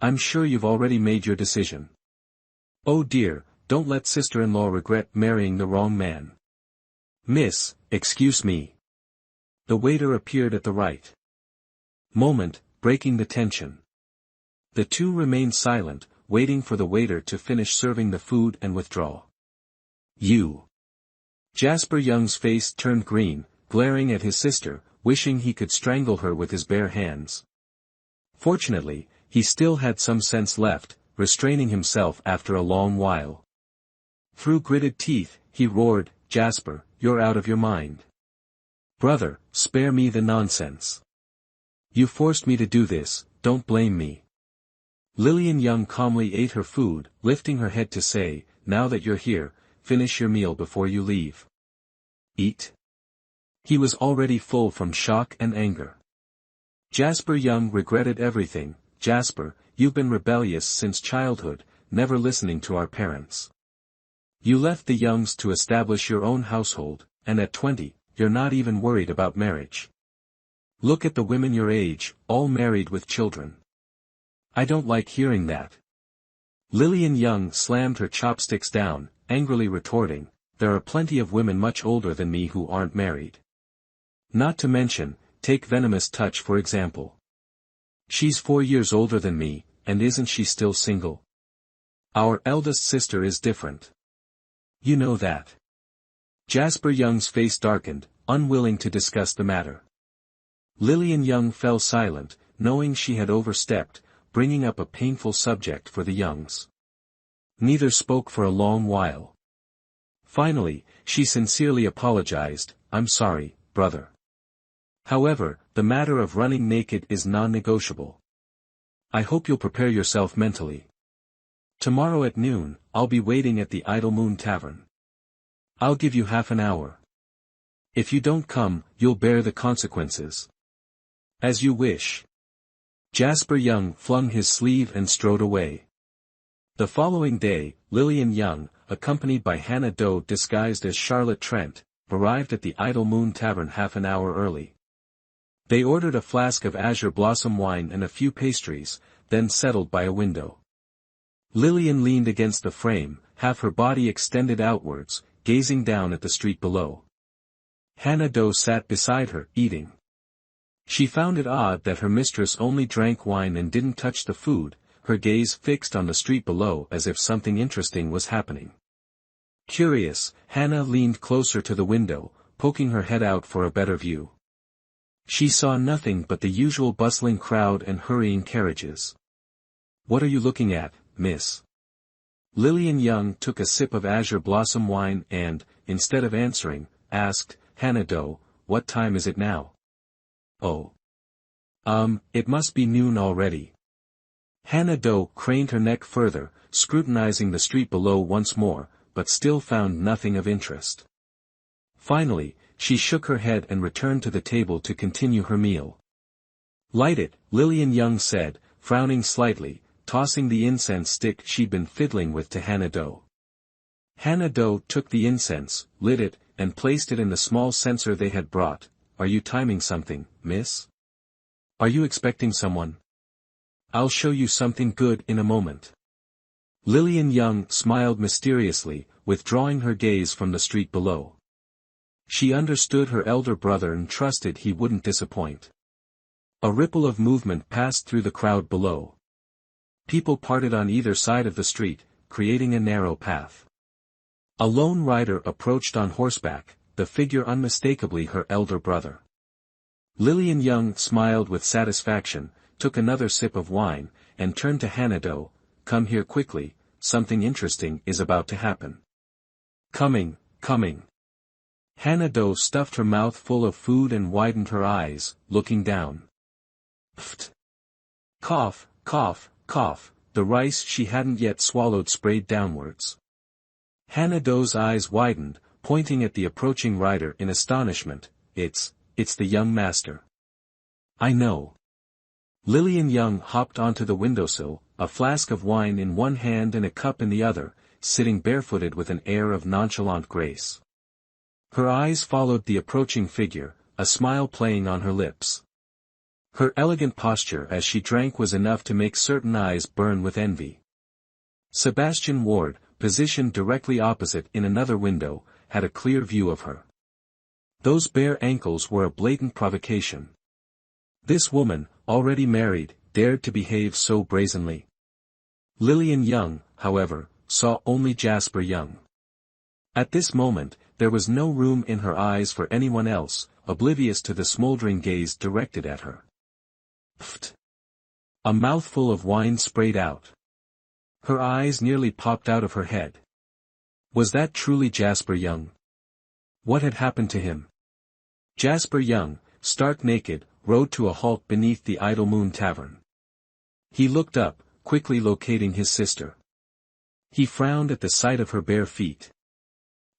I'm sure you've already made your decision. Oh dear, don't let sister-in-law regret marrying the wrong man." "Miss, excuse me." The waiter appeared at the right moment, breaking the tension. The two remained silent, waiting for the waiter to finish serving the food and withdraw. "You." Jasper Young's face turned green, glaring at his sister, wishing he could strangle her with his bare hands. Fortunately, he still had some sense left, restraining himself after a long while. Through gritted teeth, he roared, "Jasper, you're out of your mind. Brother, spare me the nonsense. You forced me to do this, don't blame me." Lillian Young calmly ate her food, lifting her head to say, "Now that you're here, finish your meal before you leave." "Eat?" He was already full from shock and anger. Jasper Young regretted everything. "Jasper, you've been rebellious since childhood, never listening to our parents. You left the Youngs to establish your own household, and at 20, you're not even worried about marriage. Look at the women your age, all married with children. I don't like hearing that." Lillian Young slammed her chopsticks down, angrily retorting, "There are plenty of women much older than me who aren't married. Not to mention, take Venomous Touch for example. She's 4 years older than me, and isn't she still single? Our eldest sister is different. You know that." Jasper Young's face darkened, unwilling to discuss the matter. Lillian Young fell silent, knowing she had overstepped, bringing up a painful subject for the Youngs. Neither spoke for a long while. Finally, she sincerely apologized, "I'm sorry, brother. However, the matter of running naked is non-negotiable. I hope you'll prepare yourself mentally. Tomorrow at noon, I'll be waiting at the Idle Moon Tavern. I'll give you half an hour. If you don't come, you'll bear the consequences. As you wish. Jasper Young flung his sleeve and strode away. The following day, Lillian Young, accompanied by Hannah Doe disguised as Charlotte Trent, arrived at the Idle Moon Tavern half an hour early. They ordered a flask of azure blossom wine and a few pastries, then settled by a window. Lillian leaned against the frame, half her body extended outwards, gazing down at the street below. Hannah Doe sat beside her, eating. She found it odd that her mistress only drank wine and didn't touch the food, her gaze fixed on the street below as if something interesting was happening. Curious, Hannah leaned closer to the window, poking her head out for a better view. She saw nothing but the usual bustling crowd and hurrying carriages. "What are you looking at, miss?" Lillian Young took a sip of azure blossom wine and, instead of answering, asked, "Hannah Doe, what time is it now?" "Oh. It must be noon already." Hannah Doe craned her neck further, scrutinizing the street below once more, but still found nothing of interest. Finally, she shook her head and returned to the table to continue her meal. "Light it," Lillian Young said, frowning slightly, tossing the incense stick she'd been fiddling with to Hannah Doe. Hannah Doe took the incense, lit it, and placed it in the small censer they had brought. "Are you timing something, miss? Are you expecting someone? I'll show you something good in a moment." Lillian Young smiled mysteriously, withdrawing her gaze from the street below. She understood her elder brother and trusted he wouldn't disappoint. A ripple of movement passed through the crowd below. People parted on either side of the street, creating a narrow path. A lone rider approached on horseback, the figure unmistakably her elder brother. Lillian Young smiled with satisfaction, took another sip of wine, and turned to Hannah Doe. "Come here quickly, something interesting is about to happen." "Coming, coming." Hannah Doe stuffed her mouth full of food and widened her eyes, looking down. Pfft. Cough, cough, cough, the rice she hadn't yet swallowed sprayed downwards. Hannah Doe's eyes widened, pointing at the approaching rider in astonishment. It's the young master." "I know." Lillian Young hopped onto the windowsill, a flask of wine in one hand and a cup in the other, sitting barefooted with an air of nonchalant grace. Her eyes followed the approaching figure, a smile playing on her lips. Her elegant posture as she drank was enough to make certain eyes burn with envy. Sebastian Ward, positioned directly opposite in another window, had a clear view of her. Those bare ankles were a blatant provocation. This woman, already married, dared to behave so brazenly. Lillian Young, however, saw only Jasper Young. At this moment, there was no room in her eyes for anyone else, oblivious to the smoldering gaze directed at her. Pfft! A mouthful of wine sprayed out. Her eyes nearly popped out of her head. Was that truly Jasper Young? What had happened to him? Jasper Young, stark naked, rode to a halt beneath the Idle Moon Tavern. He looked up, quickly locating his sister. He frowned at the sight of her bare feet.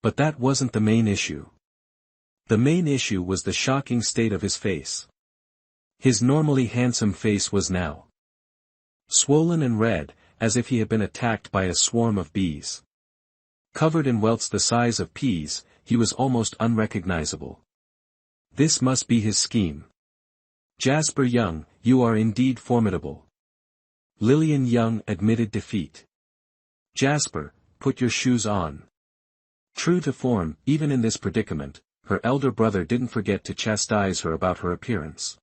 But that wasn't the main issue. The main issue was the shocking state of his face. His normally handsome face was now swollen and red, as if he had been attacked by a swarm of bees. Covered in welts the size of peas, he was almost unrecognizable. This must be his scheme. "Jasper Young, you are indeed formidable." Lillian Young admitted defeat. "Jasper, put your shoes on." True to form, even in this predicament, her elder brother didn't forget to chastise her about her appearance.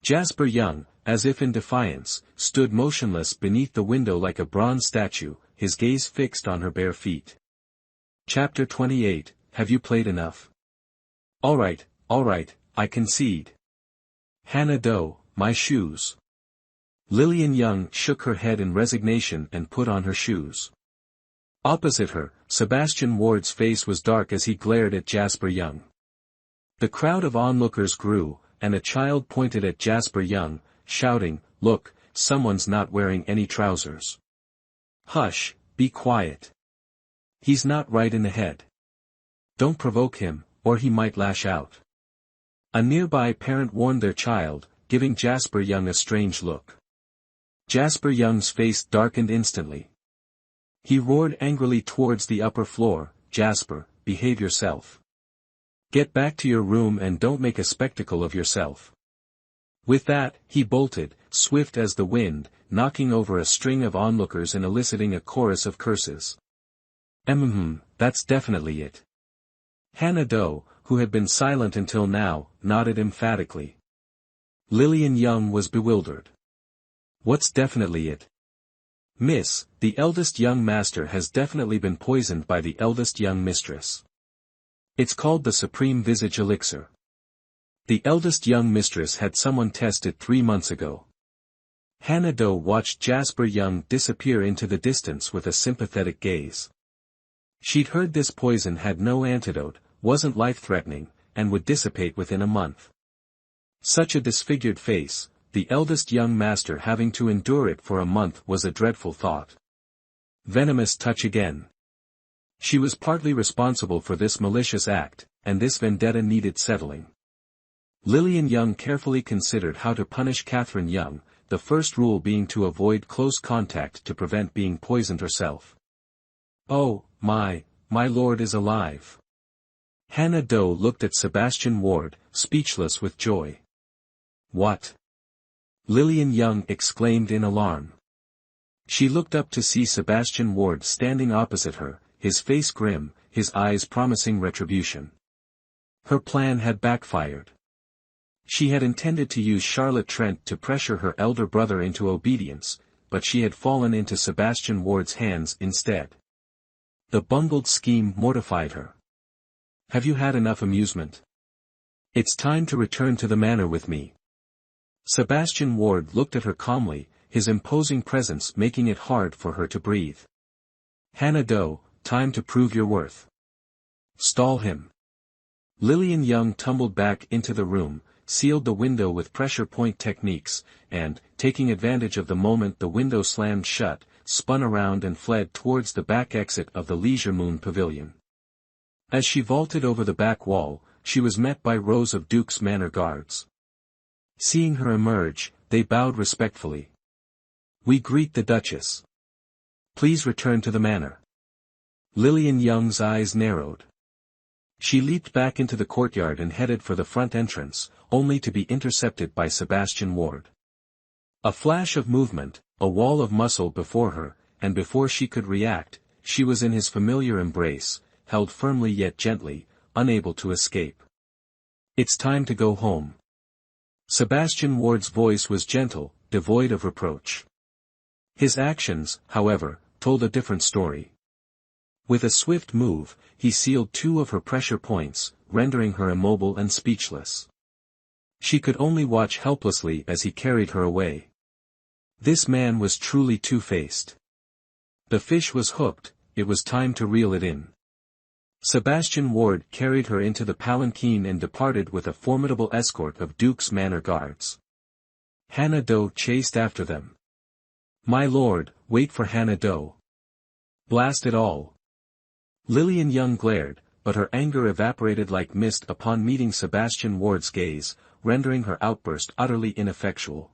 Jasper Young, as if in defiance, stood motionless beneath the window like a bronze statue, his gaze fixed on her bare feet. Chapter 28, Have you played enough? All right, I concede. Hannah Doe, my shoes. Lillian Young shook her head in resignation and put on her shoes. Opposite her, Sebastian Ward's face was dark as he glared at Jasper Young. The crowd of onlookers grew, and a child pointed at Jasper Young, shouting, "Look, someone's not wearing any trousers. Hush, be quiet. He's not right in the head. Don't provoke him, or he might lash out. A nearby parent warned their child, giving Jasper Young a strange look. Jasper Young's face darkened instantly. He roared angrily towards the upper floor, "Jasper, behave yourself. Get back to your room and don't make a spectacle of yourself." With that, he bolted, swift as the wind, knocking over a string of onlookers and eliciting a chorus of curses. That's definitely it." Hannah Doe, who had been silent until now, nodded emphatically. Lillian Young was bewildered. "What's definitely it?" "Miss, the eldest young master has definitely been poisoned by the eldest young mistress. It's called the Supreme Visage Elixir. The eldest young mistress had someone test it 3 months ago." Hannah Doe watched Jasper Young disappear into the distance with a sympathetic gaze. She'd heard this poison had no antidote, wasn't life-threatening, and would dissipate within a month. Such a disfigured face, the eldest young master having to endure it for a month, was a dreadful thought. Venomous touch again. She was partly responsible for this malicious act, and this vendetta needed settling. Lillian Young carefully considered how to punish Catherine Young, the first rule being to avoid close contact to prevent being poisoned herself. "Oh, my lord is alive." Hannah Doe looked at Sebastian Ward, speechless with joy. "What?" Lillian Young exclaimed in alarm. She looked up to see Sebastian Ward standing opposite her, his face grim, his eyes promising retribution. Her plan had backfired. She had intended to use Charlotte Trent to pressure her elder brother into obedience, but she had fallen into Sebastian Ward's hands instead. The bungled scheme mortified her. "Have you had enough amusement? It's time to return to the manor with me." Sebastian Ward looked at her calmly, his imposing presence making it hard for her to breathe. "Hannah Doe, time to prove your worth. Stall him." Lillian Young tumbled back into the room, sealed the window with pressure point techniques, and, taking advantage of the moment the window slammed shut, spun around and fled towards the back exit of the Leisure Moon Pavilion. As she vaulted over the back wall, she was met by rows of Duke's Manor guards. Seeing her emerge, they bowed respectfully. "We greet the Duchess. Please return to the manor." Lillian Young's eyes narrowed. She leaped back into the courtyard and headed for the front entrance, only to be intercepted by Sebastian Ward. A flash of movement, a wall of muscle before her, and before she could react, she was in his familiar embrace, held firmly yet gently, unable to escape. "It's time to go home." Sebastian Ward's voice was gentle, devoid of reproach. His actions, however, told a different story. With a swift move, he sealed 2 of her pressure points, rendering her immobile and speechless. She could only watch helplessly as he carried her away. This man was truly two-faced. The fish was hooked, it was time to reel it in. Sebastian Ward carried her into the palanquin and departed with a formidable escort of Duke's Manor guards. Hannah Doe chased after them. "My lord, wait for Hannah Doe." "Blast it all." Lillian Young glared, but her anger evaporated like mist upon meeting Sebastian Ward's gaze, rendering her outburst utterly ineffectual.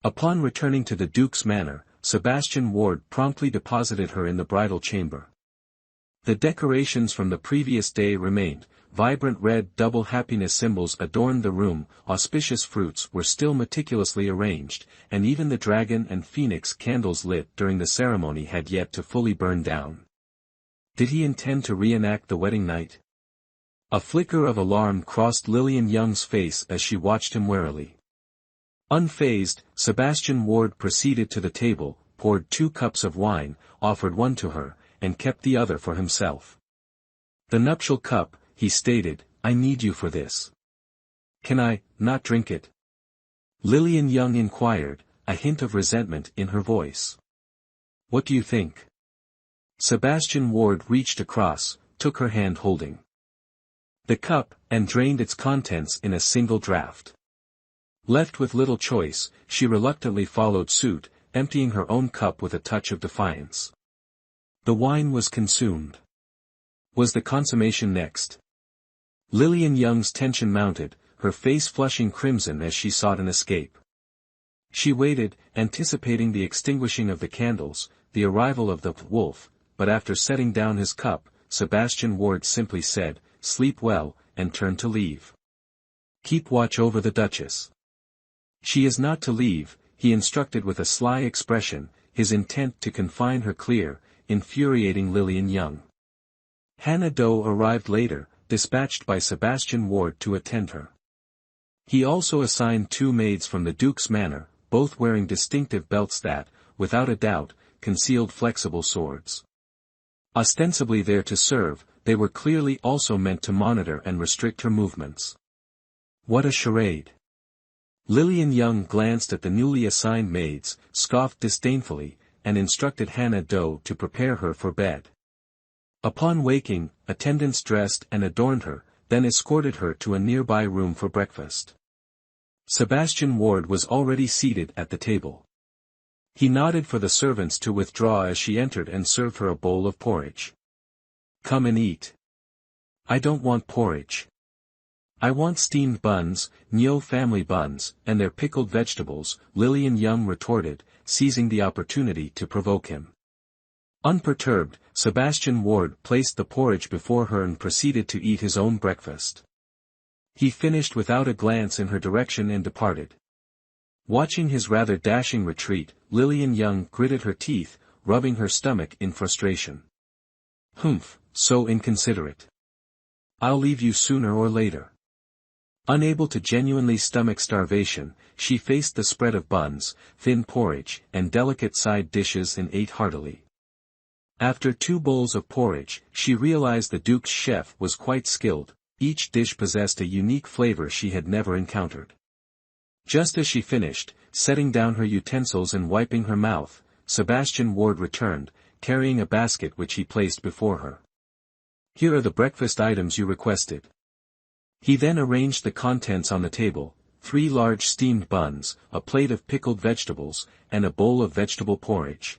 Upon returning to the Duke's Manor, Sebastian Ward promptly deposited her in the bridal chamber. The decorations from the previous day remained, vibrant red double happiness symbols adorned the room, auspicious fruits were still meticulously arranged, and even the dragon and phoenix candles lit during the ceremony had yet to fully burn down. Did he intend to reenact the wedding night? A flicker of alarm crossed Lillian Young's face as she watched him warily. Unfazed, Sebastian Ward proceeded to the table, poured 2 cups of wine, offered one to her, and kept the other for himself. "The nuptial cup," he stated, "I need you for this." "Can I not drink it?" Lillian Young inquired, a hint of resentment in her voice. "What do you think?" Sebastian Ward reached across, took her hand holding the cup, and drained its contents in a single draught. Left with little choice, she reluctantly followed suit, emptying her own cup with a touch of defiance. The wine was consumed. Was the consummation next? Lillian Young's tension mounted, her face flushing crimson as she sought an escape. She waited, anticipating the extinguishing of the candles, the arrival of the wolf, but after setting down his cup, Sebastian Ward simply said, "Sleep well," and turned to leave. "Keep watch over the Duchess. She is not to leave," he instructed with a sly expression, his intent to confine her clear, infuriating Lillian Young. Hannah Doe arrived later, dispatched by Sebastian Ward to attend her. He also assigned 2 maids from the Duke's manor, both wearing distinctive belts that, without a doubt, concealed flexible swords. Ostensibly there to serve, they were clearly also meant to monitor and restrict her movements. What a charade! Lillian Young glanced at the newly assigned maids, scoffed disdainfully, and instructed Hannah Doe to prepare her for bed. Upon waking, attendants dressed and adorned her, then escorted her to a nearby room for breakfast. Sebastian Ward was already seated at the table. He nodded for the servants to withdraw as she entered and served her a bowl of porridge. "Come and eat." "I don't want porridge. I want steamed buns, Neo family buns, and their pickled vegetables," Lillian Young retorted, seizing the opportunity to provoke him. Unperturbed, Sebastian Ward placed the porridge before her and proceeded to eat his own breakfast. He finished without a glance in her direction and departed. Watching his rather dashing retreat, Lillian Young gritted her teeth, rubbing her stomach in frustration. "Humph, so inconsiderate. I'll leave you sooner or later." Unable to genuinely stomach starvation, she faced the spread of buns, thin porridge, and delicate side dishes and ate heartily. After 2 bowls of porridge, she realized the Duke's chef was quite skilled, each dish possessed a unique flavor she had never encountered. Just as she finished, setting down her utensils and wiping her mouth, Sebastian Ward returned, carrying a basket which he placed before her. "Here are the breakfast items you requested." He then arranged the contents on the table: 3 large steamed buns, a plate of pickled vegetables, and a bowl of vegetable porridge.